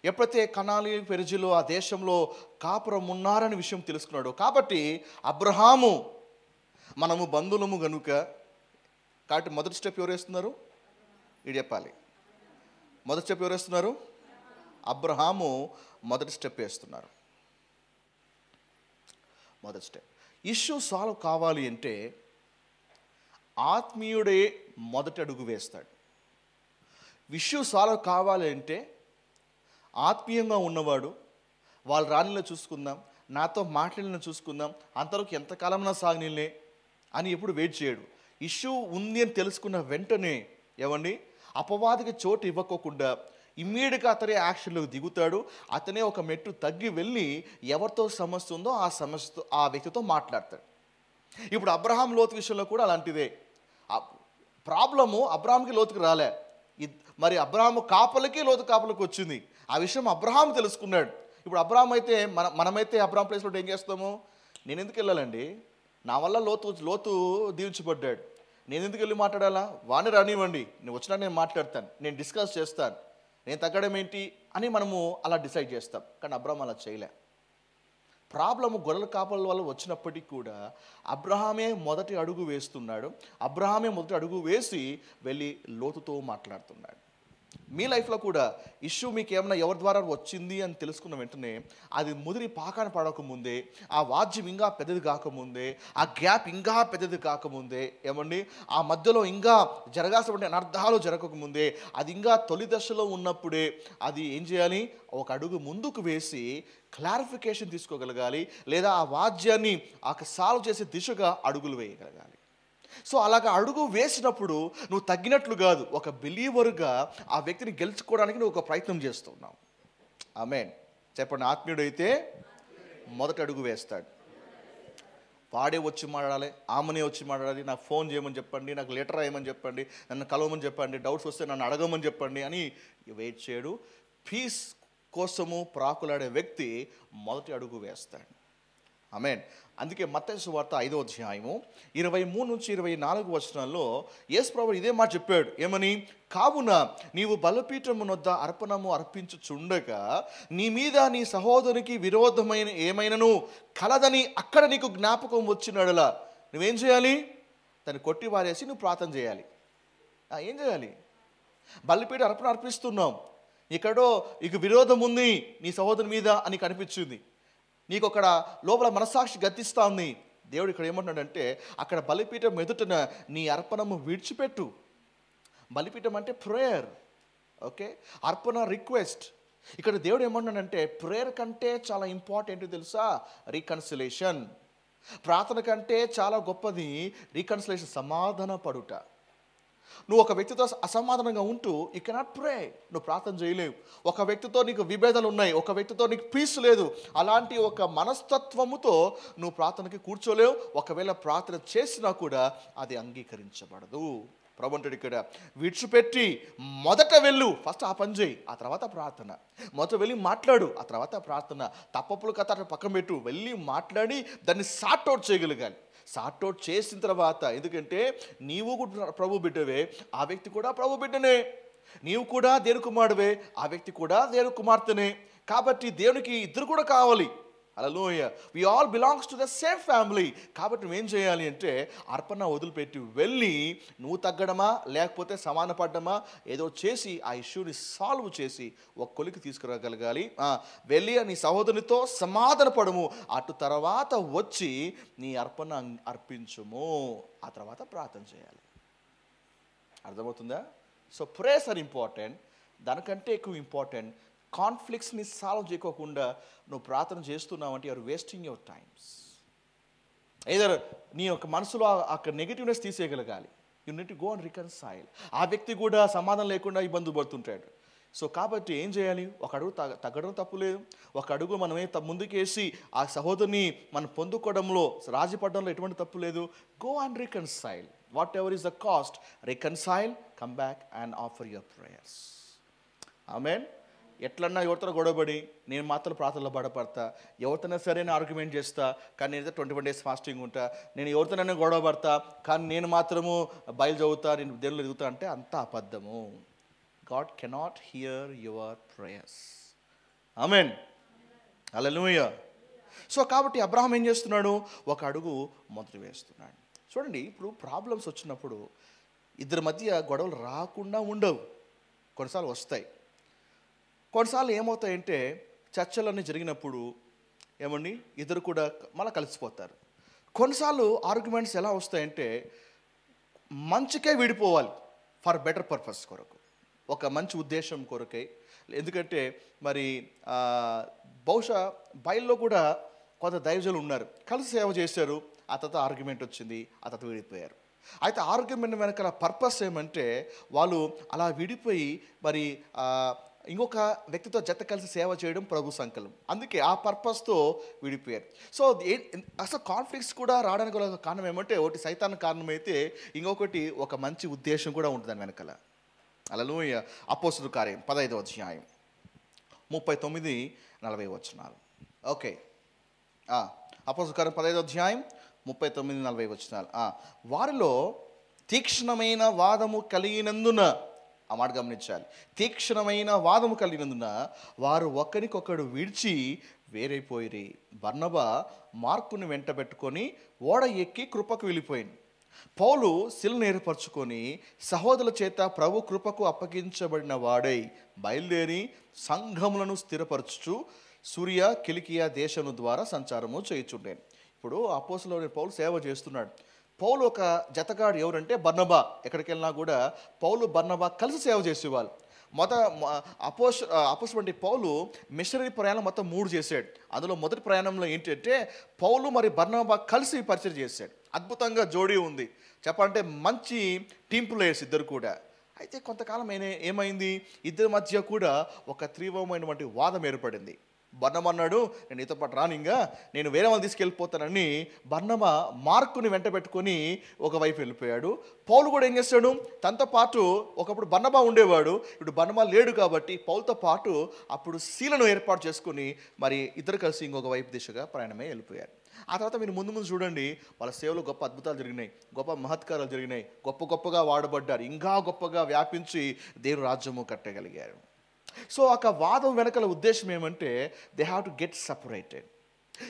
ఎప్పుడైతే కనాలి పెరిజులు ఆ దేశంలో కాపురం ఉన్నారని విషయం తెలుసుకున్నాడు. కాబట్టి అబ్రహాము మనము బంధువులము గనుక, కాబట్టి మొదటి స్టెప్ ఎవరు వేస్తున్నారు? ఇది చెప్పాలి. మొదటి స్టెప్ ఎవరు వేస్తున్నారు? అబ్రహాము మొదటి స్టెప్ వేస్తున్నారు. మొదటి స్టెప్. ఇష్యూ సాల్వ్ కావాలి అంటే ఆత్మీయుడే మొదటి అడుగు వేస్తాడు. ఇష్యూ సాల్వ్ కావాలి అంటే ఆత్మీయంగా ఉన్నవాడు వాళ్ళు రానిలో చూసుకుందాం, నాతో మాట్లాడిన చూసుకుందాం, అంతవరకు ఎంతకాలంలో సాగనిలే అని ఎప్పుడు వెయిట్ చేయడు. ఇష్యూ ఉంది అని తెలుసుకున్న వెంటనే ఏమండి అపవాదికి చోటు ఇవ్వకోకుండా ఇమ్మీడియట్గా అతనే యాక్షన్లోకి దిగుతాడు. అతనే ఒక మెట్టు తగ్గి వెళ్ళి ఎవరితో సమస్య ఉందో ఆ సమస్యతో ఆ వ్యక్తితో మాట్లాడతాడు. ఇప్పుడు అబ్రహాం లోతు విషయంలో కూడా అలాంటిదే. ప్రాబ్లము అబ్రహాంకి లోతుకి రాలే, మరి అబ్రహాము కాపలకి లోతు కాపలకి వచ్చింది. ఆ విషయం అబ్రహాం తెలుసుకున్నాడు. ఇప్పుడు అబ్రహాం అయితే మనమైతే అబ్రహాం ప్లేస్లో ఏం చేస్తాము? నేను ఎందుకు వెళ్ళాలండి, నా వల్ల లోతు దీవించబడ్డాడు, నేను ఎందుకు వెళ్ళి మాట్లాడాలా? వాడిని రానివ్వండి, నేను వచ్చినా నేను మాట్లాడతాను, నేను డిస్కస్ చేస్తాను, నేను తగ్గడం ఏంటి అని మనము అలా డిసైడ్ చేస్తాం. కానీ అబ్రహాం అలా చేయలే. ప్రాబ్లము గొర్రెల కాపల వల్ల వచ్చినప్పటికీ కూడా అబ్రహామే మొదటి అడుగు వేస్తున్నాడు. అబ్రహామే మొదటి అడుగు వేసి వెళ్ళి లోతుతో మాట్లాడుతున్నాడు. మీ లైఫ్లో కూడా ఇష్యూ మీకు ఏమైనా ఎవరి ద్వారా వచ్చింది అని తెలుసుకున్న వెంటనే అది ముదిరి పాకాన పడకముందే, ఆ వాద్యం ఇంకా పెద్దది కాకముందే, ఆ గ్యాప్ ఇంకా పెద్దది కాకముందే, ఏమండి ఆ మధ్యలో ఇంకా జరగాల్సిన అనర్థాలు జరగకముందే, అది ఇంకా తొలి దశలో ఉన్నప్పుడే అది ఏం చేయాలి? ఒక అడుగు ముందుకు వేసి క్లారిఫికేషన్ తీసుకోగలగాలి, లేదా ఆ వాద్యాన్ని సాల్వ్ చేసే దిశగా అడుగులు వేయగలగాలి. సో అలాగా అడుగు వేసినప్పుడు నువ్వు తగ్గినట్లు కాదు, ఒక బిలీవర్గా ఆ వ్యక్తిని గెలుచుకోవడానికి నువ్వు ఒక ప్రయత్నం చేస్తున్నావు. ఆమేన్ చెప్పండి. ఆత్మీయుడైతే మొదటి అడుగు వేస్తాడు. వాడే వచ్చి మాట్లాడాలి, ఆమెనే వచ్చి మాట్లాడాలి, నాకు ఫోన్ చేయమని చెప్పండి, నాకు లెటర్ రాయమని చెప్పండి, నన్ను కలవమని చెప్పండి, డౌట్స్ వస్తే నన్ను అడగమని చెప్పండి అని వెయిట్ చేయడు. పీస్ కోసము ప్రాకులాడే వ్యక్తి మొదటి అడుగు వేస్తాడు. ఆమేన్. అందుకే మత్తయి సువార్త 5వ అధ్యాయము 23-24 వచనాల్లో యేసు ప్రభువు ఇదే మాట చెప్పాడు. ఏమని? కావున నీవు బలిపీఠమునొద్ద అర్పణము అర్పించుచుండగా నీ మీద నీ సహోదరునికి విరోధమైన ఏమైనను కలదని అక్కడ నీకు జ్ఞాపకం వచ్చినడలా నువ్వేం చేయాలి? దాన్ని కొట్టి వారేసి నువ్వు ప్రార్థన చేయాలి. ఏం చేయాలి? బలిపీఠ అర్పణ అర్పిస్తున్నాం, ఇక్కడో ఇక విరోధం ఉంది నీ సహోదరుని మీద అని కనిపించింది, నీకు అక్కడ లోపల మనస్సాక్షి గద్దిస్తూ ఉంది. దేవుడు ఇక్కడ ఏమంటున్నాడంటే అక్కడ బలిపీఠం ఎదుటన నీ అర్పణము విడిచిపెట్టు. బలిపీఠం అంటే ప్రేయర్, ఓకే, అర్పణ రిక్వెస్ట్. ఇక్కడ దేవుడు ఏమంటున్నాడంటే ప్రేయర్ కంటే చాలా ఇంపార్టెంట్ తెలుసా? రీకన్సిలేషన్. ప్రార్థన కంటే చాలా గొప్పది రీకన్సిలేషన్, సమాధాన పడుట. నువ్వు ఒక వ్యక్తితో అసమాధానంగా ఉంటూ యూ కెనాట్ ప్రే, నువ్వు ప్రార్థన చేయలేవు. ఒక వ్యక్తితో నీకు విభేదాలు ఉన్నాయి, ఒక వ్యక్తితో నీకు పీస్ లేదు, అలాంటి ఒక మనస్తత్వముతో నువ్వు ప్రార్థనకి కూర్చోలేవు. ఒకవేళ ప్రార్థన చేసినా కూడా అది అంగీకరించబడదు. ప్రభు అంటాడు ఇక్కడ, విడిచిపెట్టి మొదట వెళ్ళు, ఫస్ట్ ఆ పని చేయి, ఆ తర్వాత ప్రార్థన. మొదట వెళ్ళి మాట్లాడు, ఆ తర్వాత ప్రార్థన. తప్పప్పులు కథ పక్కన పెట్టు, వెళ్ళి మాట్లాడి దాన్ని సార్ట్ అవుట్ చేయగలగాలి. సార్ట్ అవుట్ చేసిన తర్వాత, ఎందుకంటే నీవు కూడా ప్రభు బిడ్డవే, ఆ వ్యక్తి కూడా ప్రభు బిడ్డనే, నీవు కూడా దేవుని కుమారుడువే, ఆ వ్యక్తి కూడా దేవుని కుమార్తెనే. కాబట్టి దేవునికి ఇద్దరు కూడా కావాలి. Hallelujah. We all belongs to the same family. కాబట్టి నువ్వేం చేయాలి అంటే అర్పణ వదిలిపెట్టి వెళ్ళి నువ్వు తగ్గడమా లేకపోతే సమానపడ్డమా ఏదో చేసి ఆ ఇష్యూని సాల్వ్ చేసి ఒక కొలికి తీసుకురాగలగాలి. వెళ్ళి నీ సహోదరునితో సమాధాన పడము, అటు తర్వాత వచ్చి నీ అర్పణ అర్పించుము, ఆ తర్వాత ప్రార్థన చేయాలి. అర్థమవుతుందా? So prayers are important. దానికంటే ఎక్కువ ఇంపార్టెంట్ కాన్ఫ్లిక్ట్స్ని సాల్వ్ చేయకోకుండా నువ్వు ప్రార్థన చేస్తున్నావు అంటే you're wasting your times. Either నీ యొక్క మనసులో అక్కడ నెగిటివ్నెస్ తీసేయగలగాలి. You need to go and reconcile. ఆ వ్యక్తి కూడా సమాధానం లేకుండా ఇబ్బంది పడుతుంటాడు. సో కాబట్టి ఏం చేయాలి? ఒక అడుగు తగ్గడం తప్పు లేదు. ఒక అడుగు మనమే ముందుకేసి ఆ సహోదరుని మనం పొందుకోవడంలో రాజీపడడంలో ఎటువంటి తప్పు లేదు. Go and reconcile. Whatever is the cost, reconcile, come back and offer your prayers. Amen. ఎట్లన్నా ఎవరితో గొడవపడి నేను మాత్రం ప్రార్థనలో బడపడతా, ఎవరితోనే సరైన ఆర్గ్యుమెంట్ చేస్తా, కానీ నేనైతే 21 days ఫాస్టింగ్ ఉంటా, నేను ఎవరితోనైనా గొడవ పడతా, కానీ నేను మాత్రము బయలు చదువుతా, నేను దేవుళ్ళు ఎదుగుతా అంటే అంత అబద్ధము. God cannot hear your prayers. Amen, hallelujah. So కాబట్టి అబ్రహాం ఏం చేస్తున్నాడు? ఒక అడుగు మొదలు వేస్తున్నాడు. చూడండి, ఇప్పుడు ప్రాబ్లమ్స్ వచ్చినప్పుడు ఇద్దరి మధ్య గొడవలు రాకుండా ఉండవు, కొన్నిసార్లు వస్తాయి. కొన్నిసార్లు ఏమవుతాయంటే చర్చలన్నీ జరిగినప్పుడు ఏమండి ఇద్దరు కూడా మళ్ళీ కలిసిపోతారు. కొన్నిసార్లు ఆర్గ్యుమెంట్స్ ఎలా వస్తాయంటే మంచికే విడిపోవాలి, ఫర్ బెటర్ పర్పస్ కొరకు, ఒక మంచి ఉద్దేశం కొరకై. ఎందుకంటే మరి బహుశా బయల్లో కూడా కొంత దైవజనులు ఉన్నారు, కలిసి సేవ చేశారు, ఆ తర్వాత ఆర్గ్యుమెంట్ వచ్చింది, ఆ తర్వాత విడిపోయారు. అయితే ఆర్గ్యుమెంట్ వెనకాల పర్పస్ ఏమంటే వాళ్ళు అలా విడిపోయి మరి ఇంకొక వ్యక్తితో జత కలిసి సేవ చేయడం ప్రభు సంకల్పం, అందుకే ఆ పర్పస్తో విడిపోయారు. సో అసలు కాన్ఫ్లిక్ట్స్ కూడా రావడానికి ఒక కారణం ఏమంటే ఒకటి సైతాన్ కారణం అయితే, ఇంకొకటి ఒక మంచి ఉద్దేశం కూడా ఉంటుంది దాని వెనకాల. హల్లెలూయా. అపోస్తలుల కార్యం 15వ అధ్యాయం 39-40 వచనాలు. ఓకే, అపోస్తలుల కార్యం 15వ అధ్యాయం 39-40 వచనాలు. వారిలో తీక్ష్ణమైన వాదము కలిగినందున, ఆ మాట గమనించాలి, తీక్ష్ణమైన వాదము కలిగినందున వారు ఒకరికొకడు విడిచి వేరైపోయిరి. బర్నబా మార్కుని వెంట పెట్టుకొని ఓడ ఎక్కి కృపకు వెళ్ళిపోయింది. పౌలు శిలను ఏర్పరచుకొని సహోదరుల చేత ప్రభు కృపకు అప్పగించబడిన వాడై బయలుదేరి సంఘములను స్థిరపరచుచు సూర్య కిలికియా దేశము ద్వారా సంచారము చేయుచుండేను. ఇప్పుడు అపోస్తలుడైన పౌలు సేవ చేస్తున్నాడు. పౌలు ఒక జతగాడు ఎవరంటే బర్నబా. ఎక్కడికి వెళ్ళినా కూడా పౌలు బర్నబా కలిసి సేవ చేసేవాళ్ళు. అపోస్తలుడైన పౌలు మిషనరీ ప్రయాణం మొత్తం 3 చేశాడు. అందులో మొదటి ప్రయాణంలో ఏంటంటే పౌలు మరి బర్నబా కలిసి పరిచయం చేశాడు. అద్భుతంగా జోడీ ఉంది, చెప్పాలంటే మంచి టీమ్ ప్లేయర్స్ ఇద్దరు కూడా. అయితే కొంతకాలం ఏమైంది, ఇద్దరి మధ్య కూడా ఒక తీవ్రమైనటువంటి వాదం ఏర్పడింది. బర్నబా అన్నాడు, నేను నీతో పాటు రానింగా, నేను వేరే వాళ్ళు తీసుకెళ్ళిపోతానని బర్నబా మార్కుని వెంట పెట్టుకొని ఒకవైపు వెళ్ళిపోయాడు. పౌలు కూడా ఏం చేస్తాడు, తనతో పాటు ఒకప్పుడు బర్నబా ఉండేవాడు, ఇప్పుడు బర్నబా లేడు కాబట్టి పౌలుతో పాటు అప్పుడు శీలను ఏర్పాటు చేసుకుని మరి ఇద్దరు కలిసి ఇంకొక వైపు దిశగా ప్రయాణమే వెళ్ళిపోయారు. ఆ తర్వాత మీరు ముందు చూడండి, వాళ్ళ సేవలో గొప్ప అద్భుతాలు జరిగినాయి, గొప్ప మహత్కారాలు జరిగినాయి, గొప్పగా వాడబడ్డారు, ఇంకా గొప్పగా వ్యాపించి దేవుని రాజ్యము కట్టగలిగారు. సో ఒక వాదం వెనకాల ఉద్దేశం ఏమంటే they have to get separated.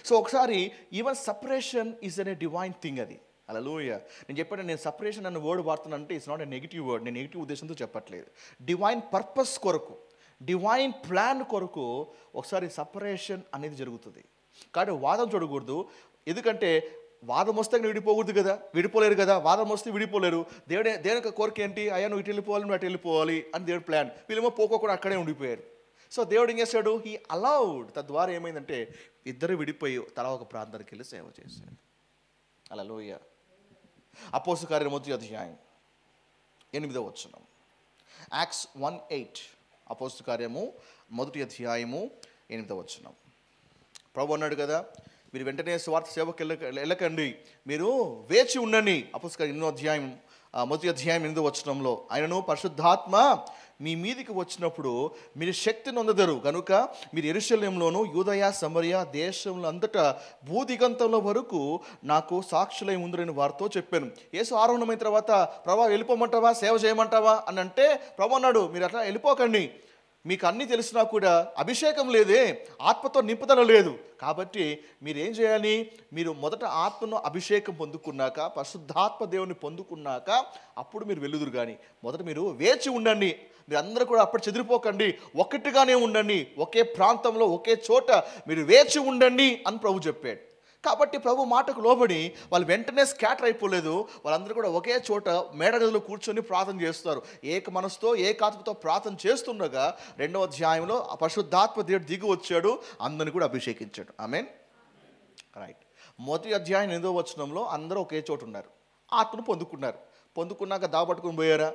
So ఒకసారి even separation is an a divine thing. అది హల్లెలూయా. నేను చెప్పాను, నేను సపరేషన్ అన్న వర్డ్ వాడుతున్నానంటే it's not a negative word, నేను నెగిటివ్ ఉద్దేశంతో చెప్పట్లేదు. డివైన్ పర్పస్ కొరకు, డివైన్ ప్లాన్ కొరకు ఒకసారి సపరేషన్ అనేది జరుగుతుంది. కాబట్టి వాదం చూడకూడదు, ఎందుకంటే వాదం వస్తే విడిపోకూడదు కదా, విడిపోలేరు కదా, వాదం వస్తే విడిపోలేరు. దేవుని యొక్క కోరిక ఏంటి, అయ్యా నువ్వు ఇటు వెళ్ళిపోవాలి, నువ్వు అటు వెళ్ళిపోవాలి అని దేవుడి ప్లాన్. వీళ్ళేమో పోకోకుండా అక్కడే ఉండిపోయారు. సో దేవుడు ఏం చేశాడు, హీ అలౌడ్. తద్వారా ఏమైందంటే ఇద్దరు విడిపోయి తలా ఒక ప్రాంతానికి వెళ్ళి సేవ చేశారు. హల్లెలూయా. అపోస్తలుల కార్యం 1వ అధ్యాయం 8వ వచనం. యాక్ట్స్ 1:8. అపోస్తలుల కార్యము 1వ అధ్యాయము 8వ వచనం. ప్రభు అన్నాడు కదా, మీరు వెంటనే స్వార్థ సేవకు వెళ్ళకండి, మీరు వేచి ఉండండి. అపోస్తలుల కార్యం 8వ అధ్యాయం 1వ అధ్యాయం 8వ వచనంలో, ఆయనను పరిశుద్ధాత్మ మీ మీదికి వచ్చినప్పుడు మీరు శక్తిని పొందెదరు కనుక మీరు యెరూషలేములోను యూదయ సమరయ దేశంలో అంతటా భూదిగంతంలో వరకు నాకు సాక్షులై ఉందని వారితో చెప్పాను. యేసు ఆరోహణమైన తర్వాత ప్రభా వెళ్ళిపోమంటావా, సేవ చేయమంటావా అని అంటే ప్రభు అన్నాడు, మీరు అట్లా వెళ్ళిపోకండి, మీకు అన్నీ తెలిసినా కూడా అభిషేకం లేదే, ఆత్మతో నింపుదల లేదు. కాబట్టి మీరు ఏం చేయాలి, మీరు మొదట ఆత్మను అభిషేకం పొందుకున్నాక, పరిశుద్ధాత్మ దేవుని పొందుకున్నాక అప్పుడు మీరు వెలుదురు. కానీ మొదట మీరు వేచి ఉండండి, మీరు అందరూ కూడా అప్పుడు చెదిరిపోకండి, ఒక్కటిగానే ఉండండి, ఒకే ప్రాంతంలో ఒకే చోట మీరు వేచి ఉండండి అని ప్రభు చెప్పాడు. కాబట్టి ప్రభు మాటకు లోబడి వాళ్ళు వెంటనే స్కాటర్ అయిపోలేదు, వాళ్ళందరూ కూడా ఒకే చోట మేడగదిలో కూర్చొని ప్రార్థన చేస్తారు. ఏక మనసుతో ఏకాత్మతో ప్రార్థన చేస్తుండగా 2వ అధ్యాయంలో పరిశుద్ధాత్మ దేవుడు దిగి వచ్చాడు, అందరిని కూడా అభిషేకించాడు. ఆమేన్, రైట్. 1వ అధ్యాయం 8వ వచనంలో అందరూ ఒకే చోట ఉన్నారు, ఆత్మను పొందుకున్నారు. పొందుకున్నాక దాబట్టుకుని పోయారా,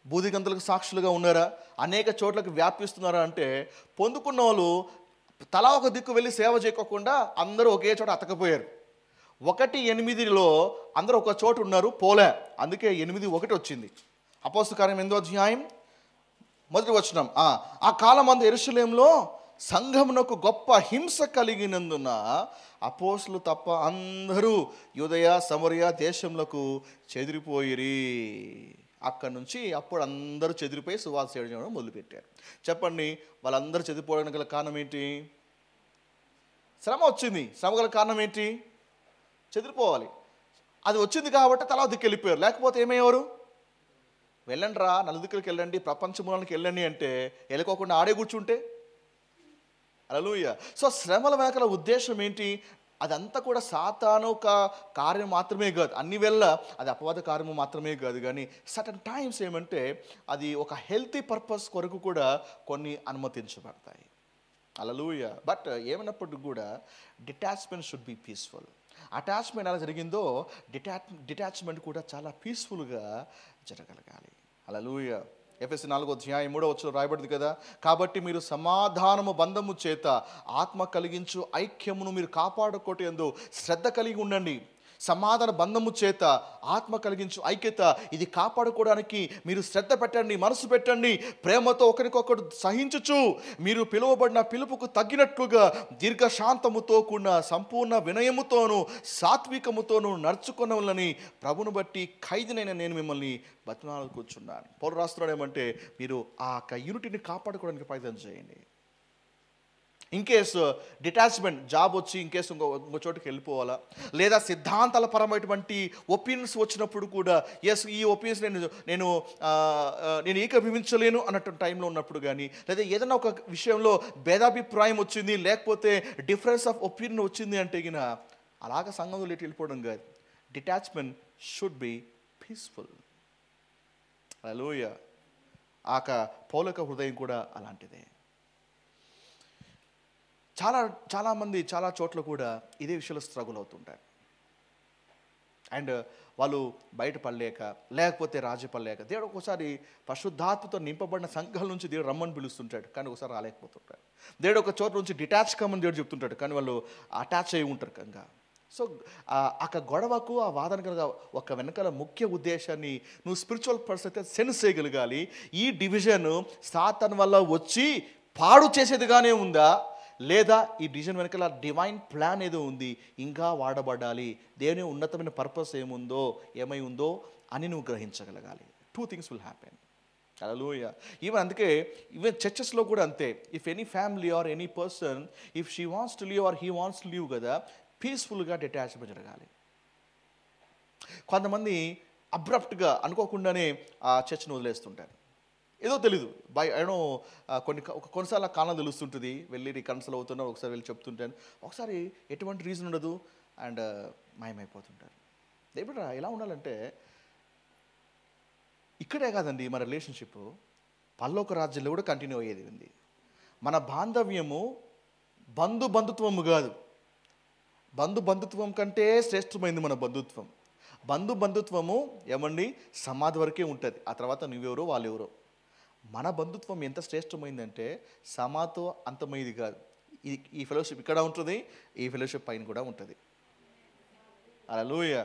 బూదిగంతలకు సాక్షులుగా ఉన్నారా, అనేక చోట్లకు వ్యాపిస్తున్నారా అంటే పొందుకున్న వాళ్ళు తలా ఒక దిక్కు వెళ్ళి సేవ చేయకోకుండా అందరూ ఒకే చోట అతకపోయారు. 1:8లో అందరూ ఒక చోట ఉన్నారు, పోలే, అందుకే 8:1 వచ్చింది. అపోస్తలుల కార్యం 8వ అధ్యాయం మొదటి వచనం, ఆ కాలమందు యెరూషలేములో సంఘమునకు గొప్ప హింస కలిగినందున అపోస్తులు తప్ప అందరూ యూదయ సమరయ దేశములకు చెదిరిపోయిరి. అక్కడి నుంచి అప్పుడు అందరూ చెదిరిపోయి సువార్త చేయడం మొదలుపెట్టారు. చెప్పండి, వాళ్ళందరూ చెదిరిపోవడానికి గల కారణం ఏంటి? శ్రమ వచ్చింది. శ్రమ గల కారణం ఏంటి? చెదిరిపోవాలి. అది వచ్చింది కాబట్టి తలా దిక్కెళ్ళిపోయారు. లేకపోతే ఏమయ్యేవారు? వెళ్ళండి రా, నలుదిక్కులకి వెళ్ళండి, ప్రపంచ మూలానికి వెళ్ళండి అంటే వెళ్ళకోకుండా ఆడే కూర్చుంటే. హల్లెలూయా. సో శ్రమల వెనకాల ఉద్దేశం ఏంటి? అదంతా కూడా సాతాను ఒక కార్యం మాత్రమే కాదు, అన్ని వేళ అది అపవాద కార్యము మాత్రమే కాదు, కానీ సర్టన్ టైమ్స్ ఏమంటే అది ఒక హెల్తీ పర్పస్ కొరకు కూడా కొన్ని అనుమతించబడతాయి. హల్లెలూయా. బట్ ఏమైనప్పటికీ కూడా detachment should be peaceful. Attachment ఎలా జరిగిందో డిటాచ్మెంట్ కూడా చాలా పీస్ఫుల్గా జరగలగాలి. హల్లెలూయా. ఎఫెసీ 4:3 రాయబడింది కదా, కాబట్టి మీరు సమాధానము బంధము చేత ఆత్మ కలిగించు ఐక్యమును మీరు కాపాడుకోటందు శ్రద్ధ కలిగి ఉండండి. సమాధాన బంధము చేత ఆత్మ కలిగించు ఐక్యత, ఇది కాపాడుకోవడానికి మీరు శ్రద్ధ పెట్టండి, మనసు పెట్టండి. ప్రేమతో ఒకరికొకరు సహించుచు మీరు పిలువబడిన పిలుపుకు తగ్గినట్లుగా దీర్ఘశాంతముతో కూడిన సంపూర్ణ వినయముతోనూ సాత్వికముతోనూ నడుచుకున్నవలని ప్రభును బట్టి ఖైదీనైన నేను మిమ్మల్ని బతిమాలుకొచ్చున్నాను. పౌలు రాస్తున్నాడు ఏమంటే మీరు ఆ యూనిటీని కాపాడుకోవడానికి ప్రయత్నం చేయండి. ఇన్కేస్ డిటాచ్మెంట్, జాబ్ వచ్చి ఇన్కేస్ ఇంకో చోటుకి వెళ్ళిపోవాలా, లేదా సిద్ధాంతాల పరమైనటువంటి ఒపీనియన్స్ వచ్చినప్పుడు కూడా ఎస్ ఈ ఒపీనియన్స్ నేను ఏకీభవించలేను అన్నటువంటి టైంలో ఉన్నప్పుడు కానీ, లేదా ఏదైనా ఒక విషయంలో భేదాభిప్రాయం వచ్చింది, లేకపోతే డిఫరెన్స్ ఆఫ్ ఒపీనియన్ వచ్చింది అంటే గిన అలాగ సంఘంలో వెళ్ళిపోవడం కాదు. Detachment should be peaceful. Hallelujah. పౌలక హృదయం కూడా అలాంటిదే. చాలామంది చాలా చోట్ల కూడా ఇదే విషయంలో స్ట్రగుల్ అవుతుంటారు. అండ్ వాళ్ళు బయటపడలేక, లేకపోతే రాజపడలేక, దేవుడు ఒకసారి పరిశుద్ధాత్మతో నింపబడిన సంఘాల నుంచి దేవుడు రమ్మని పిలుస్తుంటాడు, కానీ ఒకసారి రాలేకపోతుంటాడు. దేవుడు ఒక చోట నుంచి డిటాచ్ కమ్మని దేవుడు చెప్తుంటాడు, కానీ వాళ్ళు అటాచ్ అయి ఉంటారు కనుక. సో ఆ గొడవకు, ఆ వాదన కనుక ఒక వెనకాల ముఖ్య ఉద్దేశాన్ని నువ్వు స్పిరిచువల్ పర్సన్ అయితే సెన్స్ చేయగలగాలి. ఈ డివిజన్ సాతాను వల్ల వచ్చి పాడు చేసేదిగానే ఉందా, లేదా ఈ డివిజన్ వెనకాల డివైన్ ప్లాన్ ఏదో ఉంది, ఇంకా వాడబడాలి, దేవుని ఉన్నతమైన పర్పస్ ఏమై ఉందో అని నువ్వు గ్రహించగలగాలి. 2 things will happen. హల్లెలూయా. అందుకే ఈవెన్ చర్చెస్లో కూడా అంతే. If any family or any person if she wants to live or he wants to live కదా, పీస్ఫుల్గా డిటాచ్మెంట్ జరగాలి. కొంతమంది అబ్రప్ట్గా అనుకోకుండానే ఆ చర్చ్ను వదిలేస్తుంటారు. ఏదో తెలీదు, కొన్నిసార్లు కారణం తెలుస్తుంటుంది, వెళ్ళి కన్సల్ అవుతున్నారు, ఒకసారి వెళ్ళి చెప్తుంటాను, ఒకసారి ఎటువంటి రీజన్ ఉండదు అండ్ మాయమైపోతుంటారు. దేవుడు ఎలా ఉండాలంటే ఇక్కడే కాదండి, మన రిలేషన్షిప్ పరలోక రాజ్యంలో కూడా కంటిన్యూ అయ్యేది ఉంది. మన బాంధవ్యము బంధుత్వము కాదు, బంధుత్వం కంటే శ్రేష్టమైంది మన బంధుత్వం. బంధుత్వము ఏమండి సమాధి వరకే ఉంటుంది, ఆ తర్వాత నువ్వెవరో వాళ్ళెవరో. మన బంధుత్వం ఎంత శ్రేష్టమైందంటే సమాతో అంతమైంది కాదు. ఈ ఫెలోషిప్ ఇక్కడ ఉంటుంది, ఈ ఫెలోషిప్ పైన కూడా ఉంటుంది. హల్లెలూయా.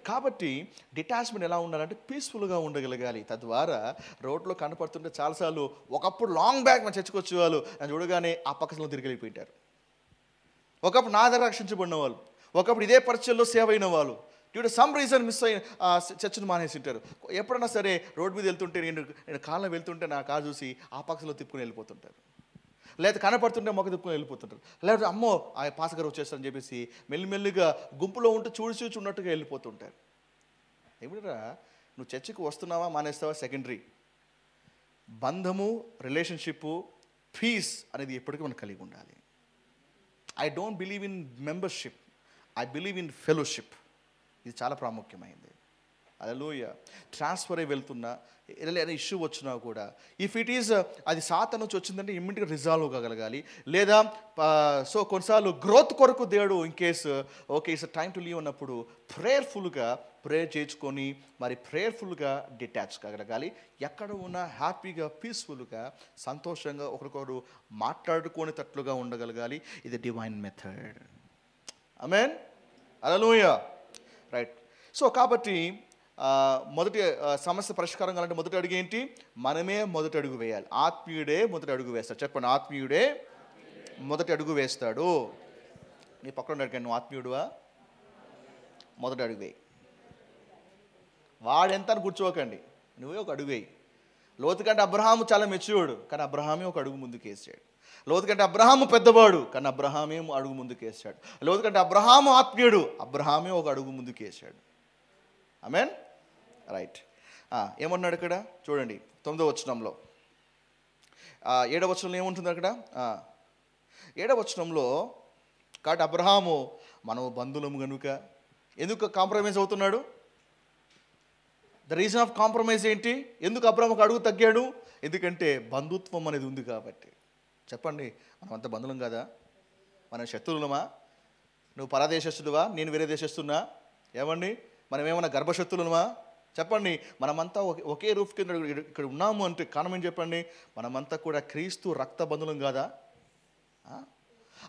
కాబట్టి డిటాచ్మెంట్ ఎలా ఉండాలంటే పీస్ఫుల్గా ఉండగలగాలి. తద్వారా రోడ్లో కనపడుతుంటే చాలాసార్లు ఒకప్పుడు లాంగ్ బ్యాక్ మన చర్చకు వచ్చే వాళ్ళు నన్ను చూడగానే ఆ పక్కలో తిరిగి వెళ్ళిపోయింటారు. ఒకప్పుడు నా దగ్గర రక్షించబడిన వాళ్ళు, ఒకప్పుడు ఇదే పరిచయంలో సేవ అయిన వాళ్ళు due to some reason miss అయ్యి చర్చను మానేసి ఉంటారు. ఎప్పుడైనా సరే రోడ్డు మీద వెళ్తుంటే నేను కాళ్ళలో వెళ్తుంటే నా కారు చూసి ఆ పక్కలో తిప్పుకొని వెళ్ళిపోతుంటారు, లేదా కనపడుతుంటే మొక్క తిప్పుకొని వెళ్ళిపోతుంటారు, లేకపోతే అమ్మో ఆ పాసగారు వచ్చేస్తారని చెప్పేసి మెల్లిమెల్లిగా గుంపులో ఉంటే చూసి ఉన్నట్టుగా వెళ్ళిపోతుంటారు. ఏమిటరా నువ్వు చర్చికి వస్తున్నావా మానేస్తావా సెకండరీ. బంధము, రిలేషన్షిప్, పీస్ అనేది ఎప్పటికీ మనం కలిగి ఉండాలి. I don't believe in membership, I believe in fellowship. ఇది చాలా ప్రాముఖ్యమైంది. హల్లెలూయా. ట్రాన్స్ఫర్ అయి వెళ్తున్నా, ఏదైనా ఇష్యూ వచ్చినా కూడా ఇఫ్ ఇట్ ఈజ్ అది సాతాను నుంచి వచ్చిందంటే ఇమ్మీడియట్గా రిజాల్వ్ కాగలగాలి. లేదా సో కొన్నిసార్లు గ్రోత్ కొరకు దేవుడు in case okay it's time to leave అన్నప్పుడు ప్రేయర్ఫుల్గా ప్రేయర్ చేసుకొని మరి ప్రేయర్ఫుల్గా డిటాచ్ కాగలగాలి. ఎక్కడ ఉన్నా హ్యాపీగా పీస్ఫుల్గా సంతోషంగా ఒకరికొకరు మాట్లాడుకునేటట్లుగా ఉండగలగాలి. ఇది డివైన్ మెథడ్. ఆమేన్. హల్లెలూయా. రైట్. సో కాబట్టి మొదటి సమస్య పరిష్కారం కావాలంటే మొదటి అడుగు ఏంటి? మనమే మొదటి అడుగు వేయాలి. ఆత్మీయుడే మొదటి అడుగు వేస్తాడు. చెప్పండి, ఆత్మీయుడే మొదటి అడుగు వేస్తాడు. నీ పక్కన అడిగాను, నువ్వు ఆత్మీయుడువా? మొదటి అడుగు వేయి. వాడెంత అని కూర్చోకండి, నువ్వే ఒక అడుగు వేయి. లోతు కంటే అబ్రహాము చాలా మెచ్యూర్డ్, కానీ అబ్రహామే ఒక అడుగు ముందుకు వేసాడు. లోతు కంటే అబ్రహాము పెద్దవాడు, కానీ అబ్రహామే అడుగు ముందుకు వేసాడు. లోతు కంటే అబ్రహాము ఆత్మీయుడు, అబ్రహామే ఒక అడుగు ముందుకు వేసాడు. ఆమేన్. రైట్. ఏమన్నాడు ఇక్కడ చూడండి, 9వ వచనంలో. 7వ వచనంలో ఏముంటుంది అక్కడ? 7వ వచనంలో, కాబట్టి అబ్రహాము మనం బంధువులము కనుక. ఎందుకు కాంప్రమైజ్ అవుతున్నాడు? ద రీజన్ ఆఫ్ కాంప్రమైజ్ ఏంటి? ఎందుకు అబ్రహాము ఒక అడుగు తగ్గాడు? ఎందుకంటే బంధుత్వం అనేది ఉంది కాబట్టి. చెప్పండి, మనం అంత బంధువులం కదా? మనం శత్రువులమా? నువ్వు పరదేశస్తుడువా, నేను వేరే దేశస్తున్నా? ఏమండి, మనం ఏమన్నా గర్భశత్రులమా? చెప్పండి, మనమంతా ఒకే రూఫ్ కింద ఇక్కడ ఉన్నాము అంటే కారణం ఏం చెప్పండి? మనమంతా కూడా క్రీస్తు రక్త బంధువులం కాదా?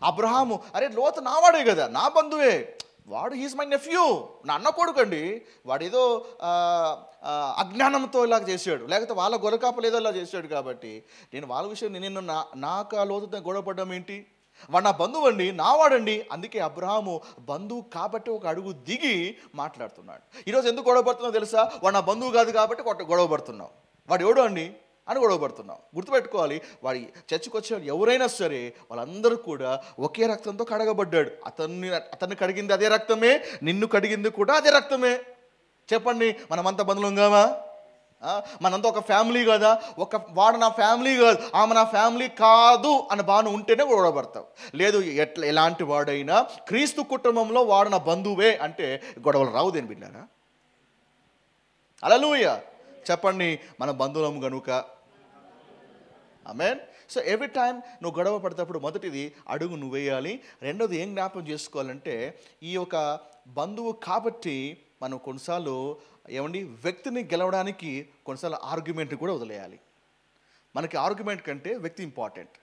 అబ్రహాము, అరే లోతు నావాడే కదా, నా బంధువే, వాడు హీస్ మై నెఫ్యూ, నా అన్న కొడుకండి, వాడు ఏదో అజ్ఞానంతో ఇలాగ చేశాడు, లేకపోతే వాళ్ళ గొరకాపలు ఏదో ఇలా చేశాడు కాబట్టి నేను వాళ్ళ విషయం నేను నాకు ఆ లోతుతో గొడవపడ్డం ఏంటి? వాడు నా బంధువు అండి, నావాడండి. అందుకే అబ్రహాము బంధువు కాబట్టి ఒక అడుగు దిగి మాట్లాడుతున్నాడు. ఈరోజు ఎందుకు గొడవపడుతున్నావు తెలుసా? వాడు నా బంధువు కాదు కాబట్టి గొడవపడుతున్నావు. వాడు ఎవడో అండి అని గొడవపడుతున్నావు. గుర్తుపెట్టుకోవాలి, వాడి చర్చకు వచ్చే ఎవరైనా సరే వాళ్ళందరూ కూడా ఒకే రక్తంతో కడగబడ్డాడు. అతన్ని కడిగింది అదే రక్తమే, నిన్ను కడిగింది కూడా అదే రక్తమే. చెప్పండి, మనమంతా బంధువులం కావా? మనంతా ఒక ఫ్యామిలీ కదా? వాడు నా ఫ్యామిలీ కాదు, ఆమె నా ఫ్యామిలీ కాదు అని బాను ఉంటేనే గొడవపడతావు. లేదు, ఎలాంటి వాడైనా క్రీస్తు కుటుంబంలో వాడు నా బంధువే అంటే గొడవలు రావు. దేని బిడ్డారా? హల్లెలూయా. చెప్పండి, మన బంధువులం గనుక. ఆమేన్. సో ఎవ్రీ టైం నువ్వు గొడవ పడేటప్పుడు మొదటిది అడుగు నువ్వు వేయాలి. రెండోది ఏం జ్ఞాపకం చేసుకోవాలంటే, ఈ యొక్క బంధువు కాబట్టి మనం కొన్నిసార్లు వ్యక్తిని గెలవడానికి కొన్నిసార్లు ఆర్గ్యుమెంట్ కూడా వదిలేయాలి. మనకి ఆర్గ్యుమెంట్ కంటే వ్యక్తి ఇంపార్టెంట్,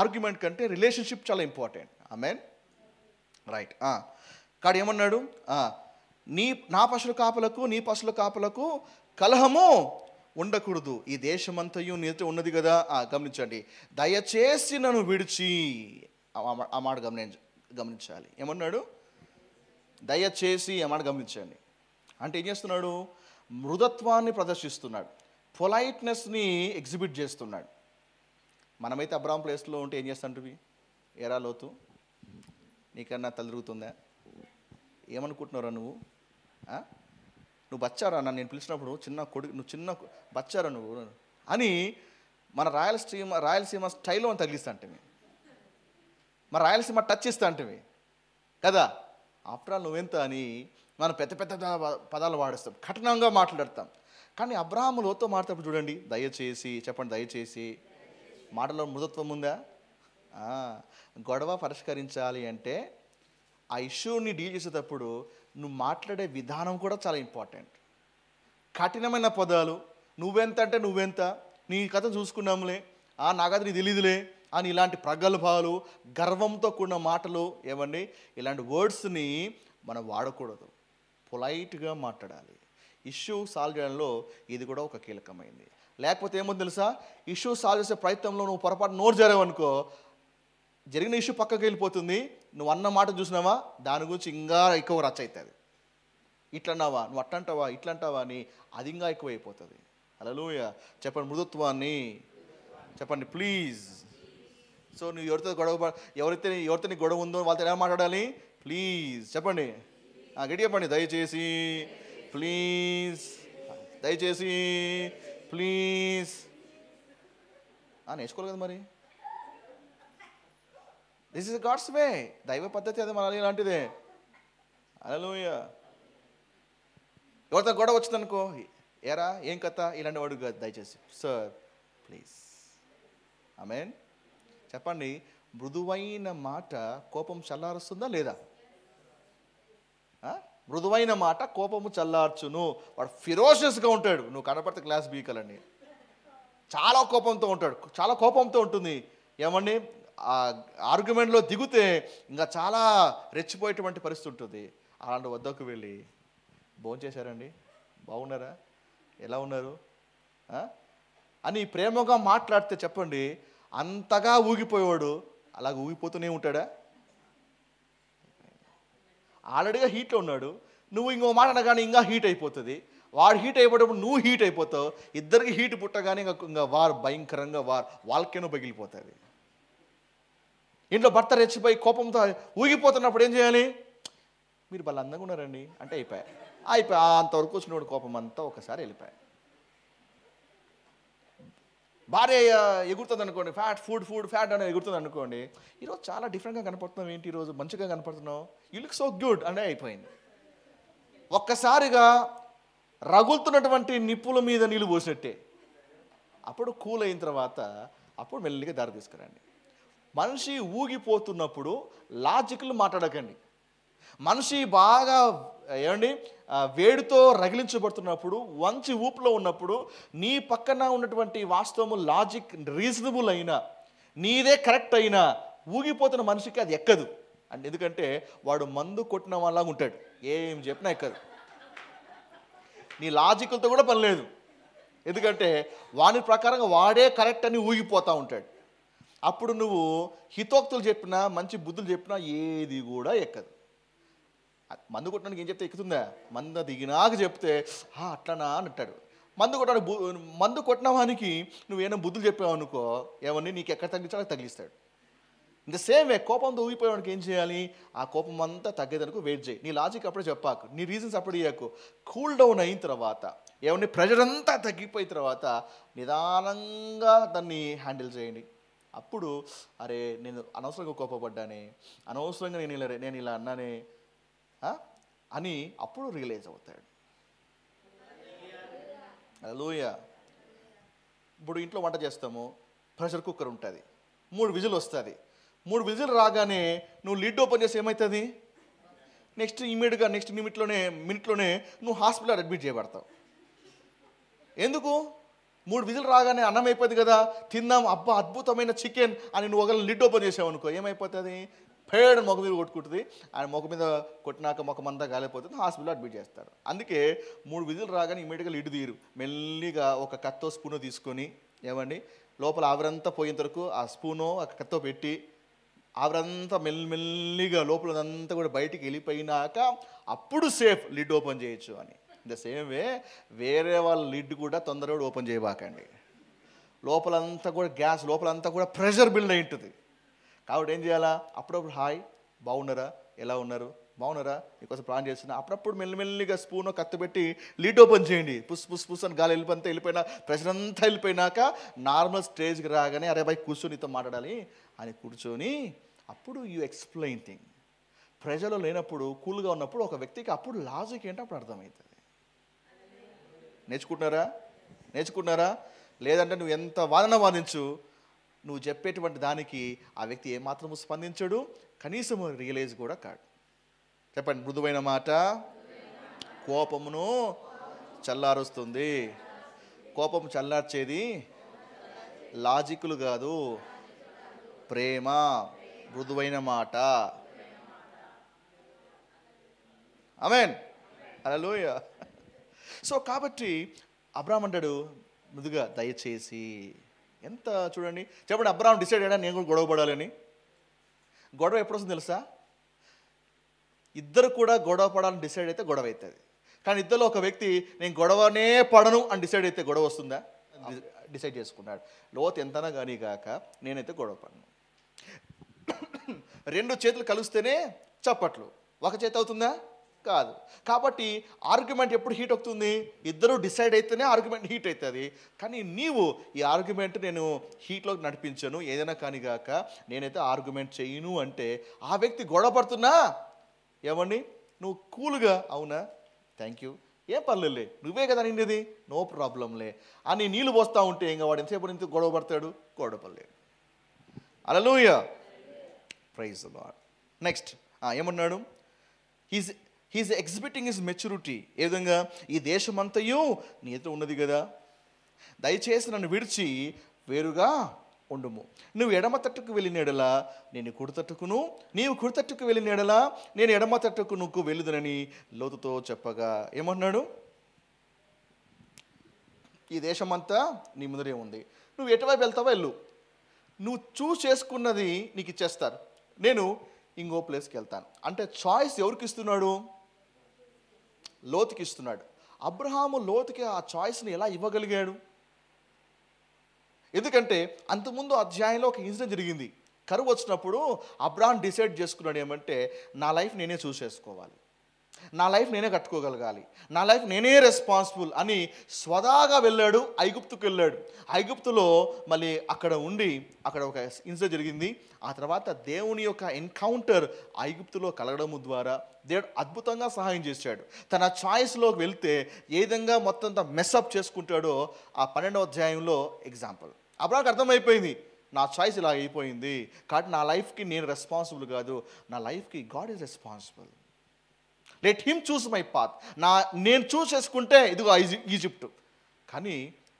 ఆర్గ్యుమెంట్ కంటే రిలేషన్షిప్ చాలా ఇంపార్టెంట్. ఆమేన్. రైట్. కాడు ఏమన్నాడు? నా పశువుల కాపలకు నీ పశువుల కాపలకు కలహము ఉండకూడదు, ఈ దేశమంతయు నీతో ఉన్నది కదా. గమనించండి, దయచేసి నన్ను విడిచి. ఆ మాట గమనించాలి. ఏమన్నాడు? దయచేసి. ఆ మాట గమనించండి. అంటే ఏం చేస్తున్నాడు? మృదుత్వాన్ని ప్రదర్శిస్తున్నాడు, పొలైట్నెస్ని ఎగ్జిబిట్ చేస్తున్నాడు. మనమైతే అబ్రాహం ప్లేస్లో ఉంటే ఏం చేస్తుంటివి? ఎరా లోతు, నీకన్నా తలరుగుతుందా? ఏమనుకుంటున్నారా నువ్వు? నువ్వు బచ్చారా నన్ను నేను పిలిచినప్పుడు? నువ్వు చిన్న బచ్చారా నువ్వు అని మన రాయలసీమ స్టైల్లో అని తగిలిస్తా అంటే, మన రాయలసీమ టచ్ ఇస్తా అంటే కదా. ఆఫ్టర్ ఆల్ నువ్వెంత అని మనం పెద్ద పెద్ద పదాలు వాడిస్తాం, కఠినంగా మాట్లాడతాం. కానీ అబ్రహాము లోతో మాట్లాడేటప్పుడు చూడండి, దయచేసి. చెప్పండి, దయచేసి. మాటలో మృదుత్వం ఉందా? గొడవ పరిష్కరించాలి అంటే ఆ ఇష్యూని డీల్ చేసేటప్పుడు నువ్వు మాట్లాడే విధానం కూడా చాలా ఇంపార్టెంట్. కఠినమైన పదాలు, నువ్వెంత అంటే నువ్వెంత, నీ కథ చూసుకున్నాంలే, నా కథ నీ తెలీదులే అని ఇలాంటి ప్రగల్భాలు, గర్వంతో కూడిన మాటలు, ఇలాంటి వర్డ్స్ని మనం వాడకూడదు. పొలైట్గా మాట్లాడాలి. ఇష్యూ సాల్వ్ చేయడంలో ఇది కూడా ఒక కీలకమైంది. లేకపోతే ఏమో తెలుసా, ఇష్యూ సాల్వ్ చేసే ప్రయత్నంలో నువ్వు పొరపాటు నోరు జారావనుకో, జరిగిన ఇష్యూ పక్కకి వెళ్ళిపోతుంది. నువ్వు అన్న మాట చూసినావా, దాని గురించి ఇంకా ఎక్కువ రచ్చ అవుతుంది. ఇట్లన్నావా, నువ్వు అట్లంటావా, ఇట్లంటావా అని అది ఇంకా ఎక్కువైపోతుంది. హల్లెలూయా. చెప్పండి, మృదుత్వాన్ని. చెప్పండి, ప్లీజ్. సో నువ్వు ఎవరితో గొడవ ఉందో వాళ్ళతో ఎలా మాట్లాడాలి? ప్లీజ్. చెప్పండి, గట్టి చెప్పండి, దయచేసి, ప్లీజ్, దయచేసి, ప్లీజ్. నేర్చుకోవాలి కదా మరి. This is God's way. దైవ పద్ధతి అది మన ఇలాంటిదే. హల్లెలూయా. ఎవరితో గొడవ వచ్చిందనుకో, ఏరా ఏం కథ, ఇలాంటి వాడు కాదు, దయచేసి సార్ ప్లీజ్. ఆమేన్. చెప్పండి, మృదువైన మాట కోపం చల్లారుస్తుందా లేదా? మృదువైన మాట కోపము చల్లార్చును. వాడు ఫిరోషియస్గా ఉంటాడు, నువ్వు కనపడితే క్లాస్ బీకలండి. చాలా కోపంతో ఉంటాడు, చాలా కోపంతో ఉంటుంది. ఆర్గ్యుమెంట్లో దిగితే ఇంకా చాలా రెచ్చిపోయేటువంటి పరిస్థితి ఉంటుంది. అలాంటి వద్దకు వెళ్ళి, భోంచేశారండి, బాగున్నారా, ఎలా ఉన్నారు అని ప్రేమగా మాట్లాడితే చెప్పండి, అంతగా ఊగిపోయేవాడు అలాగ ఊగిపోతూనే ఉంటాడా? ఆల్రెడీగా హీట్లో ఉన్నాడు, నువ్వు ఇంకో మాట అనగానే ఇంకా హీట్ అయిపోతుంది, వాడు హీట్ అయిపోయేటప్పుడు నువ్వు హీట్ అయిపోతావు, ఇద్దరికి హీట్ పుట్టగానే ఇంకా భయంకరంగా వాళ్ళకేనో పగిలిపోతుంది. ఇంట్లో భర్త రెచ్చిపోయి కోపంతో ఊగిపోతున్నప్పుడు ఏం చేయాలి? మీరు వాళ్ళు అందంగా ఉన్నారండి అంటే అయిపోయా అంతవరకు వచ్చినప్పుడు కోపం అంతా ఒకసారి వెళ్ళిపోయా. భార్య ఎగురుతుంది అనుకోండి, ఫ్యాట్ అనేది ఎగురుతుంది అనుకోండి, ఈరోజు చాలా డిఫరెంట్గా కనపడుతున్నావు, ఏంటి ఈరోజు మంచిగా కనపడుతున్నావు, యూ లుక్ సో గుడ్ అంటే అయిపోయింది. ఒక్కసారిగా రగులుతున్నటువంటి నిప్పుల మీద నీళ్ళు పోసినట్టే. అప్పుడు కూల్ అయిన తర్వాత అప్పుడు మెల్లిగా దారి తీసుకురండి. మనిషి ఊగిపోతున్నప్పుడు లాజికల్ మాట్లాడకండి. మనిషి బాగా వేడితో రగిలించబడుతున్నప్పుడు, వంచి ఊపులో ఉన్నప్పుడు, నీ పక్కన ఉన్నటువంటి వాస్తవము లాజిక్ రీజనబుల్ అయినా, నీదే కరెక్ట్ అయినా, ఊగిపోతున్న మనిషికి అది ఎక్కదు. అంటే ఎందుకంటే వాడు మందు కొట్టిన వాళ్ళగా ఉంటాడు, ఏం చెప్పినా ఎక్కదు. నీ లాజికల్తో కూడా పని లేదు, ఎందుకంటే వాని ప్రకారంగా వాడే కరెక్ట్ అని ఊగిపోతూ ఉంటాడు. అప్పుడు నువ్వు హితోక్తులు చెప్పినా, మంచి బుద్ధులు చెప్పినా ఏది కూడా ఎక్కదు. మందు కొట్టడానికి ఏం చెప్తే ఎక్కుతుందా? మందు దిగినాక చెప్తే అట్లనా అని అంటాడు. మందు కొట్టిన వానికి నువ్వేమైనా బుద్ధులు చెప్పావు అనుకో, ఏమని నీకు ఎక్కడ తగ్గించాలో తగిలిస్తాడు. ఇంకా సేమ్ కోపంతో ఊగిపోయేవాడికి ఏం చేయాలి? ఆ కోపం అంతా తగ్గేదనుకో వెయిట్ చేయి. నీ లాజిక్ అప్పుడే చెప్పాకు, నీ రీజన్స్ అప్పుడే ఇవ్వకు. కూల్ డౌన్ అయిన తర్వాత, ఏమన్నా ప్రెషర్ అంతా తగ్గిపోయిన తర్వాత నిదానంగా దాన్ని హ్యాండిల్ చేయండి. అప్పుడు అరే నేను అనవసరంగా కోపపడ్డానే, అనవసరంగా నేను ఇలా అన్నానే అని అప్పుడు రియలైజ్ అవుతాడు. హల్లెలూయా. ఇప్పుడు ఇంట్లో వంట చేస్తాము, ప్రెషర్ కుక్కర్ ఉంటుంది, 3 విజిల్ వస్తుంది. 3 విజిల్ రాగానే నువ్వు లిడ్ ఓపెన్ చేసి ఏమవుతుంది? నెక్స్ట్ మినిట్లోనే నువ్వు హాస్పిటల్ అడ్మిట్ చేయబడతావు. ఎందుకు? 3 విజిల్ రాగానే అన్నం అయిపోతుంది కదా, తిందాం, అబ్బా అద్భుతమైన చికెన్ అని నువ్వు ఒకవేళ లిడ్ ఓపెన్ చేసావు అనుకో, ఏమైపోతుంది? పేడ మొఖం మీద కొట్టుకుంటుంది. ఆయన ముఖం మీద కొట్టినాక ముఖం అంతా గాలిపోతుంది, హాస్పిటల్లో అడ్మిట్ చేస్తారు. అందుకే 3 విజిల్ రాగానే ఇమీడియట్గా లిడ్ తీయరు, మెల్లిగా ఒక కత్తో స్పూను తీసుకొని లోపల ఆవిరంతా పోయేంత వరకు ఆ స్పూను ఆ కత్తో పెట్టి ఆవిరంతా మెల్లిగా లోపలంతా కూడా బయటికి వెళ్ళిపోయినాక అప్పుడు సేఫ్ లిడ్ ఓపెన్ చేయొచ్చు అని. ద సేమ్ వే వేరే వాళ్ళ లిడ్ కూడా తొందరగా ఓపెన్ చేయబాకండి. లోపలంతా కూడా గ్యాస్, లోపలంతా కూడా ప్రెషర్ బిల్డ్ అయి ఉంటుంది. కాబట్టి ఏం చేయాలా? అప్పుడప్పుడు హాయ్ బాగున్నారా, ఎలా ఉన్నారు, బాగున్నారా, నీకోసం ప్లాన్ చేస్తున్నా, అప్పుడప్పుడు మెల్లిమెల్లిగా స్పూన్ కత్తి పెట్టి లిడ్ ఓపెన్ చేయండి. పుస్ అని గాలి వెళ్ళిపోయినా ప్రెషర్ అంతా వెళ్ళిపోయినాక నార్మల్ స్టేజ్కి రాగానే అరే బాయ్ కూర్చొని నీతో మాట్లాడాలి అని కూర్చొని అప్పుడు యూ ఎక్స్ప్లెయిన్ థింగ్. ప్రెషర్లో లేనప్పుడు కూల్గా ఉన్నప్పుడు ఒక వ్యక్తికి అప్పుడు లాజిక్ ఏంటో అప్పుడు అర్థమవుతుంది. నేర్చుకుంటున్నారా? లేదంటే నువ్వు ఎంత వాదించు, నువ్వు చెప్పేటువంటి దానికి ఆ వ్యక్తి ఏమాత్రము స్పందించడు, కనీసం రియలైజ్ కూడా కాడు. చెప్పండి, మృదువైన మాట కోపమును చల్లారుస్తుంది. కోపం చల్లార్చేది లాజిక్లు కాదు, ప్రేమ, మృదువైన మాట. ఆమేన్, హల్లెలూయా. సో కాబట్టి అబ్రాహాం అంటాడు మృదుగా, దయచేసి. ఎంత చూడండి, చెప్పండి, అబ్రాహాం డిసైడ్ అయ్యాడా నేను కూడా గొడవ పడాలని? గొడవ ఎప్పుడు వస్తుంది తెలుసా? ఇద్దరు కూడా గొడవ పడాలని డిసైడ్ అయితే గొడవ అవుతుంది. కానీ ఇద్దరు ఒక వ్యక్తి నేను గొడవనే పడను అని డిసైడ్ అయితే గొడవ వస్తుందా? డిసైడ్ చేసుకున్నాడు, లోతు ఎంతనా కానీ కాక నేనైతే గొడవ పడను. 2 చేతులు కలిస్తేనే చప్పట్లు, ఒక చేతి అవుతుందా? కాదు. కాబట్టి ఆర్గ్యుమెంట్ ఎప్పుడు హీట్ అవుతుంది? ఇద్దరు డిసైడ్ అయితేనే ఆర్గ్యుమెంట్ హీట్ అవుతుంది. కానీ నీవు ఈ ఆర్గ్యుమెంట్ నేను హీట్లోకి నడిపించను, ఏదైనా కానీ కాక నేనైతే ఆర్గ్యుమెంట్ చేయను అంటే ఆ వ్యక్తి గొడవ పడుతున్నా ఏమండి నువ్వు కూల్గా అవునా థ్యాంక్ యూ, ఏం పర్లేదులే, నువ్వే కదా నిండేది, నో ప్రాబ్లంలే అని నీళ్ళు పోస్తూ ఉంటే ఇంకా వాడు ఎంతసేపు ఇంత గొడవ పడతాడు? గొడవ పడలేడు. Hallelujah, praise the lord. Next ఏమన్నాడు? He's exhibiting his maturity. ఏ విధంగా? ఈ దేశమంతయు నీ ఎదుట ఉన్నది కదా, దయచేసి నన్ను విడిచి వేరుగా ఉండుము. నువ్వు ఎడమ తట్టుకు వెళ్ళిన ఎడల నేను కుడి తట్టుకును, నీవు కుడి తట్టుకు వెళ్ళిన ఎడల నేను ఎడమ తట్టుకు నువ్వు వెళ్ళుదనని లోతుతో చెప్పగా ఏమన్నాడు? ఈ దేశమంతా నీ ముందరే ఉంది, నువ్వు ఎటువైపు వెళ్తావో వెళ్ళు, నువ్వు చూస్ చేసుకున్నది నీకు ఇచ్చేస్తారు, నేను ఇంకో ప్లేస్కి వెళ్తాను. అంటే చాయిస్ ఎవరికి ఇస్తున్నాడు? లోతుకి ఇస్తున్నాడు. అబ్రహాము లోతుకి ఆ చాయిస్ని ఎలా ఇవ్వగలిగాడు? ఎందుకంటే అంతకుముందు అధ్యాయంలో ఒక ఇన్సిడెంట్ జరిగింది. కరువు వచ్చినప్పుడు అబ్రహాం డిసైడ్ చేసుకున్నాడు ఏమంటే, నా లైఫ్ నేనే చూస్ చేసుకోవాలి, నా లైఫ్ నేనే కట్టుకోగలగాలి, నా లైఫ్ నేనే రెస్పాన్సిబుల్ అని స్వదాగా వెళ్ళాడు. ఐగుప్తుకు వెళ్ళాడు. ఐగుప్తులో మళ్ళీ అక్కడ ఉండి అక్కడ ఒక ఇన్సిడెంట్ జరిగింది. ఆ తర్వాత దేవుని యొక్క ఎన్కౌంటర్ ఐగుప్తులో కలగడం ద్వారా దేవుడు అద్భుతంగా సహాయం చేశాడు. తన చాయిస్లోకి వెళ్తే ఏ విధంగా మొత్తం అంతా మెస్అప్ చేసుకుంటాడో ఆ 12వ అధ్యాయంలో ఎగ్జాంపుల్. అబ్రహాంకి అర్థమైపోయింది, నా చాయిస్ ఇలా అయిపోయింది కాబట్టి నా లైఫ్కి నేను రెస్పాన్సిబుల్ కాదు, నా లైఫ్కి God is responsible. Let him choose my path. నేను చూస్ చేసుకుంటే ఇదిగో ఈజిప్ట్, కానీ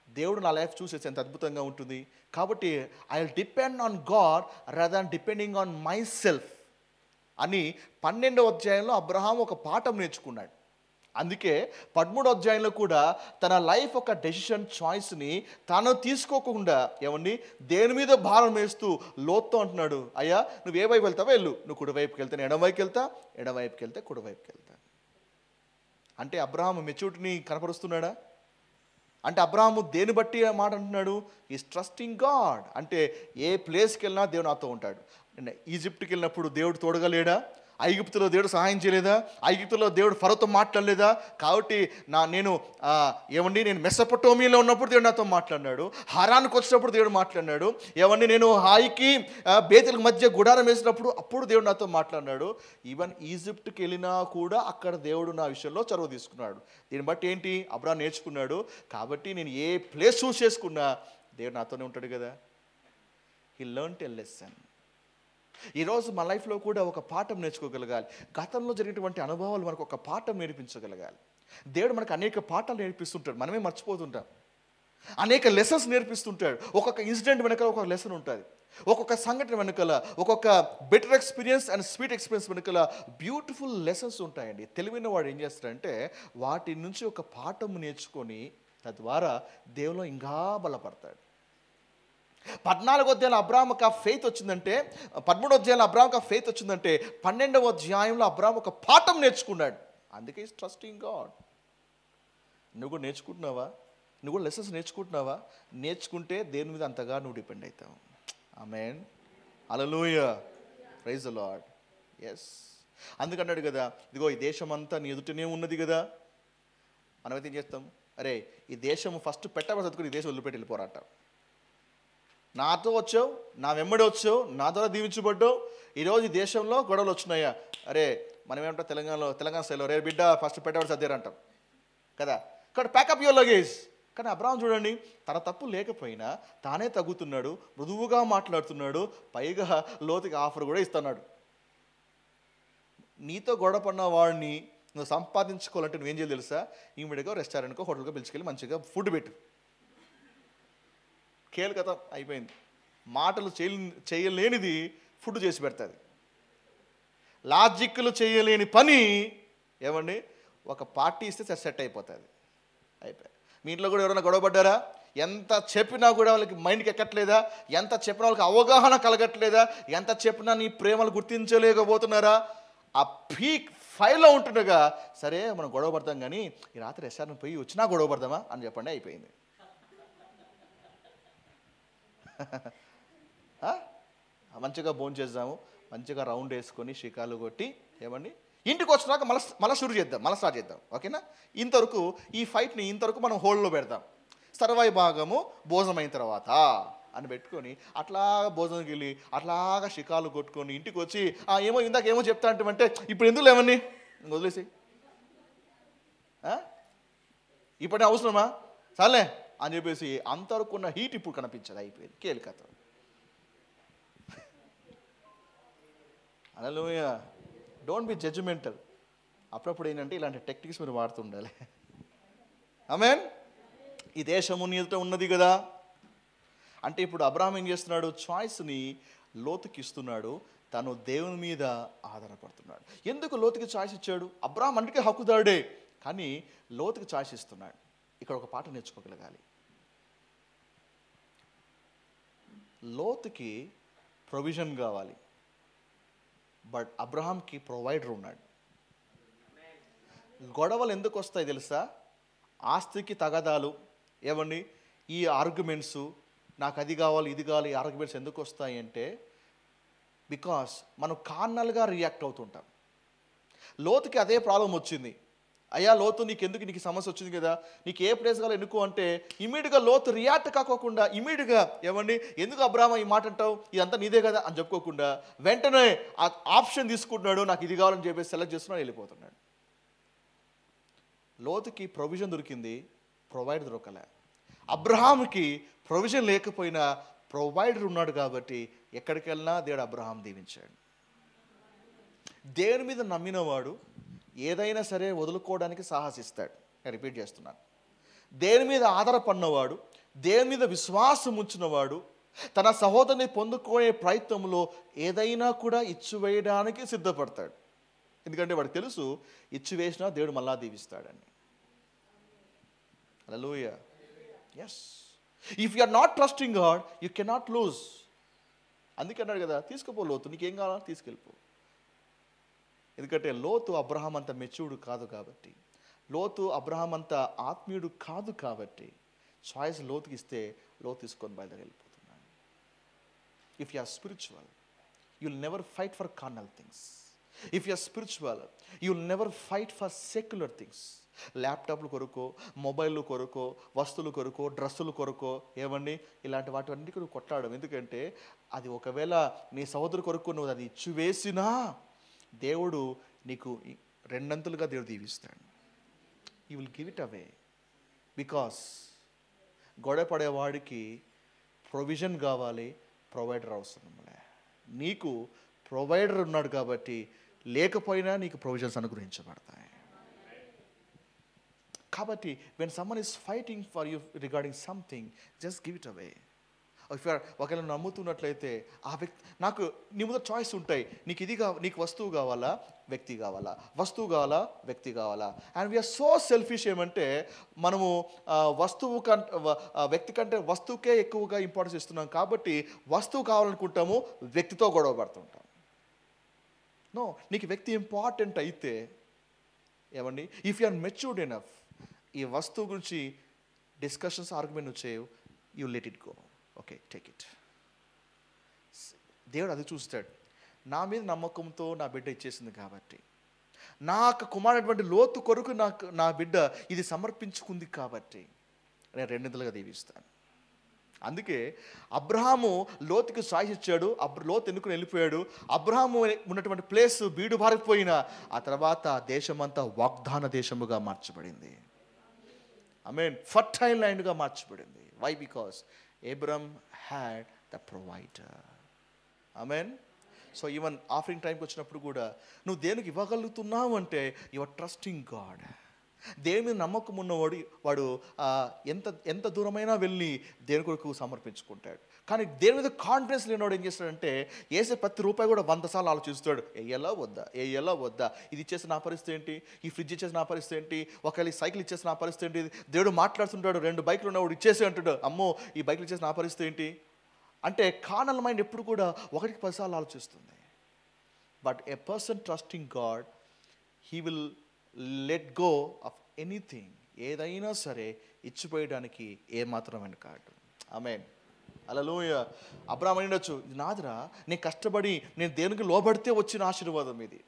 దేవుడు నా లైఫ్ చూసేసి ఎంత అద్భుతంగా ఉంటుంది. కాబట్టి I will depend on God rather than depending on my self అని 12వ అధ్యాయంలో అబ్రహాం ఒక పాఠం నేర్చుకున్నాడు. అందుకే 13వ అధ్యాయంలో కూడా తన లైఫ్ ఒక డెసిషన్ చాయిస్ని తాను తీసుకోకుండా ఏమండి దేని మీద భారం వేస్తూ లోతుతో అంటున్నాడు, అయ్యా నువ్వు ఏ వైపు వెళ్తావో వెళ్ళు, నువ్వు కుడివైపుకి వెళ్తే ఎడమవైపుకి వెళ్తా, ఎడమవైపుకి వెళ్తే కుడివైపుకి వెళ్తా. అంటే అబ్రహాము మెచ్యూరిటీని కనపరుస్తున్నాడా? అంటే అబ్రహాము దేని బట్టి ఆ మాట అంటున్నాడు? Is trusting God. అంటే ఏ ప్లేస్కి వెళ్ళినా దేవుడు నాతో ఉంటాడు. ఈజిప్ట్కి వెళ్ళినప్పుడు దేవుడు తోడుగా లేడా? ఐగుప్తులో దేవుడు సహాయం చేయలేదా? ఐగుప్తులో దేవుడు ఫరోతో మాట్లాడలేదా? కాబట్టి నేను మెసొపొటేమియాలో ఉన్నప్పుడు దేవుడు నాతో మాట్లాడినాడు. హరానికి వచ్చినప్పుడు దేవుడు మాట్లాడినాడు. నేను హాయికి బేతేలకు మధ్య గుడారం వేసినప్పుడు అప్పుడు దేవుడు నాతో మాట్లాడినాడు. ఈవెన్ ఈజిప్ట్కి వెళ్ళినా కూడా అక్కడ దేవుడు నా విషయంలో చొరవ తీసుకున్నాడు. దీన్ని బట్టి ఏంటి? అబ్రహాము నేర్చుకున్నాడు. కాబట్టి నేను ఏ ప్లేస్ చూస్ చేసుకున్నా దేవుడు నాతోనే ఉంటాడు కదా. హి లెర్న్డ్ ఎ లెసన్. ఈరోజు మన లైఫ్లో కూడా ఒక పాఠం నేర్చుకోగలగాలి. గతంలో జరిగినటువంటి అనుభవాలు మనకు ఒక పాఠం నేర్పించగలగాలి. దేవుడు మనకు అనేక పాఠాలు నేర్పిస్తుంటాడు, మనమే మర్చిపోతుంటాం. అనేక లెసన్స్ నేర్పిస్తుంటాడు. ఒక్కొక్క ఇన్సిడెంట్ వెనకాల ఒక లెసన్ ఉంటుంది. ఒక్కొక్క సంఘటన వెనకాల ఒక్కొక్క better experience and sweet experience వెనకాల బ్యూటిఫుల్ లెసన్స్ ఉంటాయండి. తెలివైన వాడు ఏం చేస్తాడంటే వాటి నుంచి ఒక పాఠం నేర్చుకొని తద్వారా దేవులో ఇంకా బలపడతాడు. 14వ అధ్యాయంలో అబ్రహాముకు ఆ ఫెయిత్ వచ్చిందంటే, 13వ అధ్యాయంలో అబ్రహాముకు ఆ ఫెయిత్ వచ్చిందంటే 12వ అధ్యాయంలో అబ్రహాము ఒక పాఠం నేర్చుకున్నాడు. అందుకే ఈజ్ ట్రస్టింగ్ గాడ్. నువ్వు కూడా నేర్చుకుంటున్నావా? నువ్వు కూడా లెసన్స్ నేర్చుకుంటున్నావా? నేర్చుకుంటే దేని మీద అంతగా నువ్వు డిపెండ్ అవుతావు. ఆమేన్, హల్లెలూయా, ప్రైజ్ ది లార్డ్. ఎస్, అందుకన్నాడు కదా, ఇదిగో ఈ దేశం అంతా నీ ఎదుటనే ఉన్నది కదా. మనమైతే ఏం చేస్తాం? అరే ఈ దేశం ఫస్ట్ పెట్టబడుతుంది, ఈ దేశం వదిలిపెట్టి వెళ్ళిపోరాట. నాతో వచ్చావు, నా వెంబడి వచ్చావు, నా ద్వారా దీవించబడ్డావు. ఈరోజు ఈ దేశంలో గొడవలు వచ్చినాయా? అరే మనం ఏమంటాం తెలంగాణ స్టైల్లో, రే బిడ్డ ఫస్ట్ పెట్టబడి సర్దారంటాం కదా. ఇక్కడ ప్యాకప్ యువర్ లగేజ్. కానీ అబ్రహాము చూడండి, తన తప్పు లేకపోయినా తానే తగ్గుతున్నాడు, మృదువుగా మాట్లాడుతున్నాడు, పైగా లోతుకి ఆఫర్ కూడా ఇస్తున్నాడు. నీతో గొడవ పడిన వాడిని నువ్వు సంపాదించుకోవాలంటే నువ్వేం చేయాలి తెలుసా? ఇమీడియట్గా రెస్టారెంట్కో హోటల్కో పిలుచుకెళ్ళి మంచిగా ఫుడ్ పెట్టు. కథ అయిపోయింది. మాటలు చేయలేనిది ఫుడ్ చేసి పెడుతుంది. లాజిక్లు చేయలేని పని ఏమండి ఒక పార్టీ ఇస్తే సెట్ అయిపోతుంది. అయిపోయి మీ ఇంట్లో కూడా ఎవరైనా గొడవపడ్డారా? ఎంత చెప్పినా కూడా వాళ్ళకి మైండ్కి ఎక్కట్లేదా? ఎంత చెప్పినా వాళ్ళకి అవగాహన కలగట్లేదా? ఎంత చెప్పినా నీ ప్రేమలు గుర్తించలేకపోతున్నారా? ఆ పీక్ ఫైవ్లో ఉంటుండగా సరే మనం గొడవ పడతాం, కానీ ఈ రాత్రి రెస్టారెంట్ పోయి వచ్చినా గొడవ పడదామా అని చెప్పండి, అయిపోయింది. మంచిగా భోజనం చేద్దాము, మంచిగా రౌండ్ వేసుకొని షికాలు కొట్టి ఏమండి ఇంటికి వచ్చినాక మళ్ళీ షురు చేద్దాం, మళ్ళీ స్టార్ట్ చేద్దాం. ఓకేనా? ఇంతవరకు ఈ ఫైట్ని ఇంతవరకు మనం హోల్డ్లో పెడదాం. సర్వై భాగము భోజనం అయిన తర్వాత అని పెట్టుకొని అట్లాగా భోజనంకి వెళ్ళి అట్లాగా షికాలు కొట్టుకొని ఇంటికి వచ్చి ఏమో ఇందాక ఏమో చెప్తా అంటే ఇప్పుడు ఎందుకు లేవన్నీ వదిలేసి ఇప్పుడే అవసరమా చాలే అని చెప్పేసి అంతవరకు ఉన్న హీట్ ఇప్పుడు కనిపించదు, అయిపోయింది. కేలికథ. హల్లెలూయా. Don't be judgmental. అప్పుడప్పుడు ఏంటంటే ఇలాంటి టెక్నిక్స్ మీరు వాడుతూ ఉండాలి. ఆమేన్. ఈ దేశము నీ ఎదుట ఉన్నది కదా అంటే ఇప్పుడు అబ్రహాం ఏం చేస్తున్నాడు? చాయిస్ని లోతుకి ఇస్తున్నాడు. తను దేవుని మీద ఆధారపడుతున్నాడు. ఎందుకు లోతుకి చాయిస్ ఇచ్చాడు? అబ్రహాం అందుకే హక్కుదారుడే, కానీ లోతుకి చాయిస్ ఇస్తున్నాడు. ఇక్కడ ఒక పాట నేర్చుకోగలగాలి. లోతుకి ప్రొవిజన్ కావాలి, బట్ అబ్రహాంకి ప్రొవైడర్ ఉన్నాడు. గొడవలు ఎందుకు వస్తాయి తెలుసా? ఆస్తికి తగాదాలు, ఏమండి ఈ ఆర్గ్యుమెంట్స్, నాకు అది కావాలి ఇది కావాలి, ఈ ఆర్గ్యుమెంట్స్ ఎందుకు వస్తాయి అంటే బికాస్ మనం కార్నల్గా రియాక్ట్ అవుతుంటాం. లోతుకి అదే ప్రాబ్లం వచ్చింది. అయ్యా లోతు నీకు సమస్య వచ్చింది కదా, నీకు ఏ ప్లేస్ కావాలి ఎన్నుకో అంటే ఇమీడియట్గా లోతు రియాక్ట్ కాకోకుండా ఇమీడియట్గా ఏమండి ఎందుకు అబ్రాహ్మ ఈ మాట అంటావు, ఇదంతా నీదే కదా అని చెప్పుకోకుండా వెంటనే ఆ ఆప్షన్ తీసుకుంటున్నాడు, నాకు ఇది కావాలని చెప్పేసి సెలెక్ట్ చేస్తున్నాడు, వెళ్ళిపోతున్నాడు. లోతుకి ప్రొవిజన్ దొరికింది, ప్రొవైడర్ దొరకలే. అబ్రహాంకి ప్రొవిజన్ లేకపోయినా ప్రొవైడర్ ఉన్నాడు కాబట్టి ఎక్కడికి వెళ్ళినా దేవుడు అబ్రహాం దీవించాడు. దేవుని మీద నమ్మినవాడు ఏదైనా సరే వదులుకోవడానికి సాహసిస్తాడు. నేను రిపీట్ చేస్తున్నాను, దేవుని మీద ఆధారపడినవాడు, దేవుని మీద విశ్వాసం ఉంచినవాడు తన సహోదరుని పొందుకునే ప్రయత్నంలో ఏదైనా కూడా ఇచ్చివేయడానికి సిద్ధపడతాడు. ఎందుకంటే వాడికి తెలుసు ఇచ్చివేసినా దేవుడు మళ్ళా దీవిస్తాడని. Hallelujah. Yes, if you are not trusting God you cannot lose. అందుకే అన్నాడు కదా, తీసుకుపో లోతు, నీకేం కావాలో తీసుకెళ్ళిపో. ఎందుకంటే లోతు అబ్రహాం అంత మెచ్యూర్డ్ కాదు కాబట్టి, లోతు అబ్రహాం అంత ఆత్మీయుడు కాదు కాబట్టి చాయిస్ లోతుకి ఇస్తే లోతు తీసుకొని బయలుదేరి వెళ్ళిపోతున్నాడు. If you are spiritual you will never fight for carnal things. If you are spiritual you will never fight for secular things. ల్యాప్టాప్లు కొరకో, మొబైల్ కొరకో, వస్తువులు కొరకో, డ్రెస్సులు కొరకో, ఏమండి ఇలాంటి వాటి అన్నిటికీ నువ్వు కొట్లాడడం. ఎందుకంటే అది ఒకవేళ నీ సహోదరు కొరకు నువ్వు అది ఇచ్చివేసినా దేవుడు నీకు రెండంతులుగా దేవుడు దీవిస్తాడు. You will give it away. Because గొడవపడేవాడికి ప్రొవిజన్ కావాలి, ప్రొవైడర్ అవసరంలే. నీకు ప్రొవైడర్ ఉన్నాడు కాబట్టి లేకపోయినా నీకు ప్రొవిజన్స్ అనుగ్రహించబడతాయి. కాబట్టి when someone is fighting for you regarding something, just give it away. ఒకవేళ నమ్ముతున్నట్లయితే ఆ వ్యక్తి, నాకు నీ ముందు చాయిస్ ఉంటాయి, నీకు ఇది నీకు వస్తువు కావాలా, వ్యక్తి కావాలా, వస్తువు కావాలా, వ్యక్తి కావాలా. అండ్ వీఆర్ సో సెల్ఫిష్ ఏమంటే మనము వస్తువు వ్యక్తి కంటే వస్తువుకే ఎక్కువగా ఇంపార్టెన్స్ ఇస్తున్నాం. కాబట్టి వస్తువు కావాలనుకుంటాము, వ్యక్తితో గొడవ పడుతుంటాం. నో, నీకు వ్యక్తి ఇంపార్టెంట్ అయితే ఏమండి, if you are matured enough, ఈ వస్తువు గురించి డిస్కషన్స్ ఆర్గ్యుమెంట్ చేయవు, you let it go. Okay, take it. దేవుడు అది చూస్తాడు. నా మీద నమ్మకంతో నా బిడ్డ ఇచ్చేసింది కాబట్టి, నాకు కుమారుడైనటువంటి లోతు కొరకు నా బిడ్డ ఇది సమర్పించుకుంది కాబట్టి నేను రెండింతలుగా దీవిస్తాను. అందుకే అబ్రహాము లోతుకి చాయిస్ ఇచ్చాడు. లోతు ఎన్నుకుని వెళ్ళిపోయాడు. అబ్రహాము ఉన్నటువంటి ప్లేస్ బీడు బారిపోయిన ఆ తర్వాత దేశమంతా వాగ్దాన దేశముగా మార్చబడింది. ఆమేన్. ఫర్టైల్ ల్యాండ్గా మార్చబడింది. Why? Because Abram had the provider. Amen. So even offering టైంకి వచ్చినప్పుడు కూడా నువ్వు దేనికి ఇవ్వగలుగుతున్నావు అంటే యు ఆర్ ట్రస్టింగ్ గాడ్. దేవుని మీద నమ్మకం ఉన్నవాడు వాడు ఎంత దూరమైనా వెళ్ళి దేవుని కొరకు సమర్పించుకుంటాడు. కానీ దేవుని మీద కాన్ఫిడెన్స్ లేనివాడు ఏం చేస్తాడంటే వేసే ప్రతి రూపాయి కూడా 100 సార్లు ఆలోచిస్తాడు, వేయాలా వద్దా, ఇది ఇచ్చేసి నా పరిస్థితి ఏంటి, ఈ ఫ్రిడ్జ్ ఇచ్చేసి నా పరిస్థితి ఏంటి, ఒకవేళ ఈ సైకిల్ ఇచ్చేసి నా పరిస్థితి ఏంటి. దేవుడు మాట్లాడుతుంటాడు, 2 బైకులు ఉన్నవాడు ఇచ్చేసి అంటాడు, అమ్మో ఈ బైకులు ఇచ్చేసి నా పరిస్థితి ఏంటి అంటే. కార్నల్ మైండ్ ఎప్పుడు కూడా 1కి 10 సార్లు ఆలోచిస్తుంది. But A person trusting God, he will let go of anything. ఏదైనా సరే ఇచ్చిపోయడానికి ఏమాత్రం వెనకాడు. ఆమేన్. హల్లెలూయా. అబ్రహాము అనొచ్చు, ఇది నాదిరా, నేను కష్టపడి నేను దేవునికి లోబడితే వచ్చిన ఆశీర్వాదం ఇది,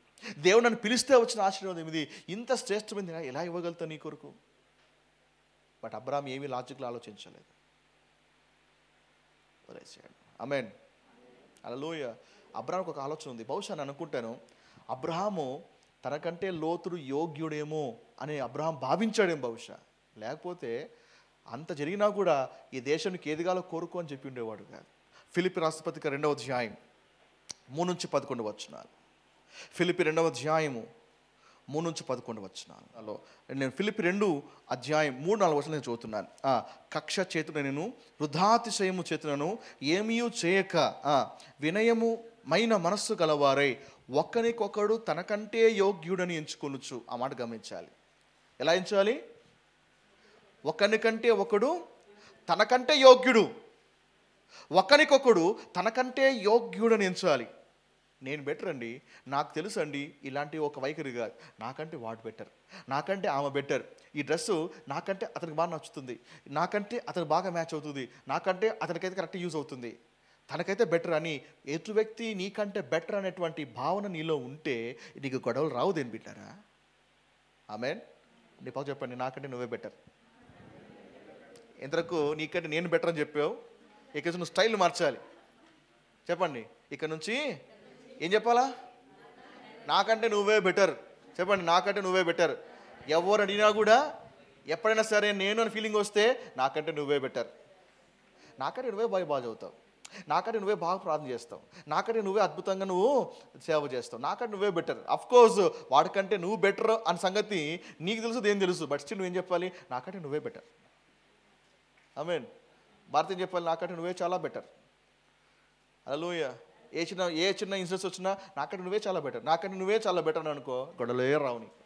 దేవుడు నన్ను పిలిస్తే వచ్చిన ఆశీర్వాదం ఇది, ఇంత శ్రేష్టమైంది ఎలా ఇవ్వగలుగుతా నీ కొరకు. బట్ అబ్రహాము ఏమీ లాజిక్లో ఆలోచించలేదు, వదిలేసాడు. ఆమేన్. హల్లెలూయా. అబ్రహాముకు ఒక ఆలోచన ఉంది. బహుశా నేను అనుకుంటాను అబ్రహాము తనకంటే లోతుడు యోగ్యుడేమో అని అబ్రహాం భావించాడేమో బహుశా. లేకపోతే అంత జరిగినా కూడా ఈ దేశానికి ఏదిగాలో కోరుకో అని చెప్పి ఉండేవాడు కాదు. ఫిలిప్పీ రాసిన పత్రిక 2వ అధ్యాయం 3-11 వచనాలు. ఫిలిప్పీ 2వ అధ్యాయము 3-11 వచనాలు. నేను ఫిలిప్పీ 2:3-4 వచనాలు చదువుతున్నాను. కక్ష చేతున నేను వృధాతిశయము చేతులను ఏమీ చేయక వినయమైన మనస్సు గలవారై ఒకరికొకడు తనకంటే యోగ్యుడని ఎంచుకొనుచు. ఆ మాట గమనించాలి. ఎలా ఎంచాలి? ఒకరికంటే ఒకడు తనకంటే యోగ్యుడు. ఒకనికొకడు తనకంటే యోగ్యుడని ఎంచాలి. నేను బెటర్ అండి, నాకు తెలుసు అండి, ఇలాంటి ఒక వైఖరి కాదు. నాకంటే వాడు బెటర్, నాకంటే ఆమె బెటర్, ఈ డ్రెస్సు నాకంటే అతనికి బాగా నచ్చుతుంది, నాకంటే అతనికి బాగా మ్యాచ్ అవుతుంది, నాకంటే అతనికైతే కరెక్ట్ యూజ్ అవుతుంది, తనకైతే బెటర్ అని ఎదుటి వ్యక్తి నీకంటే బెటర్ అనేటువంటి భావన నీలో ఉంటే నీకు గొడవలు రావు. దేని బిడ్డారా? ఆమెన్. నీ పక్క చెప్పండి, నాకంటే నువ్వే బెటర్. ఇంతకు నీకంటే నేను బెటర్ అని చెప్పావు, ఇక నువ్వు స్టైల్ మార్చాలి. చెప్పండి, ఇక నుంచి ఏం చెప్పాలా? నాకంటే నువ్వే బెటర్. చెప్పండి, నాకంటే నువ్వే బెటర్. ఎవరు అడిగినా కూడా ఎప్పుడైనా సరే నేను అని ఫీలింగ్ వస్తే నాకంటే నువ్వే బెటర్, నాకంటే నువ్వే బాగా చదువుతావు, నాకంటే నువ్వే బాగా ప్రార్థన చేస్తావు, నాకంటే నువ్వే అద్భుతంగా నువ్వు సేవ చేస్తావు, నాకంటే నువ్వే బెటర్. అఫ్కోర్స్ వాడికంటే నువ్వు బెటర్ అన్న సంగతి నీకు తెలుసు, దేని తెలుసు, బట్ స్టిల్ నువ్వేం చెప్పాలి? నాకంటే నువ్వే బెటర్. ఆమేన్. భారతీయం చెప్పాలి, నాకంటే నువ్వే చాలా బెటర్. హల్లెలూయా. ఏ చిన్న ఇన్సిడెంట్స్ వచ్చినా నాకంటే నువ్వే చాలా బెటర్, నాకంటే నువ్వే చాలా బెటర్ అని అనుకో, గొడవలే రావు నీకు.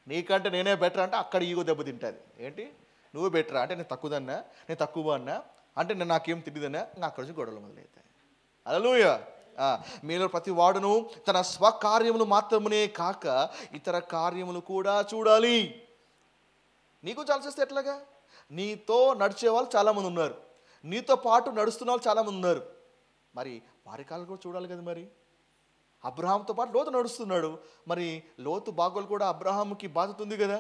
నీకంటే నేనే బెటర్ అంటే అక్కడ ఈగో దెబ్బతింటుంది. ఏంటి నువ్వు బెటరా అంటే నేను తక్కువదన్నా, నేను తక్కువ అన్నా అంటే నేను నాకేం తెలియదన్నా, అక్కడి నుంచి గొడవలు మొదలవుతాయి. హల్లెలూయా. మీలో ప్రతి వాడును తన స్వకార్యములు మాత్రమే కాక ఇతర కార్యములు కూడా చూడాలి. నీకు చాలా చేస్తే ఎట్లాగా? నీతో నడిచే వాళ్ళు చాలామంది ఉన్నారు, నీతో పాటు నడుస్తున్న వాళ్ళు చాలామంది ఉన్నారు, మరి వారి కాళ్ళు కూడా చూడాలి కదా. మరి అబ్రహాంతో పాటు లోతు నడుస్తున్నాడు, మరి లోతు బాగోలు కూడా అబ్రహాముకి బాధ్యత ఉంది కదా.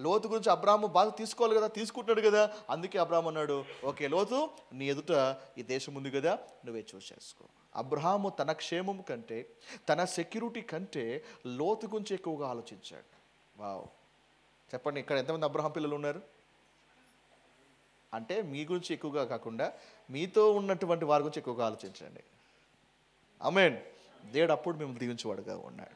లోతు గురించి అబ్రహాము బాధ్యత తీసుకోవాలి కదా, తీసుకుంటున్నాడు కదా. అందుకే అబ్రహాం అన్నాడు, ఓకే లోతు, నీ ఎదుట ఈ దేశం ఉంది కదా, నువ్వే చూస్ చేసుకో. అబ్రహాము తన క్షేమం కంటే, తన సెక్యూరిటీ కంటే లోతు గురించి ఎక్కువగా ఆలోచించాడు. వావ్. చెప్పండి, ఇక్కడ ఎంతమంది అబ్రహాం పిల్లలు ఉన్నారు? అంటే మీ గురించి ఎక్కువగా కాకుండా మీతో ఉన్నటువంటి వారి గురించి ఎక్కువగా ఆలోచించండి. ఆమేన్. దేవుడు అప్పుడు మిమ్మల్ని దీవించేవాడుగా ఉన్నాడు.